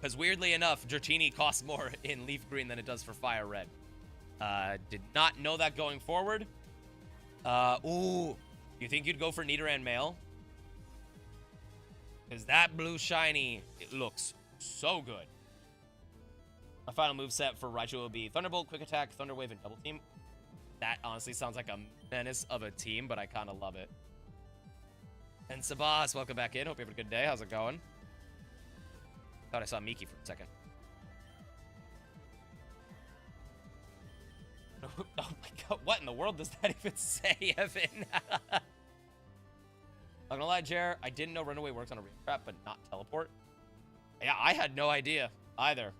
Because weirdly enough, Dratini costs more in Leaf Green than it does for Fire Red. Did not know that going forward. Ooh, you think you'd go for Nidoran Male? Because that blue shiny, it looks so good. My final moveset for Raichu will be Thunderbolt, Quick Attack, Thunder Wave, and Double Team. That honestly sounds like a menace of a team, but I kind of love it. And Sabas, welcome back in. Hope you have a good day. How's it going? Thought I saw Miki for a second. Oh my god, what in the world does that even say, Evan? I'm gonna lie, Jer, I didn't know Runaway works on a trap, but not teleport. Yeah, I had no idea either.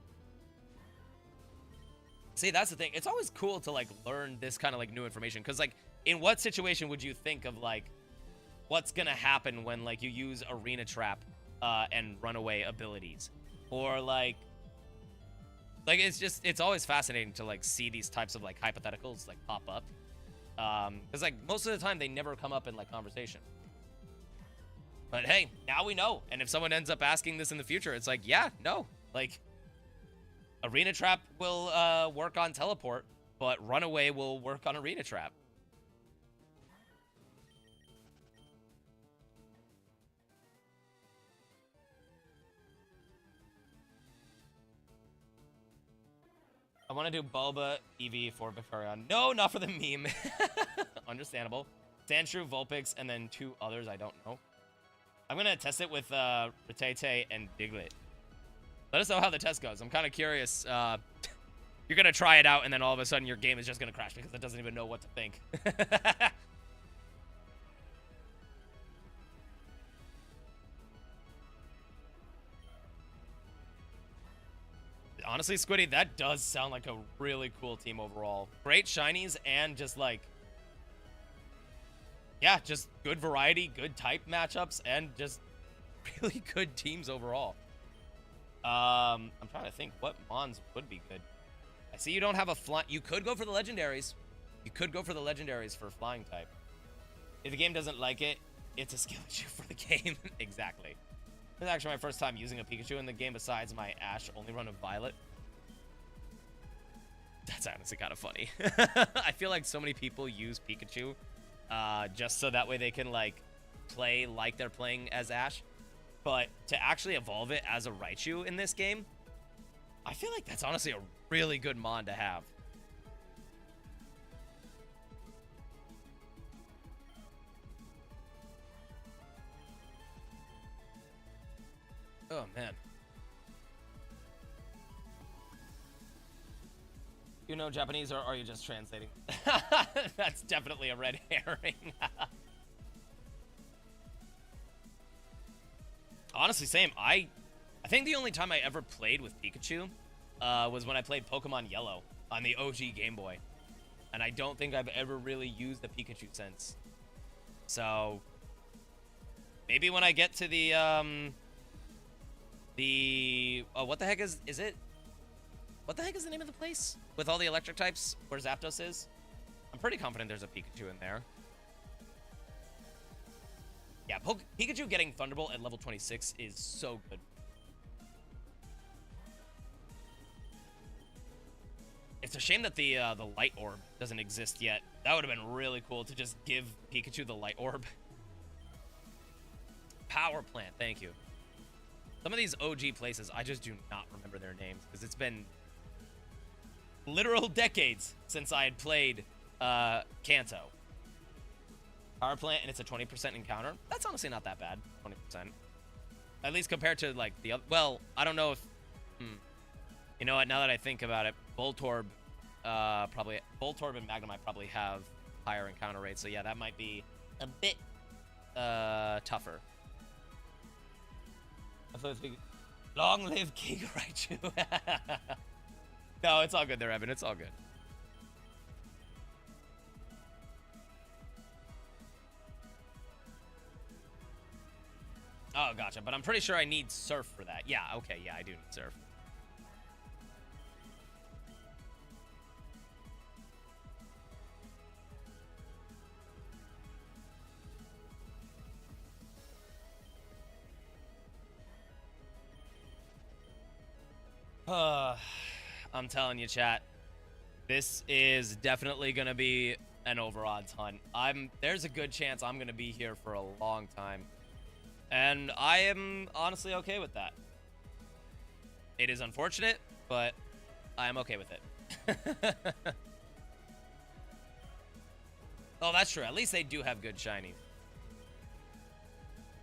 See, that's the thing. It's always cool to, like, learn this kind of, like, new information. Because, like, in what situation would you think of, like, what's gonna happen when, like, you use Arena Trap and Runaway abilities? Or, like, it's always fascinating to, like, see these types of, like, hypotheticals, like, pop up. Because, like, most of the time, they never come up in, like, conversation. But, hey, now we know. And if someone ends up asking this in the future, it's like, yeah, no. Like... Arena Trap will work on Teleport, but Runaway will work on Arena Trap. I want to do Bulba EV for Vaporeon. No, not for the meme. Understandable. Sandshrew, Vulpix, and then 2 others I don't know. I'm going to test it with Rattata and Diglett. Let us know how the test goes. I'm kind of curious. You're going to try it out, and then all of a sudden your game is just going to crash because it doesn't even know what to think. Honestly, Squiddy, that does sound like a really cool team overall. Great shinies and just, like... Yeah, just good variety, good type matchups, and just really good teams overall. I'm trying to think what Mons would be good. I see you don't have a fly. You could go for the legendaries. You could go for the legendaries for flying type. If the game doesn't like it, it's a skill issue for the game. Exactly. This is actually my first time using a Pikachu in the game besides my Ash only run of Violet. That's honestly kind of funny. I feel like so many people use Pikachu just so that way they can, like, play like they're playing as Ash. But to actually evolve it as a Raichu in this game, I feel like that's honestly a really good mon to have. Oh, man. You know Japanese, or are you just translating? That's definitely a red herring. Honestly, same. I think the only time I ever played with Pikachu was when I played Pokemon Yellow on the OG Game Boy. And I don't think I've ever really used the Pikachu since. So, Maybe when I get to the oh, what the heck is it? What the heck is the name of the place with all the electric types where Zapdos is? I'm pretty confident there's a Pikachu in there. Yeah, Pikachu getting Thunderbolt at level 26 is so good. It's a shame that the Light Orb doesn't exist yet. That would have been really cool to just give Pikachu the Light Orb. Power Plant, thank you. Some of these OG places, I just do not remember their names because it's been literal decades since I had played Kanto. Power Plant, and it's a 20% encounter. That's honestly not that bad, 20%. At least compared to, like, the other... Well, I don't know if... You know what, now that I think about it, Voltorb and Magnemite probably have higher encounter rates, so yeah, that might be a bit tougher. Long live Giga Raichu. No, it's all good there, Evan. It's all good. Oh, gotcha. But I'm pretty sure I need Surf for that. Yeah, okay. Yeah, I do need Surf. I'm telling you, chat. This is definitely going to be an over-odds hunt. There's a good chance I'm going to be here for a long time. And I am honestly okay with that. It is unfortunate, but I am okay with it. Oh, that's true. At least they do have good shinies.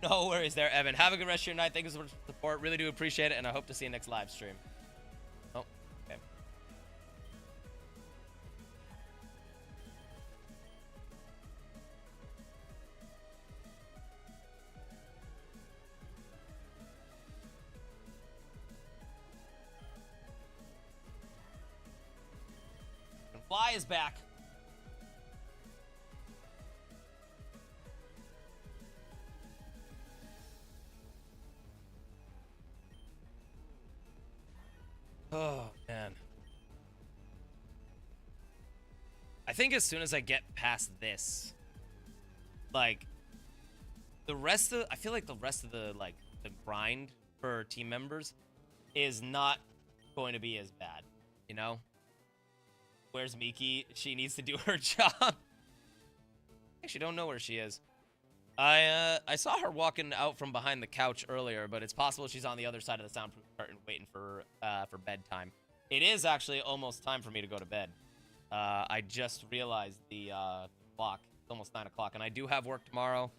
No worries there, Evan. Have a good rest of your night. Thank you so much for the support. Really do appreciate it, and I hope to see you next live stream. Oh, okay. And Fly is back. Oh, man. I think as soon as I get past this, like, I feel like the rest of the grind for team members is not going to be as bad, you know? Where's Miki? She needs to do her job. I actually don't know where she is. I saw her walking out from behind the couch earlier, but it's possible she's on the other side of the soundproof curtain waiting for bedtime. It is actually almost time for me to go to bed. I just realized the clock. It's almost 9 o'clock, and I do have work tomorrow.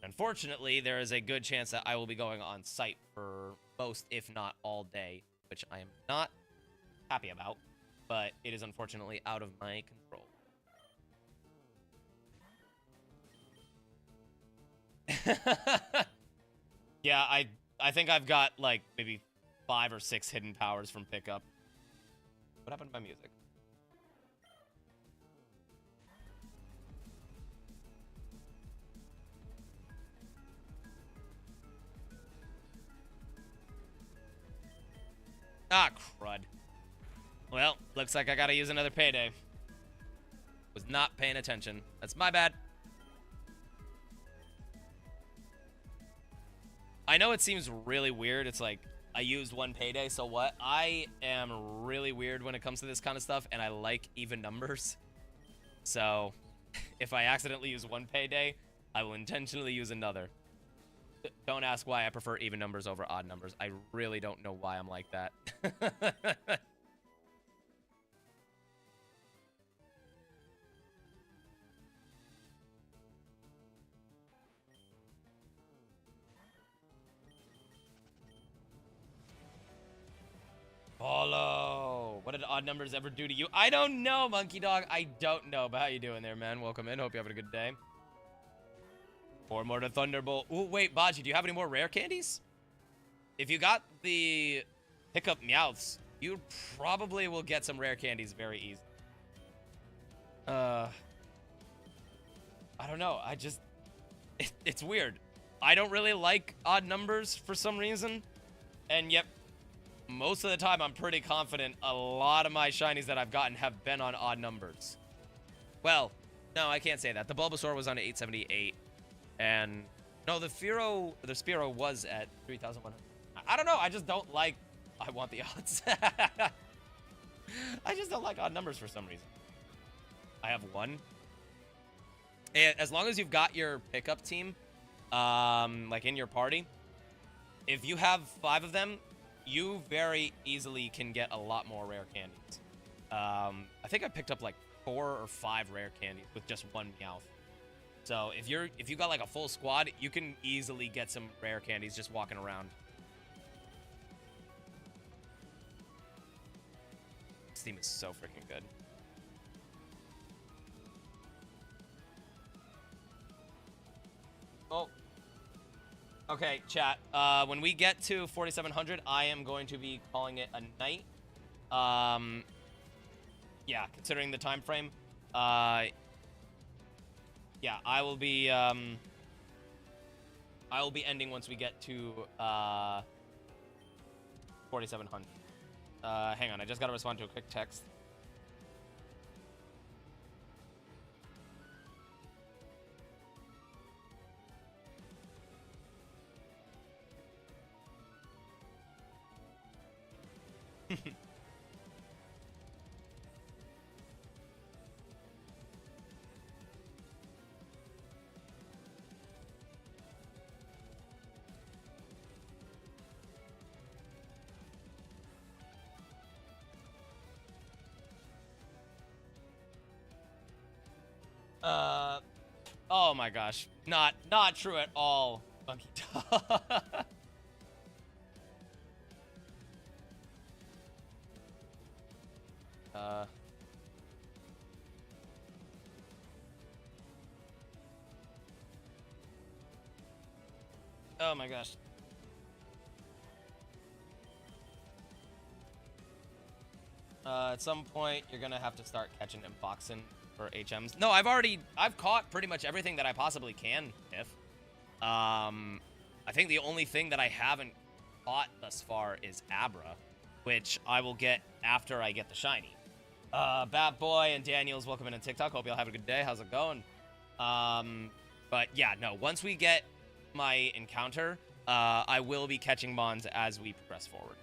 Unfortunately, there is a good chance that I will be going on site for most, if not all day, which I am not happy about, but it is unfortunately out of my control. Yeah, I think I've got like maybe 5 or 6 hidden powers from pickup. What happened to my music? Ah, crud. Well, looks like I gotta use another payday. Was not paying attention. That's my bad. I know it seems really weird. It's like, I used one payday, so what? I am really weird when it comes to this kind of stuff, and I like even numbers. So, if I accidentally use one payday, I will intentionally use another. Don't ask why I prefer even numbers over odd numbers. I really don't know why I'm like that. Follow. What did odd numbers ever do to you? I don't know, Monkey Dog. I don't know. But how you doing there, man? Welcome in. Hope you're having a good day. 4 more to Thunderbolt. Ooh, wait, Baji, do you have any more rare candies? If you got the pickup Meowths, you probably will get some rare candies very easy. I don't know. It's weird. I don't really like odd numbers for some reason. And yet, most of the time, I'm pretty confident a lot of my shinies that I've gotten have been on odd numbers. Well, no, I can't say that. The Bulbasaur was on 878. And no, the Spearow was at 3,100. I don't know. I just don't like. I want the odds. I just don't like odd numbers for some reason. I have one. And as long as you've got your pickup team, like in your party, if you have 5 of them, you very easily can get a lot more rare candies. I think I picked up like 4 or 5 rare candies with just one Meowth. So if you got like a full squad, you can easily get some rare candies just walking around. This team is so freaking good. Oh. Okay, chat. When we get to 4,700, I am going to be calling it a night. Yeah, considering the time frame. Yeah, I will be ending once we get to 4,700. Hang on, I just gotta respond to a quick text. Oh my gosh. Not true at all, Funky Dog. Oh my gosh. At some point, you're gonna have to start catching and boxing for HMs. No, I've caught pretty much everything that I possibly can, if. I think the only thing that I haven't caught thus far is Abra, which I will get after I get the shiny. Bat Boy and Daniels, welcome in on TikTok. Hope y'all have a good day. How's it going? But yeah, no, once we get my encounter, I will be catching Mons as we progress forward.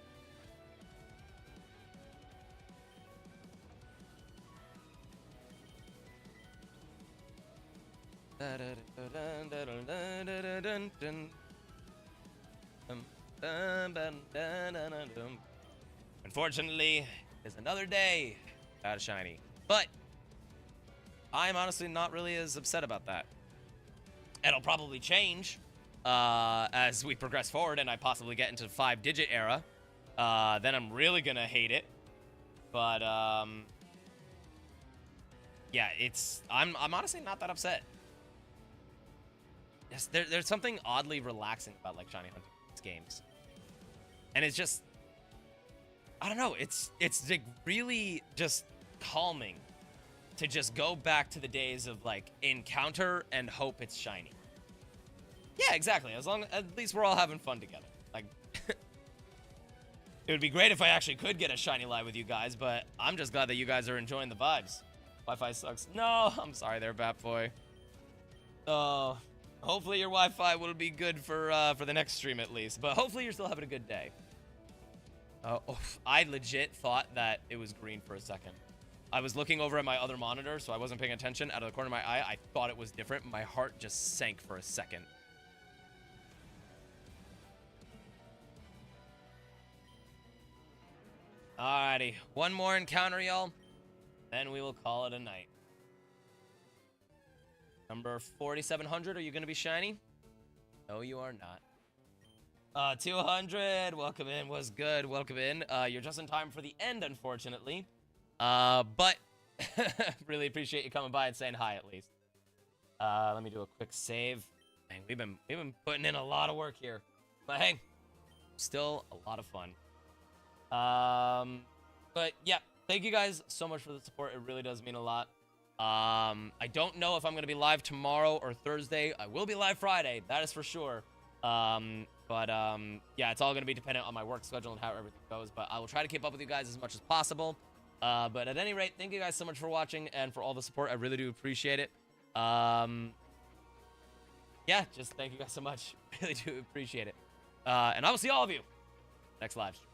Unfortunately, it's another day out of shiny, but I'm honestly not really as upset about that. It'll probably change as we progress forward and I possibly get into the 5-digit era. Then I'm really gonna hate it. But yeah, I'm honestly not that upset. Yes, there's something oddly relaxing about like shiny hunting games, and it's just, I don't know, it's like really just calming to just go back to the days of like encounter and hope it's shiny. Yeah, exactly. As long at least we're all having fun together. Like, it would be great if I actually could get a shiny live with you guys, but I'm just glad that you guys are enjoying the vibes. Wi-Fi sucks. No, I'm sorry there, Bat Boy. Oh. Hopefully your Wi-Fi will be good for the next stream at least. But hopefully you're still having a good day. I legit thought that it was green for a second. I was looking over at my other monitor, so I wasn't paying attention. Out of the corner of my eye, I thought it was different. My heart just sank for a second. Alrighty. One more encounter, y'all. Then we will call it a night. Number 4,700, are you going to be shiny? No, you are not. 200, welcome in, was good, welcome in. You're just in time for the end, unfortunately. But really appreciate you coming by and saying hi, at least. Let me do a quick save. Dang, we've been putting in a lot of work here. But hey, still a lot of fun. But yeah, thank you guys so much for the support. It really does mean a lot. I don't know if I'm going to be live tomorrow or Thursday. I will be live Friday, that is for sure. Yeah, it's all going to be dependent on my work schedule and how everything goes. But I will try to keep up with you guys as much as possible. But at any rate, thank you guys so much for watching and for all the support. I really do appreciate it. Yeah, just thank you guys so much. Really do appreciate it. And I will see all of you next live stream.